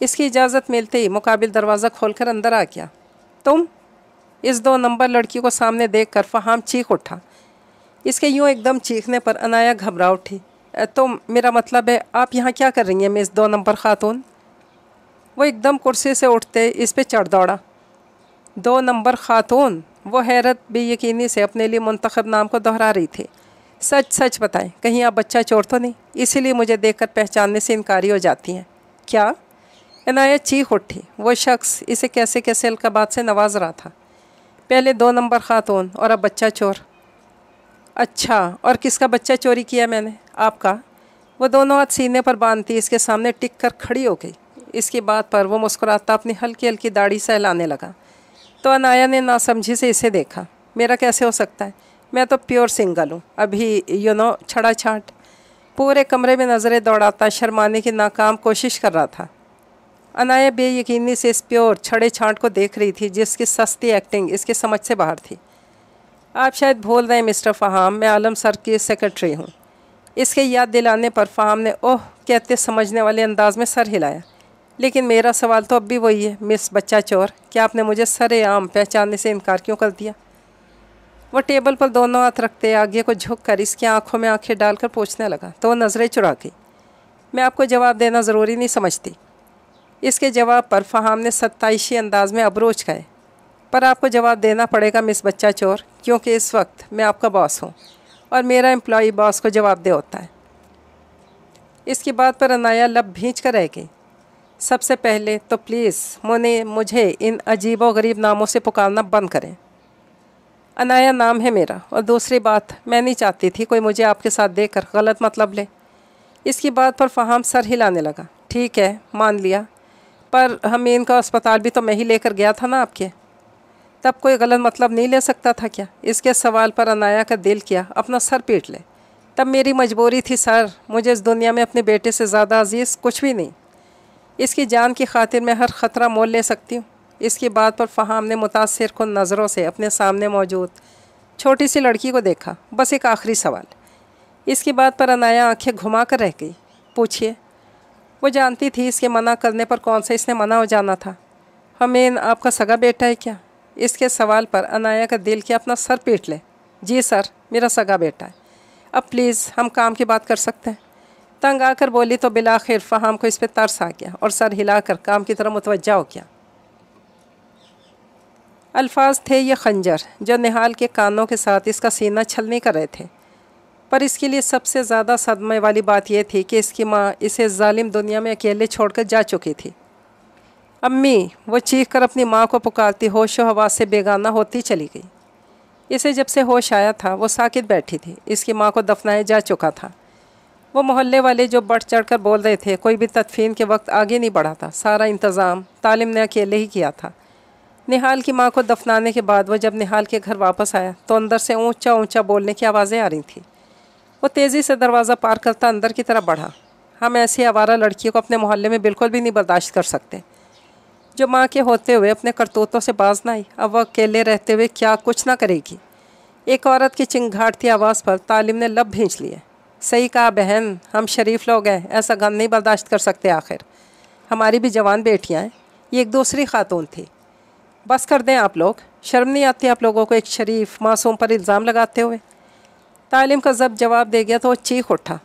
इसकी इजाज़त मिलते ही मुकाबिल दरवाज़ा खोलकर अंदर आ गया। तुम? इस 2 नंबर लड़की को सामने देखकर फ़हाम चीख उठा। इसके यूँ एकदम चीखने पर अनाया घबरा उठी। तो मेरा मतलब है आप यहाँ क्या कर रही हैं मिस 2 नंबर खातून? वो एकदम कुर्सी से उठते इस पे चढ़ दौड़ा। 2 नंबर खातून? वो हैरत बेयकीनी से अपने लिए मुंतखब नाम को दोहरा रही थी। सच सच बताएं, कहीं आप बच्चा चोर तो नहीं? इसीलिए मुझे देखकर पहचानने से इनकारी हो जाती हैं। क्या? अनाया चीख उठी। वो शख्स इसे कैसे कैसे अलकाबात से नवाज रहा था। पहले 2 नंबर खातून और अब बच्चा चोर। अच्छा, और किसका बच्चा चोरी किया मैंने? आपका। वो दोनों हाथ सीने पर बांधती इसके सामने टिक कर खड़ी हो गई। इसकी बात पर वो मुस्कुराता अपनी हल्की हल्की दाढ़ी सहलाने लगा। तो अनाया ने नासमझी से इसे देखा। मेरा कैसे हो सकता है? मैं तो प्योर सिंगल हूँ, अभी छड़ा छाट। पूरे कमरे में नज़रें दौड़ाता शर्माने की नाकाम कोशिश कर रहा था। अनाया बेयकीनी से इस प्योर छड़े छाट को देख रही थी जिसकी सस्ती एक्टिंग इसके समझ से बाहर थी। आप शायद भूल रहे हैं मिस्टर फ़हाम, मैं आलम सर की सेक्रेटरी हूँ। इसके याद दिलाने पर फ़हाम ने ओह कहते समझने वाले अंदाज में सर हिलाया। लेकिन मेरा सवाल तो अब भी वही है मिस बच्चा चोर, क्या आपने मुझे सरेआम पहचानने से इनकार क्यों कर दिया? वह टेबल पर दोनों हाथ रखते आगे को झुक कर इसकी आंखों में आंखें डालकर पूछने लगा तो वह नज़रें चुरा गई। मैं आपको जवाब देना ज़रूरी नहीं समझती। इसके जवाब पर फ़हाम ने सत्ताईशी अंदाज में अबरोच कहे। पर आपको जवाब देना पड़ेगा मिस बच्चा चोर, क्योंकि इस वक्त मैं आपका बॉस हूँ और मेरा एम्प्लॉई बॉस को जवाब दे होता है। इसकी बात पर अनाया लब भींच कर रह गई। सबसे पहले तो प्लीज़ मुझे इन अजीबो गरीब नामों से पुकारना बंद करें। अनाया नाम है मेरा, और दूसरी बात मैं नहीं चाहती थी कोई मुझे आपके साथ देखकर गलत मतलब ले। इसकी बात पर फ़हाम सर हिलाने लगा। ठीक है, मान लिया, पर हमीन का अस्पताल भी तो मैं ही लेकर गया था ना आपके। तब कोई गलत मतलब नहीं ले सकता था क्या? इसके सवाल पर अनाया का दिल किया अपना सर पीट ले। तब मेरी मजबूरी थी सर, मुझे इस दुनिया में अपने बेटे से ज़्यादा अजीज़ कुछ भी नहीं। इसकी जान की खातिर मैं हर ख़तरा मोल ले सकती हूँ। इसकी बात पर फ़हाम ने मुतासिर कुन नज़रों से अपने सामने मौजूद छोटी सी लड़की को देखा। बस एक आखिरी सवाल। इसकी बात पर अनाया आंखें घुमा कर रह गई। पूछिए। वो जानती थी इसके मना करने पर कौन सा इसने मना हो जाना था। हमें आपका सगा बेटा है क्या? इसके सवाल पर अनाया का दिल किया अपना सर पीट ले। जी सर, मेरा सगा बेटा है। अब प्लीज़ हम काम की बात कर सकते हैं। तंग आकर बोली तो बिलाखिर फ़हाम को इस पर तरस आ गया और सर हिलाकर काम की तरफ मुतवज्जा हो गया। अल्फाज थे ये खंजर जो निहाल के कानों के साथ इसका सीना छलनी कर रहे थे। पर इसके लिए सबसे ज़्यादा सदमे वाली बात यह थी कि इसकी माँ इसे जालिम दुनिया में अकेले छोड़कर जा चुकी थी। अम्मी, वो चीख कर अपनी माँ को पुकारती होश व हवास से बेगाना होती चली गई। इसे जब से होश आया था वो साकित बैठी थी। इसकी माँ को दफनाया जा चुका था। वो मोहल्ले वाले जो बढ़ चढ़ कर बोल रहे थे कोई भी तदफीन के वक्त आगे नहीं बढ़ा था। सारा इंतज़ाम तालिम ने अकेले ही किया था। निहाल की माँ को दफनाने के बाद वो जब निहाल के घर वापस आया तो अंदर से ऊंचा ऊंचा बोलने की आवाज़ें आ रही थी। वो तेज़ी से दरवाज़ा पार करता अंदर की तरफ बढ़ा। हम ऐसी आवारा लड़कियों को अपने मोहल्ले में बिल्कुल भी नहीं बर्दाश्त कर सकते, जो माँ के होते हुए अपने करतूतों से बाज ना आई। अब वह अकेले रहते हुए क्या कुछ ना करेगी। एक औरत की चिंगाड़ती आवाज़ पर तालिम ने लब भींच लिए। सही कहा बहन, हम शरीफ लोग हैं, ऐसा गम नहीं बर्दाश्त कर सकते। आखिर हमारी भी जवान बेटियाँ हैं। ये एक दूसरी खातून थी। बस कर दें आप लोग, शर्म नहीं आती आप लोगों को एक शरीफ मासूम पर इल्ज़ाम लगाते हुए? तालिम का जब जवाब दे गया तो वो चीख उठा।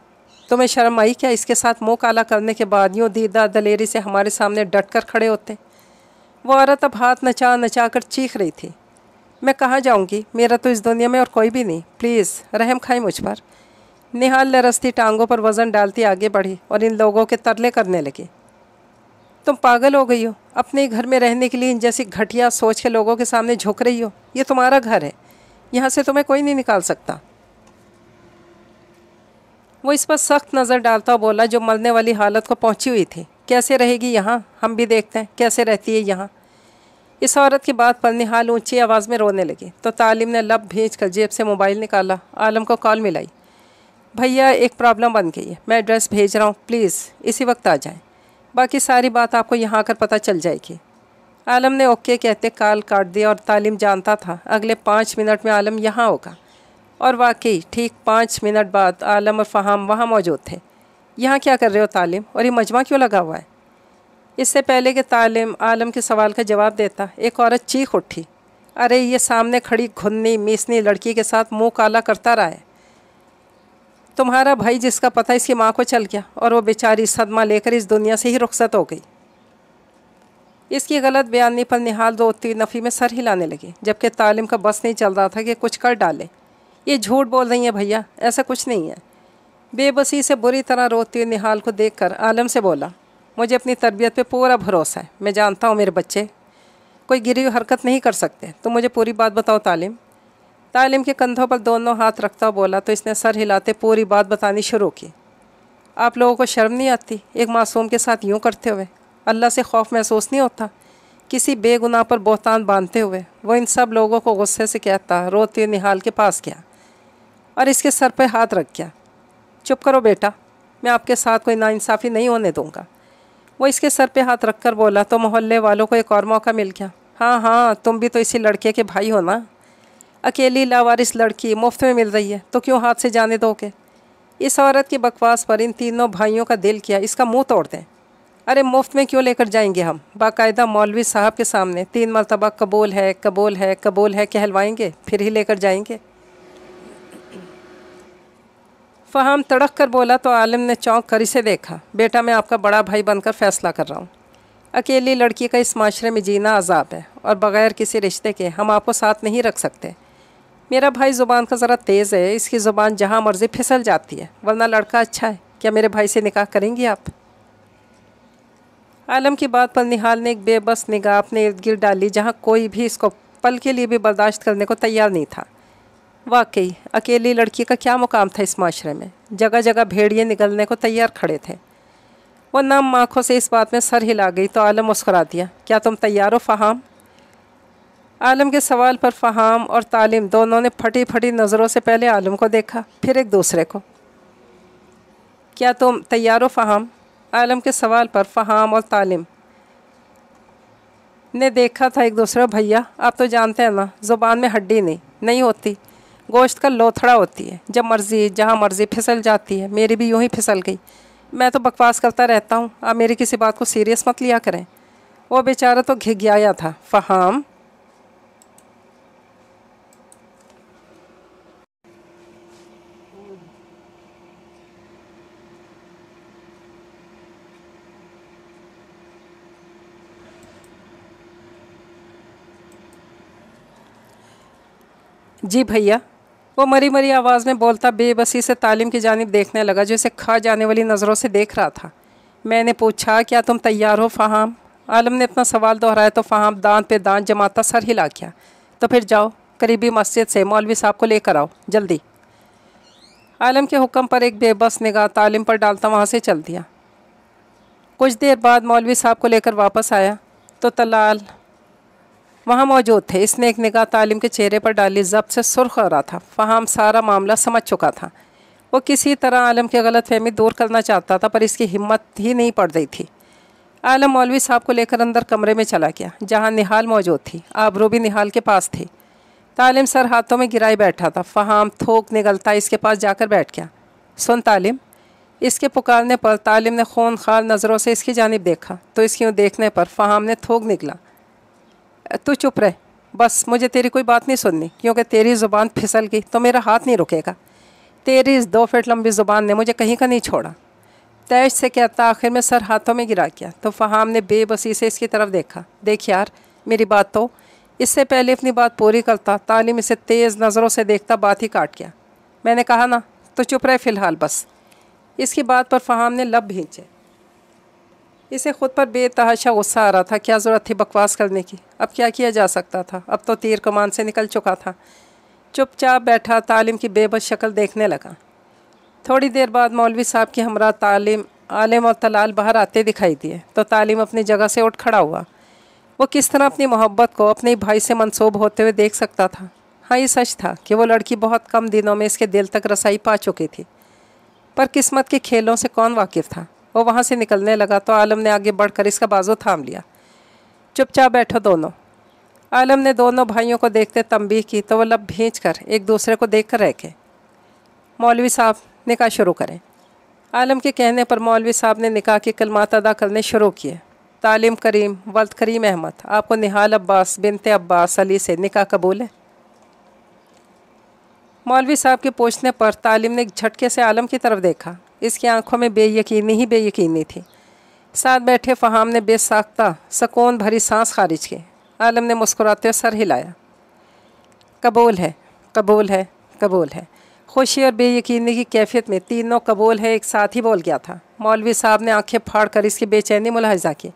तुम्हें शर्म आई क्या? इसके साथ मुँह काला करने के बाद यूँ दीदा दलेरी से हमारे सामने डट कर खड़े होते। वो औरत अब हाथ नचा नचा कर चीख रही थी। मैं कहाँ जाऊँगी? मेरा तो इस दुनिया में और कोई भी नहीं। प्लीज़ रहम खाएं मुझ पर। निहाल लरसती टांगों पर वज़न डालती आगे बढ़ी और इन लोगों के तरले करने लगी। तुम पागल हो गई हो? अपने घर में रहने के लिए इन जैसी घटिया सोच के लोगों के सामने झुक रही हो? ये तुम्हारा घर है, यहाँ से तुम्हें कोई नहीं निकाल सकता। वो इस पर सख्त नज़र डालता बोला जो मरने वाली हालत को पहुँची हुई थी। कैसे रहेगी यहाँ? हम भी देखते हैं कैसे रहती है यहाँ। इस औरत की बात पर निहाल ऊंची आवाज़ में रोने लगी तो तालिम ने लब भींच कर जेब से मोबाइल निकाला, आलम को कॉल मिलाई। भैया एक प्रॉब्लम बन गई है, मैं एड्रेस भेज रहा हूँ, प्लीज़ इसी वक्त आ जाएं। बाकी सारी बात आपको यहाँ आकर पता चल जाएगी। आलम ने ओके कहते कॉल काट दिया और तालिम जानता था अगले 5 मिनट में आलम यहाँ होगा। और वाकई ठीक 5 मिनट बाद आलम और फ़हाम वहाँ मौजूद थे। यहाँ क्या कर रहे हो तालिम, और ये मजमा क्यों लगा हुआ है? इससे पहले कि तालिम आलम के सवाल का जवाब देता, एक औरत चीख उठी, अरे ये सामने खड़ी घुन्नी मीसनी लड़की के साथ मुंह काला करता रहा है। तुम्हारा भाई जिसका पता इसकी माँ को चल गया और वो बेचारी सदमा लेकर इस दुनिया से ही रुखसत हो गई। इसकी गलत बयानी पर निहाल रोती नफ़ी में सर हिलाने लगी, जबकि तालिम का बस नहीं चल रहा था कि कुछ कर डाले। ये झूठ बोल रही है भैया, ऐसा कुछ नहीं है। बेबसी से बुरी तरह रोती हुई निहाल को देखकर आलम से बोला, मुझे अपनी तरबियत पे पूरा भरोसा है। मैं जानता हूँ मेरे बच्चे कोई गिरी हुई हरकत नहीं कर सकते। तो मुझे पूरी बात बताओ तालिम। तालिम के कंधों पर दोनों हाथ रखता बोला तो इसने सर हिलाते पूरी बात बतानी शुरू की। आप लोगों को शर्म नहीं आती एक मासूम के साथ यूँ करते हुए? अल्लाह से खौफ महसूस नहीं होता? किसी बेगुनाह पर बोहतान बांधते हुए वो इन सब लोगों को गुस्से से कहता, रोते निहाल के पास गया और इसके सर पर हाथ रख गया। चुप करो बेटा, मैं आपके साथ कोई नाइंसाफ़ी नहीं होने दूंगा। वो इसके सर पे हाथ रखकर बोला तो मोहल्ले वालों को एक और मौका मिल गया। हाँ हाँ, तुम भी तो इसी लड़के के भाई हो ना। अकेली लावारिस लड़की मुफ्त में मिल रही है तो क्यों हाथ से जाने दोगे? इस औरत की बकवास पर इन तीनों भाइयों का दिल किया इसका मुंह तोड़ दें। अरे मुफ्त में क्यों लेकर जाएंगे हम? बाकायदा मौलवी साहब के सामने 3 मरतबा कबूल है कबूल है कबूल है कहलवाएंगे, फिर ही लेकर जाएंगे। फ़हाम तड़क कर बोला तो आलिम ने चौंक कर इसे देखा। बेटा, मैं आपका बड़ा भाई बनकर फ़ैसला कर रहा हूँ। अकेली लड़की का इस माशरे में जीना अजाब है और बग़ैर किसी रिश्ते के हम आपको साथ नहीं रख सकते। मेरा भाई ज़ुबान का ज़रा तेज़ है, इसकी ज़ुबान जहाँ मर्ज़ी फिसल जाती है, वरना लड़का अच्छा है। क्या मेरे भाई से निकाह करेंगी आप? आलम की बात पर निहाल ने एक बेबस निगाह अपने इर्द गिर्द डाली, जहाँ कोई भी इसको पल के लिए भी बर्दाश्त करने को तैयार नहीं था। वाकई अकेली लड़की का क्या मुकाम था इस माशरे में? जगह जगह भेड़िए निकलने को तैयार खड़े थे। वो नम आँखों से इस बात में सर हिला गई तो आलम मुस्कुरा दिया, क्या तुम तैयार हो फ़हाम? आलम के सवाल पर फ़हाम और तालिम दोनों ने फटी फटी नज़रों से पहले आलम को देखा, फिर एक दूसरे को। क्या तुम तैयार हो फ़हाम? आलम के सवाल पर फ़हाम और तालिम ने देखा था एक दूसरे। भैया, आप तो जानते हैं ना, ज़ुबान में हड्डी नहीं होती, गोश्त का लोथड़ा होती है, जब मर्ज़ी जहाँ मर्ज़ी फिसल जाती है। मेरी भी यूँ ही फिसल गई। मैं तो बकवास करता रहता हूँ, आप मेरी किसी बात को सीरियस मत लिया करें। वो बेचारा तो घिघियाया था। फ़हाम, जी भैया, वो मरी मरी आवाज़ में बोलता बेबसी से तालिम की जानिब देखने लगा, जो इसे खा जाने वाली नज़रों से देख रहा था। मैंने पूछा, क्या तुम तैयार हो फ़हाम? आलम ने अपना सवाल दोहराया तो फ़हाम दांत पे दांत जमाता सर हिला गया। तो फिर जाओ, करीबी मस्जिद से मौलवी साहब को लेकर आओ जल्दी। आलम के हुक्म पर एक बेबस निगाह तालिम पर डालता वहाँ से चल दिया। कुछ देर बाद मौलवी साहब को लेकर वापस आया तो तलाल वहाँ मौजूद थे। इसने एक निगाह तालिम के चेहरे पर डाली, ज़ब्त से सुर्ख हो रहा था। फ़हाम सारा मामला समझ चुका था। वो किसी तरह आलम की गलतफहमी दूर करना चाहता था, पर इसकी हिम्मत ही नहीं पड़ रही थी। आलम मौलवी साहब को लेकर अंदर कमरे में चला गया, जहाँ निहाल मौजूद थी। आबरू भी निहाल के पास थी। तालिम सर हाथों में गिराए बैठा था। फ़हाम थोक निगलता इसके पास जाकर बैठ गया। सुन तालिम। इसके पुकारने पर तालिम ने खूनखार नज़रों से इसकी जानिब देखा तो इसकी यूँ देखने पर फ़हाम ने थोक निकला, तू चुप रह, बस मुझे तेरी कोई बात नहीं सुननी, क्योंकि तेरी ज़ुबान फिसल गई तो मेरा हाथ नहीं रुकेगा। तेरी इस 2 फीट लंबी ज़ुबान ने मुझे कहीं का नहीं छोड़ा। तैश से कहता आखिर में सर हाथों में गिरा गया तो फ़हाम ने बेबसी से इसकी तरफ देखा। देख यार, मेरी बात तो। इससे पहले अपनी बात पूरी करता तालिम इसे तेज़ नज़रों से देखता बात ही काट गया। मैंने कहा ना, तो चुप रहे फ़िलहाल बस। इसकी बात पर फ़हाम ने लब भींचे। इसे खुद पर बेतहाशा गुस्सा आ रहा था। क्या ज़रूरत थी बकवास करने की? अब क्या किया जा सकता था? अब तो तीर कमान से निकल चुका था। चुपचाप बैठा तालिम की बेबस शक्ल देखने लगा। थोड़ी देर बाद मौलवी साहब की हमरा तालिम, आलिम और तलाल बाहर आते दिखाई दिए तो तालिम अपनी जगह से उठ खड़ा हुआ। वो किस तरह अपनी मोहब्बत को अपने भाई से मंसूब होते हुए देख सकता था? हाँ, ये सच था कि वो लड़की बहुत कम दिनों में इसके दिल तक रसाई पा चुकी थी, पर किस्मत के खेलों से कौन वाकिफ़ था? वो वहाँ से निकलने लगा तो आलम ने आगे बढ़कर इसका बाजू थाम लिया। चुपचाप बैठो दोनों। आलम ने दोनों भाइयों को देखते तंबीह की तो वो लब भींच कर एक दूसरे को देख कर रह गए। मौलवी साहब, निकाह शुरू करें। आलम के कहने पर मौलवी साहब ने निकाह के कलमात अदा करने शुरू किए। तालिम करीम वल्द करीम अहमद, आपको निहाल अब्बास बिनते अब्बास अली से निकाह कबूल है? मौलवी साहब के पूछने पर तालिम ने झटके से आलम की तरफ देखा। इसकी आंखों में बेयकीनी ही बेयकीनी थी। साथ बैठे फ़हाम ने बेसाख्ता सकून भरी सांस खारिज की। आलम ने मुस्कुराते हुए सर हिलाया। कबूल है, कबूल है, कबूल है। खुशी और बेयकीनी की कैफियत में तीनों कबूल है एक साथ ही बोल गया था। मौलवी साहब ने आंखें फाड़ कर इसकी बेचैनी मुलाहिजा की।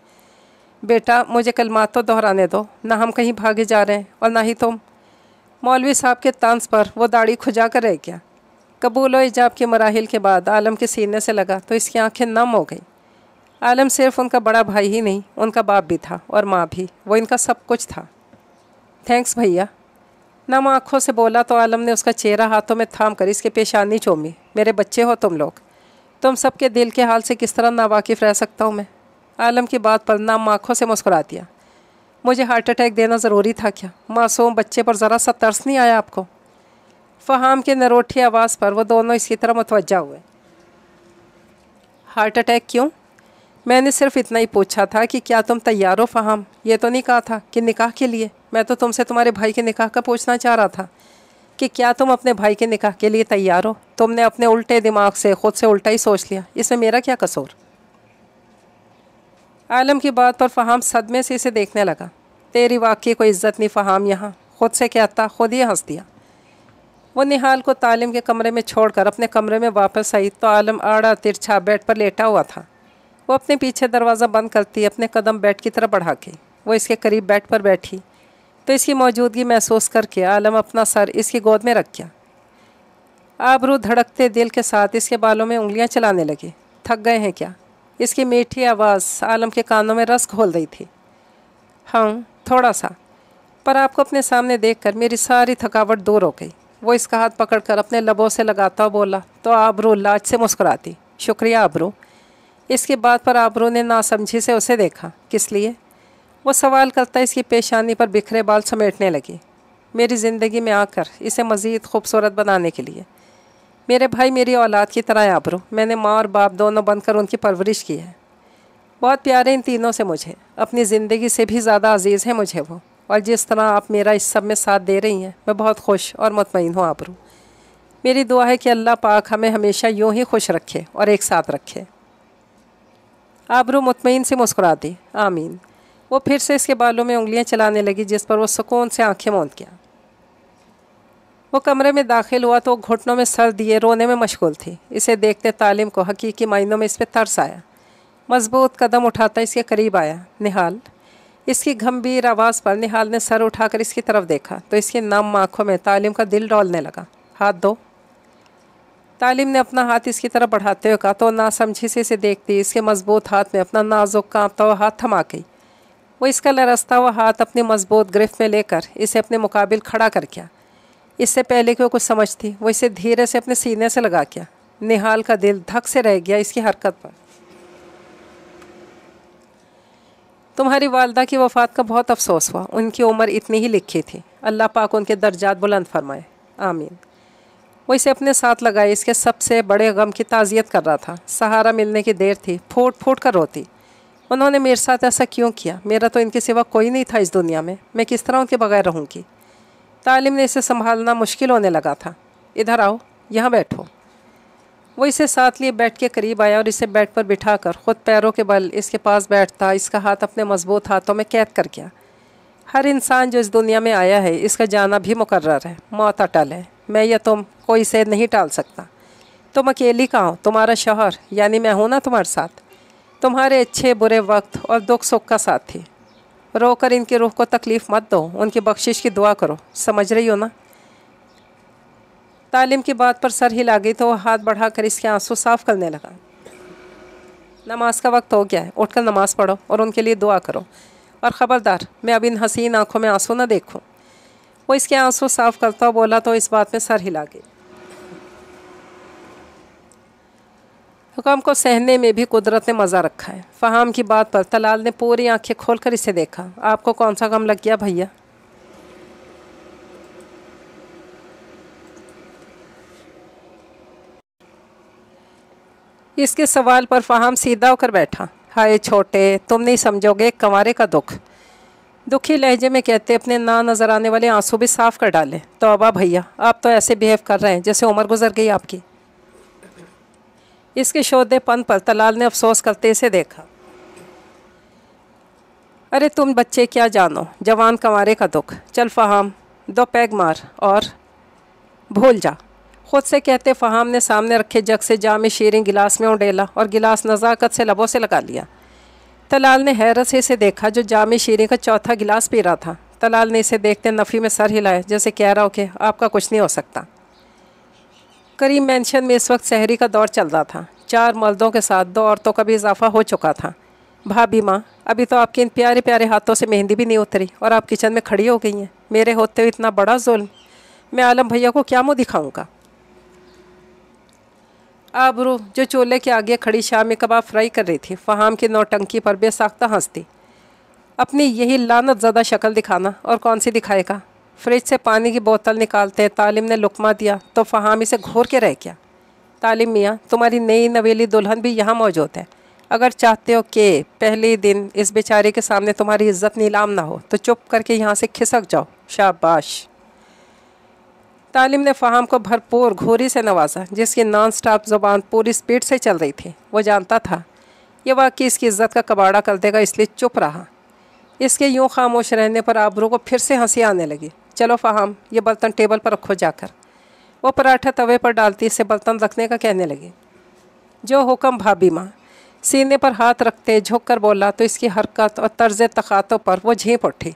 बेटा, मुझे कलमात तो दोहराने दो, ना हम कहीं भागे जा रहे हैं और ना ही तुम। मौलवी साहब के तंज पर वो दाढ़ी खुजा कर रह गया। कबूल व इजाब के मराहिल के बाद आलम के सीने से लगा तो इसकी आंखें नम हो गईं। आलम सिर्फ उनका बड़ा भाई ही नहीं, उनका बाप भी था और माँ भी। वो इनका सब कुछ था। थैंक्स भैया। नम आँखों से बोला तो आलम ने उसका चेहरा हाथों में थाम कर इसके पेशानी चूमी। मेरे बच्चे हो तुम लोग, तुम सबके दिल के हाल से किस तरह नावाकिफ़ रह सकता हूँ मैं। आलम की बात पर नम आँखों से मुस्कुरा दिया। मुझे हार्ट अटैक देना ज़रूरी था क्या? मासूम बच्चे पर ज़रा सा तरस नहीं आया आपको? फ़हाम के नरोठी आवाज़ पर वो दोनों इसकी तरह मुतवज्जा हुए। हार्ट अटैक क्यों? मैंने सिर्फ इतना ही पूछा था कि क्या तुम तैयार हो फ़हाम। ये तो नहीं कहा था कि निकाह के लिए। मैं तो तुमसे तुम्हारे भाई के निकाह का पूछना चाह रहा था कि क्या तुम अपने भाई के निकाह के लिए तैयार हो। तुमने अपने उल्टे दिमाग से खुद से उल्टा ही सोच लिया। इसमें मेरा क्या कसूर? आलम की बात पर फ़हाम सदमे से इसे देखने लगा। तेरी वाकई कोई इज्जत नहीं फ़हाम, यहाँ खुद से कहता खुद ही हंस दिया। वो निहाल को तालिम के कमरे में छोड़कर अपने कमरे में वापस आई तो आलम आड़ा तिरछा बेड पर लेटा हुआ था। वो अपने पीछे दरवाज़ा बंद करती अपने कदम बेड की तरफ बढ़ा के वो इसके करीब बेड पर बैठी तो इसकी मौजूदगी महसूस करके आलम अपना सर इसकी गोद में रख गया। आबरू धड़कते दिल के साथ इसके बालों में उंगलियां चलाने लगी। थक गए हैं क्या? इसकी मीठी आवाज़ आलम के कानों में रस घोल रही थी। हाँ, थोड़ा सा, पर आपको अपने सामने देखकर मेरी सारी थकावट दूर हो गई। वो इसका हाथ पकड़कर अपने लबों से लगाता हुआ बोला तो आबरू लाज से मुस्कुराती। शुक्रिया आबरू। इसकी बात पर आबरू ने नासमझी से उसे देखा। किस लिए? वो सवाल करता इसकी पेशानी पर बिखरे बाल समेटने लगी। मेरी ज़िंदगी में आकर इसे मज़ीद खूबसूरत बनाने के लिए। मेरे भाई मेरी औलाद की तरह है आबरू। मैंने माँ और बाप दोनों बनकर उनकी परवरिश की है। बहुत प्यारे इन तीनों से मुझे, अपनी ज़िंदगी से भी ज़्यादा अजीज़ है मुझे वो। और जिस तरह आप मेरा इस सब में साथ दे रही हैं, मैं बहुत खुश और मुतमईन हूँ आबरू। मेरी दुआ है कि अल्लाह पाक हमें हमेशा यूँ ही खुश रखे और एक साथ रखे। आबरू मुतमईन से मुस्कुरा दी। आमीन। वो फिर से इसके बालों में उंगलियां चलाने लगी जिस पर वो सुकून से आंखें मूंद गया। वो कमरे में दाखिल हुआ तो घुटनों में सर दिए रोने में मशगूल थी। इसे देखते तालिम को हकीकी मायनों में इस पर तरस आया। मजबूत कदम उठाता इसके करीब आया। निहाल। इसकी गंभीर आवाज़ पर निहाल ने सर उठाकर इसकी तरफ देखा तो इसकी नम आँखों में तालिम का दिल डोलने लगा। हाथ दो। तालिम ने अपना हाथ इसकी तरफ बढ़ाते हुए कहा तो नासमझी से इसे देखती इसके मजबूत हाथ में अपना नाजुक कांपता हुआ हाथ थमा गई। वो इसका लरसता हुआ हाथ अपनी मजबूत गिरफ्त में लेकर इसे अपने मुकाबिल खड़ा कर गया। इससे पहले कि वो कुछ समझती वो इसे धीरे से अपने सीने से लगा गया। निहाल का दिल धक से रह गया इसकी हरकत पर। तुम्हारी वालदा की वफ़ात का बहुत अफसोस हुआ। उनकी उम्र इतनी ही लिखी थी। अल्लाह पाक उनके दर्जात बुलंद फरमाए। आमीन। वो इसे अपने साथ लगाए इसके सबसे बड़े गम की ताज़ियत कर रहा था। सहारा मिलने की देर थी। फूट फूट कर रोती। उन्होंने मेरे साथ ऐसा क्यों किया? मेरा तो इनके सिवा कोई नहीं था इस दुनिया में। मैं किस तरह उनके बगैर रहूँगी? तालिम ने इसे संभालना मुश्किल होने लगा था। इधर आओ, यहाँ बैठो। वो इसे साथ लिए बेड के करीब आया और इसे बेड पर बिठाकर खुद पैरों के बल इसके पास बैठता इसका हाथ अपने मजबूत हाथों में कैद कर गया। हर इंसान जो इस दुनिया में आया है इसका जाना भी मुकर्रर है। मौत अटल है। मैं या तुम कोई इसे नहीं टाल सकता। तुम अकेली कहाँ हो? तुम्हारा शौहर यानी मैं हूँ ना तुम्हारे साथ। तुम्हारे अच्छे बुरे वक्त और दुख सुख का साथ थी। रोकर इनकी रूह को तकलीफ़ मत दो। उनकी बख्शिश की दुआ करो। समझ रही हो ना? तालिम की बात पर सर हिला गई तो वह हाथ बढ़ाकर इसके आंसू साफ करने लगा। नमाज का वक्त हो गया है। उठकर नमाज पढ़ो और उनके लिए दुआ करो। और ख़बरदार, मैं अब इन हसीन आँखों में आंसू न देखूं। वो इसके आंसू साफ करता बोला तो इस बात में सर हिला गई। हुक्म को सहने में भी कुदरत ने मज़ा रखा है। फ़हाम की बात पर तलाल ने पूरी आंखें खोलकर इसे देखा। आपको कौन सा गम लग गया भैया? इसके सवाल पर फ़हाम सीधा होकर बैठा। हाय छोटे, तुम नहीं समझोगे कंवारे का दुख। दुखी लहजे में कहते अपने ना नज़र आने वाले आंसू भी साफ कर डाले। तौबा भैया, आप तो ऐसे बिहेव कर रहे हैं जैसे उम्र गुजर गई आपकी। इसके शोधेपन पर तलाल ने अफसोस करते इसे देखा। अरे तुम बच्चे क्या जानो जवान कंवारे का दुख। चल फ़हाम, 2 पैग मार और भूल जा। खुद से कहते फ़हाम ने सामने रखे जग से जाम शीरी गिलास में उंडेला और गिलास नज़ाकत से लबों से लगा लिया। तलाल ने हैरत से इसे देखा जो जाम शीरी का चौथा गिलास पी रहा था। तलाल ने इसे देखते नफ़ी में सर हिलाया जैसे कह रहा हो कि आपका कुछ नहीं हो सकता। करीम मेंशन में इस वक्त सहरी का दौर चल रहा था। 4 मर्दों के साथ 2 औरतों का भी इजाफा हो चुका था। भाभी माँ, अभी तो आपके इन प्यारे प्यारे हाथों से मेहंदी भी नहीं उतरी और आप किचन में खड़ी हो गई हैं। मेरे होते हुए इतना बड़ा जुल्म, मैं आलम भैया को क्या मुँह दिखाऊँगा। आबरू जो चूल्हे के आगे खड़ी शामी कबाब फ्राई कर रही थी, फ़हाम की नौटंकी पर बेसाख्ता हंसती। अपनी यही लानत ज़दा शक्ल दिखाना, और कौन सी दिखाएगा। फ्रिज से पानी की बोतल निकालते तालिम ने लुकमा दिया तो फ़हाम इसे घूर के रह गया। तालिम मियाँ, तुम्हारी नई नवेली दुल्हन भी यहाँ मौजूद है। अगर चाहते हो कि पहले दिन इस बेचारे के सामने तुम्हारी इज्जत नीलाम ना हो तो चुप करके यहाँ से खिसक जाओ। शाबाश। तालिम ने फ़हाम को भरपूर घूरी से नवाजा जिसकी नॉन स्टॉप ज़ुबान पूरी स्पीड से चल रही थी। वो जानता था ये वाकई इसकी इज्जत का कबाड़ा कर देगा, इसलिए चुप रहा। इसके यूं खामोश रहने पर आबरू को फिर से हंसी आने लगी। चलो फ़हाम, ये बर्तन टेबल पर रखो जाकर। वो पराठा तवे पर डालती इसे बर्तन रखने का कहने लगी। जो हुक्म भाभी माँ। सीने पर हाथ रखते झुक कर बोला तो इसकी हरकत और तर्ज तखातों पर वो झींप उठी।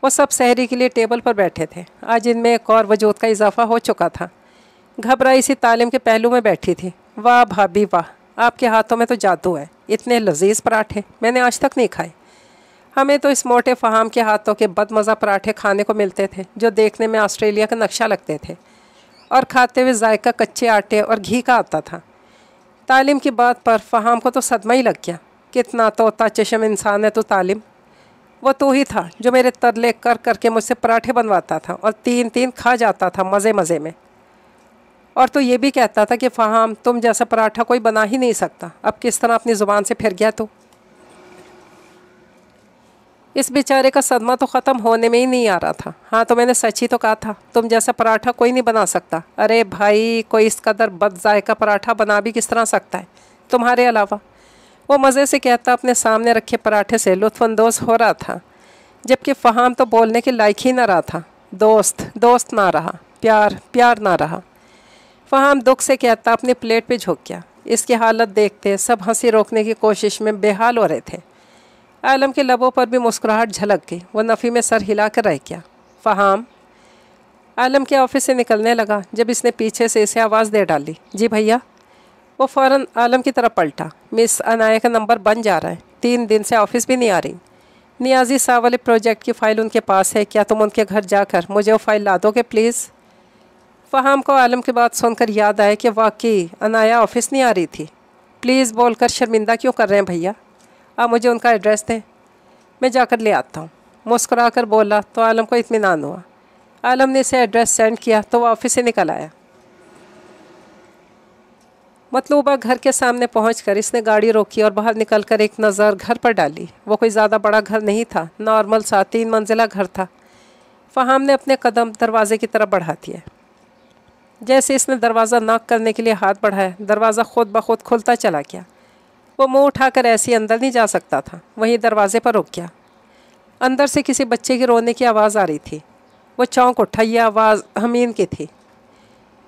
वो सब सहरी के लिए टेबल पर बैठे थे। आज इनमें एक और वजूद का इजाफा हो चुका था। घबराई सी तालिम के पहलू में बैठी थी। वाह भाभी वाह, आपके हाथों में तो जादू है। इतने लजीज पराठे मैंने आज तक नहीं खाए। हमें तो इस मोटे फ़हाम के हाथों के बदमज़ा पराठे खाने को मिलते थे जो देखने में ऑस्ट्रेलिया का नक्शा लगते थे और खाते हुए जायका कच्चे आटे और घी का आता था। तालिम की बात पर फ़हाम को तो सदमा ही लग गया। कितना तोता चशम इंसान है तो तालिम। वो तो ही था जो मेरे तरले कर करके मुझसे पराठे बनवाता था और 3-3 खा जाता था मज़े मज़े में। और तो ये भी कहता था कि फ़हाम, तुम जैसा पराठा कोई बना ही नहीं सकता। अब किस तरह अपनी ज़ुबान से फिर गया तो। इस बेचारे का सदमा तो ख़त्म होने में ही नहीं आ रहा था। हाँ तो मैंने सच ही तो कहा था, तुम जैसा पराठा कोई नहीं बना सकता। अरे भाई, कोई इस कदर बदजायका पराठा बना भी किस तरह सकता है तुम्हारे अलावा। वो मज़े से कहता अपने सामने रखे पराठे से लुत्फ़अंदोज़ हो रहा था, जबकि फ़हाम तो बोलने के लायक ही ना रहा था। दोस्त दोस्त ना रहा, प्यार प्यार ना रहा। फ़हाम दुख से कहता अपनी प्लेट पे झुक गया। इसकी हालत देखते सब हंसी रोकने की कोशिश में बेहाल हो रहे थे। आलम के लबों पर भी मुस्कुराहट झलक गई। वो नफ़ी में सर हिला कर रह गया। फ़हाम आलम के ऑफिस से निकलने लगा जब इसने पीछे से इसे आवाज़ दे डाली। जी भैया। वो फ़ौरन आलम की तरफ पलटा। मिस अनाया का नंबर बन जा रहा है, 3 दिन से ऑफिस भी नहीं आ रही। नियाजी साहब वाले प्रोजेक्ट की फ़ाइल उनके पास है, क्या तुम उनके घर जाकर मुझे वो फ़ाइल ला दोगे प्लीज़। फ़हाम को आलम की बात सुनकर याद आया कि वाकई अनाया ऑफिस नहीं आ रही थी। प्लीज़ बोलकर शर्मिंदा क्यों कर रहे हैं भैया, आप मुझे उनका एड्रेस दें, मैं जाकर ले आता हूँ। मुस्कुरा कर बोला तो आलम को इत्मीनान हुआ। आलम ने इसे एड्रेस सेंड किया तो वह ऑफिस से निकल आया। मतलूबा घर के सामने पहुंचकर इसने गाड़ी रोकी और बाहर निकलकर एक नज़र घर पर डाली। वो कोई ज़्यादा बड़ा घर नहीं था, नॉर्मल सा 3 मंजिला घर था। फ़हाम ने अपने कदम दरवाजे की तरफ बढ़ा दिए। जैसे इसने दरवाज़ा नॉक करने के लिए हाथ बढ़ाया, दरवाज़ा खुद ब खुद खुलता चला गया। वो मुंह उठाकर ऐसे अंदर नहीं जा सकता था, वहीं दरवाजे पर रुक गया। अंदर से किसी बच्चे के रोने की आवाज़ आ रही थी। वो चौंक उठा। यह आवाज़ हमीन की थी।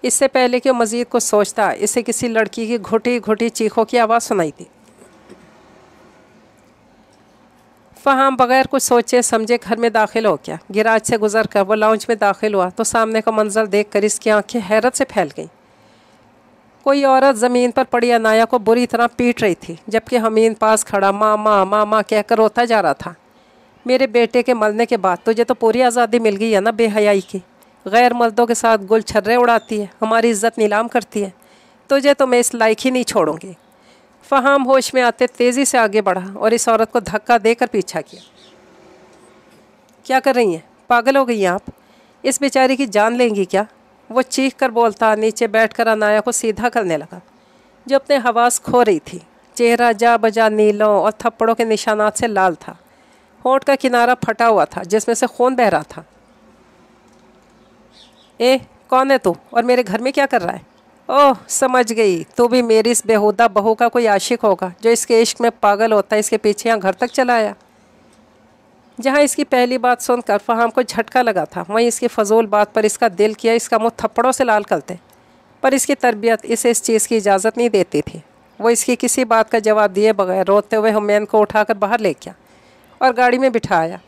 इससे पहले कि वो मज़ीद कुछ सोचता, इसे किसी लड़की की घुटी घुटी चीखों की आवाज़ सुनाई थी। फ़हाम बगैर कुछ सोचे समझे घर में दाखिल हो गया। गिराज से गुजर कर वो लाउंज में दाखिल हुआ तो सामने का मंजर देखकर इसकी आंखें हैरत से फैल गईं। कोई औरत ज़मीन पर पड़ी अनाया को बुरी तरह पीट रही थी, जबकि हमीन पास खड़ा मामा मामा कहकर रोता जा रहा था। मेरे बेटे के मरने के बाद तुझे तो पूरी आज़ादी मिल गई है ना बेहयाई की। गैर मर्दों के साथ गुल छर्रे उड़ाती है, हमारी इज्जत नीलाम करती है। तुझे तो मैं इस लायक ही नहीं छोड़ूंगी। फ़हाम होश में आते तेज़ी से आगे बढ़ा और इस औरत को धक्का देकर पीछा किया। क्या कर रही हैं, पागल हो गई हैं आप? इस बेचारी की जान लेंगी क्या? वो चीख कर बोलता नीचे बैठकर अनाया को सीधा करने लगा। जो अपने हवास खो रही थी। चेहरा जा बजा नीलों और थप्पड़ों के निशानात से लाल था। होंठ का किनारा फटा हुआ था जिसमें से खून बह रहा था। ए, कौन है तू और मेरे घर में क्या कर रहा है? ओह, समझ गई, तू भी मेरी इस बेहुदा बहू का कोई आशिक होगा जो इसके इश्क में पागल होता है, इसके पीछे यहाँ घर तक चला आया। जहाँ इसकी पहली बात सुनकर फहाम को झटका लगा था, वहीं इसकी फजूल बात पर इसका दिल किया इसका मुँह थप्पड़ों से लाल करते, पर इसकी तरबियत इसे इस चीज़ की इजाज़त नहीं देती थी। वो इसकी किसी बात का जवाब दिए बगैर रोते हुए हुमैन को उठाकर बाहर ले गया और गाड़ी में बिठाया।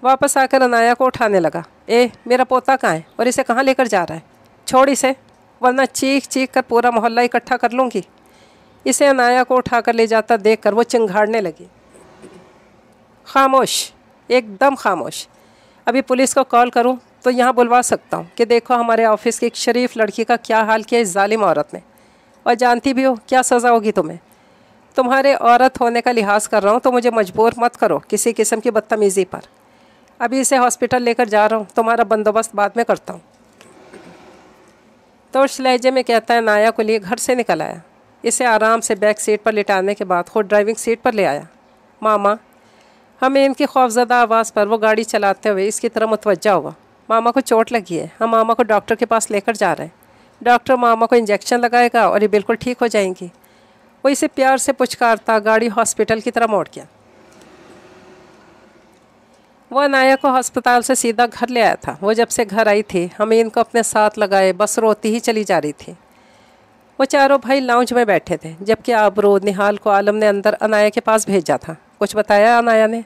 वापस आकर अनाया को उठाने लगा। ए, मेरा पोता कहाँ है और इसे कहाँ लेकर जा रहा है? छोड़ इसे, वरना चीख चीख कर पूरा मोहल्ला इकट्ठा कर लूँगी। इसे अनाया को उठाकर ले जाता देखकर वो चिंघाड़ने लगी। खामोश, एकदम खामोश। अभी पुलिस को कॉल करूं तो यहाँ बुलवा सकता हूँ कि देखो हमारे ऑफिस की एक शरीफ लड़की का क्या हाल किया इस जालिम औरत ने, और जानती भी हो क्या सज़ा होगी तुम्हें। तुम्हारे औरत होने का लिहाज कर रहा हूँ तो मुझे मजबूर मत करो किसी किस्म की बदतमीज़ी पर। अभी इसे हॉस्पिटल लेकर जा रहा हूँ, तुम्हारा बंदोबस्त बाद में करता हूँ। तो उस लहजे में कहता है नाया को लिए घर से निकल आया। इसे आराम से बैक सीट पर लिटाने के बाद खुद ड्राइविंग सीट पर ले आया। मामा, हमें इनकी खौफजदा आवाज़ पर वो गाड़ी चलाते हुए इसकी तरफ मुतवज्जा हुआ। मामा को चोट लगी है, हम मामा को डॉक्टर के पास लेकर जा रहे हैं। डॉक्टर मामा को इंजेक्शन लगाएगा और ये बिल्कुल ठीक हो जाएंगी। वो इसे प्यार से पुचकारता गाड़ी हॉस्पिटल की तरफ मोड़ गया। वह अनाया को अस्पताल से सीधा घर ले आया था। वो जब से घर आई थी हमें इनको अपने साथ लगाए बस रोती ही चली जा रही थी। वो चारों भाई लाउंज में बैठे थे, जबकि आबरू निहाल को आलम ने अंदर अनाया के पास भेजा था। कुछ बताया अनाया ने?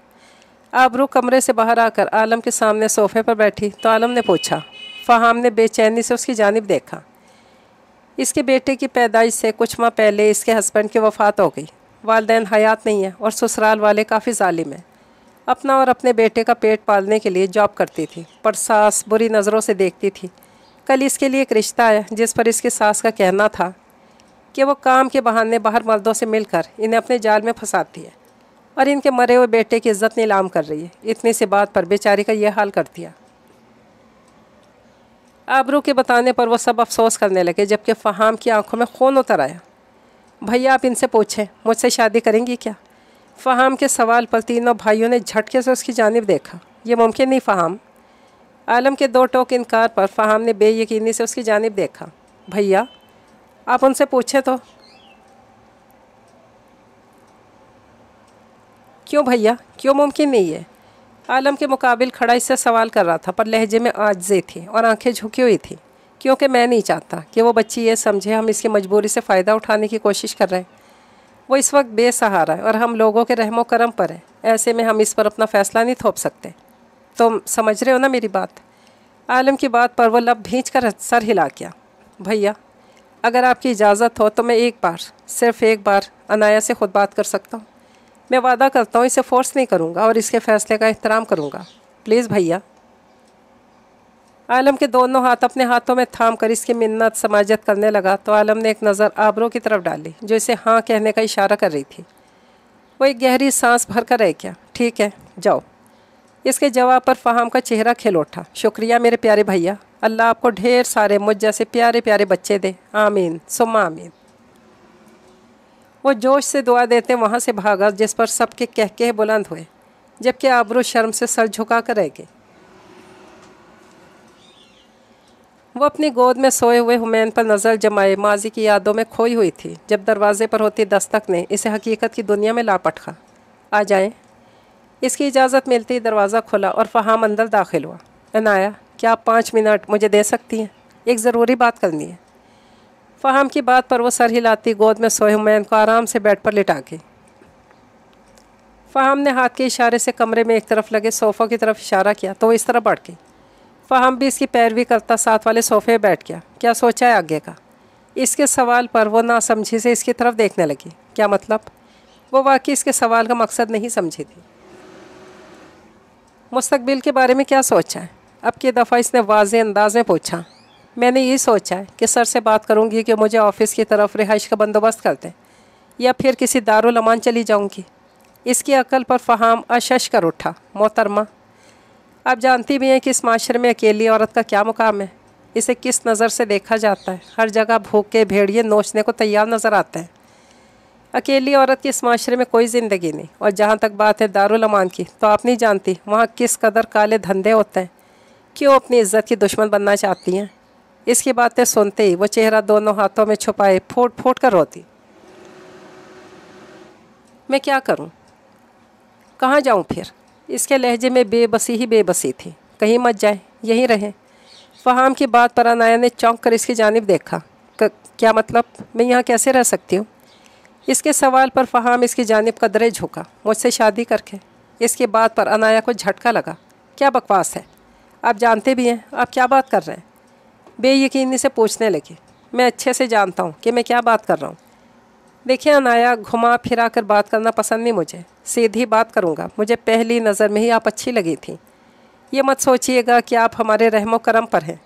आबरू कमरे से बाहर आकर आलम के सामने सोफे पर बैठी तो आलम ने पूछा। फहाम ने बेचैनी से उसकी जानिब देखा। इसके बेटे की पैदाइश से कुछ माह पहले इसके हस्बैंड की वफ़ात हो गई। वालिदैन हयात नहीं है और ससुराल वाले काफ़ी जालिम हैं। अपना और अपने बेटे का पेट पालने के लिए जॉब करती थी, पर सास बुरी नज़रों से देखती थी। कल इसके लिए एक रिश्ता आया जिस पर इसकी सास का कहना था कि वो काम के बहाने बाहर मर्दों से मिलकर इन्हें अपने जाल में फंसाती है और इनके मरे हुए बेटे की इज्जत नीलाम कर रही है। इतनी सी बात पर बेचारी का यह हाल कर दिया। आबरू के बताने पर वो सब अफसोस करने लगे, जबकि फहाम की आंखों में खून उतर आया। भैया, आप इनसे पूछें मुझसे शादी करेंगी क्या? फहाम के सवाल पर तीनों भाइयों ने झटके से उसकी जानिब देखा। ये मुमकिन नहीं फहाम। आलम के दो टोक इनकार पर फहाम ने बेयकीनी से उसकी जानिब देखा। भैया, आप उनसे पूछें तो। क्यों भैया, क्यों मुमकिन नहीं है? आलम के मुकाबिल खड़ा इससे सवाल कर रहा था, पर लहजे में आजिज़ी थी और आंखें झुकी हुई थी, क्योंकि मैं नहीं चाहता कि वो बच्ची ये समझे हम इसकी मजबूरी से फ़ायदा उठाने की कोशिश कर रहे हैं। वो इस वक्त बेसहारा है और हम लोगों के रहमो करम पर है। ऐसे में हम इस पर अपना फ़ैसला नहीं थोप सकते। तुम समझ रहे हो ना मेरी बात? आलम की बात पर वो लब भींच कर सर हिला गया। भैया, अगर आपकी इजाज़त हो तो मैं एक बार, सिर्फ़ एक बार अनाया से ख़ुद बात कर सकता हूँ। मैं वादा करता हूँ इसे फ़ोर्स नहीं करूँगा और इसके फ़ैसले का एहतराम करूँगा। प्लीज़ भैया। आलम के दोनों हाथ अपने हाथों में थाम कर इसकी मिन्नत समाजत करने लगा तो आलम ने एक नज़र आबरू की तरफ डाली जो इसे हाँ कहने का इशारा कर रही थी। वो एक गहरी सांस भर कर रह गया। ठीक है, जाओ। इसके जवाब पर फहाम का चेहरा खिल उठा। शुक्रिया मेरे प्यारे भैया, अल्लाह आपको ढेर सारे मुझ जैसे प्यारे प्यारे बच्चे दे। आमीन सुम्मा आमीन। वो जोश से दुआ देते वहाँ से भागा, जिस पर सबके कहके बुलंद हुए, जबकि आबरू शर्म से सर झुका कर रह गए। वो अपनी गोद में सोए हुए हुमैन पर नज़र जमाए माजी की यादों में खोई हुई थी जब दरवाजे पर होती दस्तक ने इसे हकीकत की दुनिया में ला पटका। आ जाएं। इसकी इजाज़त मिलते ही दरवाज़ा खुला और फहाम अंदर दाखिल हुआ। अनाया, क्या आप 5 मिनट मुझे दे सकती हैं? एक ज़रूरी बात करनी है। फहाम की बात पर वो सर हिलाती गोद में सोए हुमैन को आराम से बेड पर लिटा गई। फहाम ने हाथ के इशारे से कमरे में एक तरफ लगे सोफ़ों की तरफ इशारा किया तो वो इस तरफ बढ़ गई। फहाम भी इसकी पैरवी करता साथ वाले सोफ़े बैठ गया। क्या सोचा है आगे का? इसके सवाल पर वो नासमझी से इसकी तरफ देखने लगी। क्या मतलब? वो वाकई इसके सवाल का मकसद नहीं समझी थी। मुस्तकबिल के बारे में क्या सोचा है? अब की दफ़ा इसने वाज़े अंदाज में पूछा। मैंने ये सोचा है कि सर से बात करूंगी कि मुझे ऑफ़िस की तरफ रिहाइश का बंदोबस्त कर दें या फिर किसी दारुल अमान चली जाऊंगी। इसकी अकल पर फहाम अशश कर उठा। मोहतरमा, आप जानती भी हैं कि इस माशरे में अकेली औरत का क्या मुकाम है। इसे किस नज़र से देखा जाता है। हर जगह भूखे भेड़िए नोचने को तैयार नज़र आते हैं। अकेली औरत की इस माशरे में कोई ज़िंदगी नहीं। और जहाँ तक बात है दारुल अमान की, तो आप नहीं जानती वहाँ किस कदर काले धंधे होते हैं। क्यों अपनी इज्जत की दुश्मन बनना चाहती हैं। इसकी बातें सुनते ही वो चेहरा दोनों हाथों में छुपाए फूट फूट कर रोती। मैं क्या करूं, कहाँ जाऊं फिर। इसके लहजे में बेबसी ही बेबसी थी। कहीं मत जाए, यहीं रहें। फ़हाम की बात पर अनाया ने चौंक कर इसकी जानिब देखा। क्या मतलब, मैं यहाँ कैसे रह सकती हूँ। इसके सवाल पर फ़हाम इसकी जानिब कदरे झुका। मुझसे शादी करके। इसकी बात पर अनाया को झटका लगा। क्या बकवास है, आप जानते भी हैं आप क्या बात कर रहे हैं। बेयकीनी से पूछने लगी। मैं अच्छे से जानता हूँ कि मैं क्या बात कर रहा हूँ। देखिए अनाया, घुमा फिरा कर बात करना पसंद नहीं मुझे। सीधी बात करूँगा। मुझे पहली नज़र में ही आप अच्छी लगी थी। ये मत सोचिएगा कि आप हमारे रहमो करम पर हैं,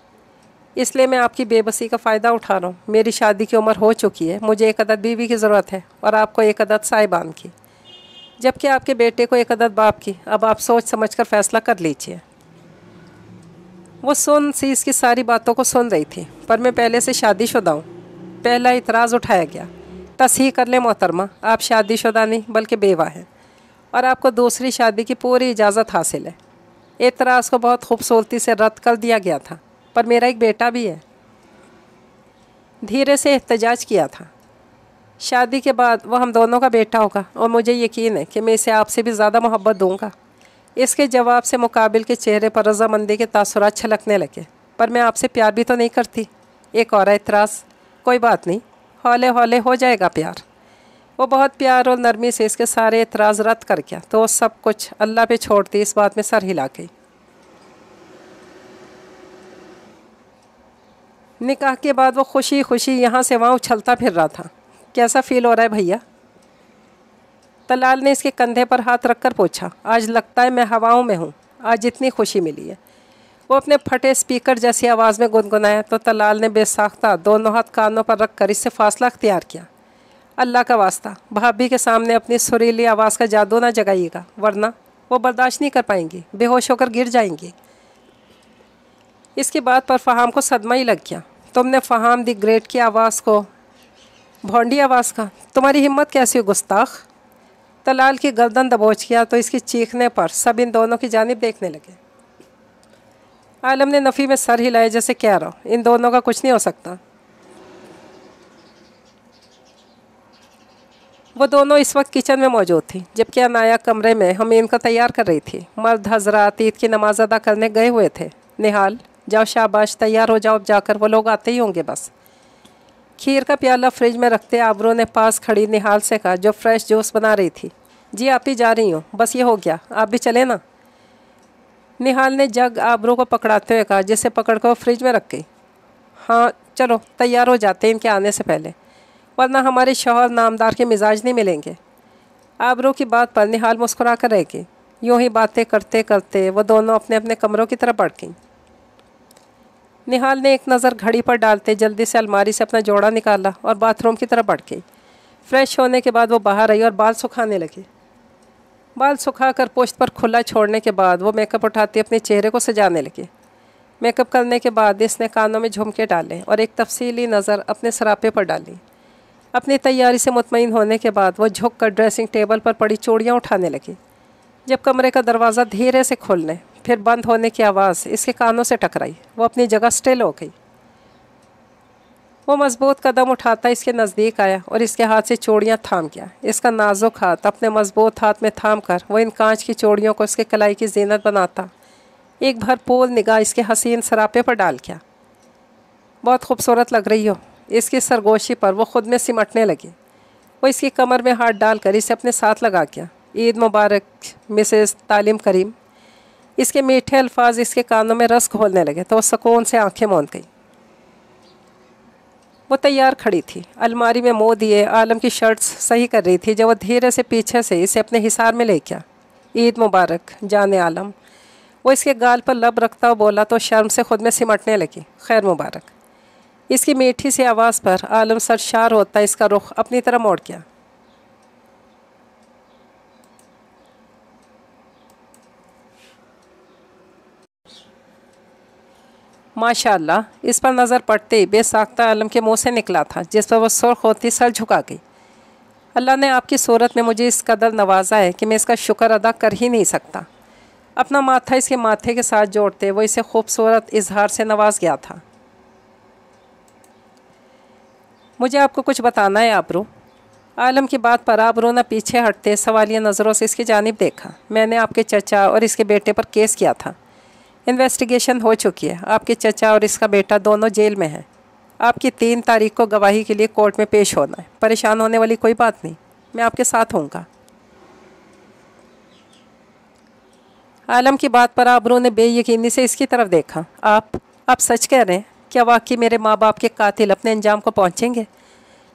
इसलिए मैं आपकी बेबसी का फ़ायदा उठा रहा हूँ। मेरी शादी की उम्र हो चुकी है। मुझे एक अदद बीवी की ज़रूरत है और आपको एक अदद साहिबान की, जबकि आपके बेटे को एक अदद बाप की। अब आप सोच समझ कर फैसला कर लीजिए। वो सुन सी इसकी सारी बातों को सुन रही थी। पर मैं पहले से शादीशुदा हूँ। पहला इतराज़ उठाया गया। तस्हीह कर ले मोहतरमा, आप शादीशुदा नहीं बल्कि बेवा हैं और आपको दूसरी शादी की पूरी इजाज़त हासिल है। एतराज़ को बहुत खूबसूरती से रद्द कर दिया गया था। पर मेरा एक बेटा भी है, धीरे से एहतजाज किया था। शादी के बाद वह हम दोनों का बेटा होगा और मुझे यकीन है कि मैं इसे आपसे भी ज़्यादा मोहब्बत दूंगा। इसके जवाब से मुकाबिल के चेहरे पर रजामंदी के तासुरात छलकने लगे। पर मैं आपसे प्यार भी तो नहीं करती। एक और एतराज़। कोई बात नहीं, हौले हौले हो जाएगा प्यार। वो बहुत प्यार और नरमी से इसके सारे एतराज़ रद्द कर गया तो सब कुछ अल्लाह पे छोड़ती इस बात में सर हिला गई। निकाह के बाद वो खुशी खुशी यहाँ से वहाँ उछलता फिर रहा था। कैसा फील हो रहा है भैया। तलाल ने इसके कंधे पर हाथ रखकर पूछा। आज लगता है मैं हवाओं में हूँ, आज इतनी खुशी मिली है। वो अपने फटे स्पीकर जैसी आवाज़ में गुनगुनाया तो तलाल ने बेसाख्ता दोनों हाथ कानों पर रख कर इससे फासला अख्तियार किया। अल्लाह का वास्ता, भाभी के सामने अपनी सुरीली आवाज़ का जादू ना जगाइएगा, वरना वो बर्दाश्त नहीं कर पाएंगी, बेहोश होकर गिर जाएंगी। इसकी बात पर फ़हाम को सदमा ही लग गया। तुमने फ़हाम दी ग्रेट की आवाज़ को भौंडी आवाज़ का, तुम्हारी हिम्मत कैसी हो गुस्ताख। तलाल की गर्दन दबोच किया तो इसकी चीखने पर सब इन दोनों की जानिब देखने लगे। आलम ने नफ़ी में सर हिलाया जैसे कह रहा हो इन दोनों का कुछ नहीं हो सकता। वो दोनों इस वक्त किचन में मौजूद थी, जबकि अनाया कमरे में हम इनका तैयार कर रही थी। मर्द हजरात ईद की नमाज अदा करने गए हुए थे। निहाल, जाओ शाबाश, तैयार हो जाओ, अब जाकर वो लोग आते ही होंगे बस। खीर का प्याला फ्रिज में रखते आबरू ने पास खड़ी निहाल से कहा, जो फ्रेश जूस बना रही थी। जी आप ही जा रही हूँ, बस ये हो गया, आप भी चले ना। निहाल ने जग आबरू को पकड़ाते हुए कहा, जिसे पकड़ कर फ्रिज में रख गई। हाँ चलो, तैयार हो जाते इनके आने से पहले, वरना हमारे शौहर नामदार के मिजाज नहीं मिलेंगे। आबरू की बात पर निहाल मुस्कुरा कर रह गई। यूँ ही बातें करते करते वो दोनों अपने अपने कमरों की तरफ बढ़ गईं। निहाल ने एक नज़र घड़ी पर डालते जल्दी से अलमारी से अपना जोड़ा निकाला और बाथरूम की तरफ बढ़ गई। फ्रेश होने के बाद वो बाहर आई और बाल सुखाने लगी। बाल सुखाकर पुश्त पर खुला छोड़ने के बाद वो मेकअप उठाती अपने चेहरे को सजाने लगी। मेकअप करने के बाद इसने कानों में झुमके डाले और एक तफसीली नज़र अपने सरापे पर डाली। अपनी तैयारी से मुतमईन होने के बाद वो झुक कर ड्रेसिंग टेबल पर पड़ी चूड़ियाँ उठाने लगी। जब कमरे का दरवाज़ा धीरे से खोलने फिर बंद होने की आवाज़ इसके कानों से टकराई, वो अपनी जगह स्टिल हो गई। वो मजबूत कदम उठाता इसके नज़दीक आया और इसके हाथ से चूड़ियाँ थाम गया। इसका नाजुक हाथ अपने मजबूत हाथ में थाम कर वो इन कांच की चूड़ियों को इसके कलाई की जीनत बनाता एक भरपूर निगाह इसके हसीन सरापे पर डाल गया। बहुत खूबसूरत लग रही हो। इसकी सरगोशी पर वो खुद में सिमटने लगी। वो इसकी कमर में हाथ डालकर इसे अपने साथ लगा गया। ईद मुबारक मिसेस तालीम करीम। इसके मीठे अल्फाज इसके कानों में रस घोलने लगे तो वो सुकून से आंखें मूंद गई। वो तैयार खड़ी थी, अलमारी में मुँह दिए आलम की शर्ट्स सही कर रही थी जब वो धीरे से पीछे से इसे अपने हिसार में ले गया। ईद मुबारक जाने आलम। वो इसके गाल पर लब रखता हुआ बोला तो शर्म से खुद में सिमटने लगी। खैर मुबारक। इसकी मीठी सी आवाज़ पर आलम सरशार होता इसका रुख अपनी तरफ मोड़ गया। माशाअल्लाह, इस पर नज़र पड़ते ही बेसाख्ता आलम के मुंह से निकला था, जिस पर वह सुर्ख होती सर झुका गई। अल्लाह ने आपकी सूरत में मुझे इस कदर नवाजा है कि मैं इसका शुक्र अदा कर ही नहीं सकता। अपना माथा इसके माथे के साथ जोड़ते वो इसे खूबसूरत इजहार से नवाज गया था। मुझे आपको कुछ बताना है आबरू। आलम की बात पर आबरू ने पीछे हटते सवालिया नज़रों से इसकी जानिब देखा। मैंने आपके चचा और इसके बेटे पर केस किया था। इन्वेस्टिगेशन हो चुकी है। आपके चचा और इसका बेटा दोनों जेल में हैं। आपकी 3 तारीख को गवाही के लिए कोर्ट में पेश होना है। परेशान होने वाली कोई बात नहीं, मैं आपके साथ होऊंगा। आलम की बात पर आबरू ने बेयकीनी से इसकी तरफ देखा। आप सच कह रहे हैं? क्या वाकई मेरे माँ बाप के कातिल अपने अंजाम को पहुँचेंगे?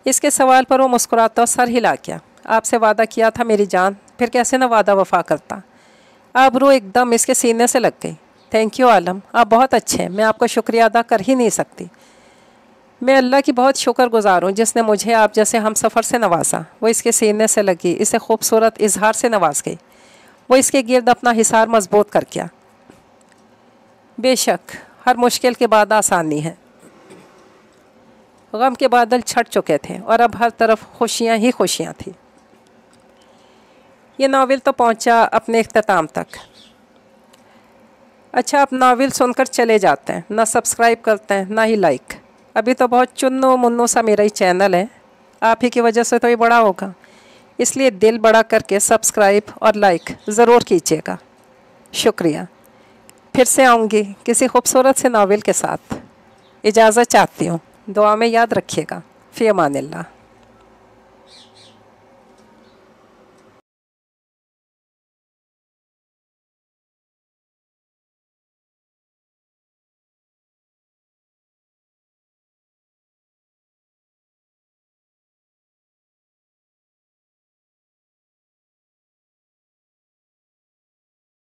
इसके सवाल पर वो मुस्कुराता और सर हिला गया। आपसे वादा किया था मेरी जान, फिर कैसे न वादा वफा करता। आबरू एकदम इसके सीने से लग गई। थैंक यू आलम, आप बहुत अच्छे हैं। मैं आपका शुक्रिया अदा कर ही नहीं सकती। मैं अल्लाह की बहुत शुक्रगुजार हूँ जिसने मुझे आप जैसे हम सफ़र से नवाजा। वो इसके सीने से लगी, इसे खूबसूरत इजहार से नवाज गई। वो इसके गिर्द अपना हिसार मजबूत कर गया। बेशक हर मुश्किल के बाद आसानी है। गम के बादल छट चुके थे और अब हर तरफ खुशियाँ ही खुशियाँ थी। ये नावल तो पहुँचा अपने इख्तिताम तक। अच्छा, आप नावल सुनकर चले जाते हैं, ना सब्सक्राइब करते हैं ना ही लाइक। अभी तो बहुत चुन्नू मुन्नू सा मेरा ही चैनल है, आप ही की वजह से तो ये बड़ा होगा, इसलिए दिल बड़ा करके सब्सक्राइब और लाइक ज़रूर कीजिएगा। शुक्रिया। फिर से आऊँगी किसी खूबसूरत से नावल के साथ। इजाज़त चाहती हूँ। दुआ में याद रखिएगा। फ़ी अमानिल्लाह।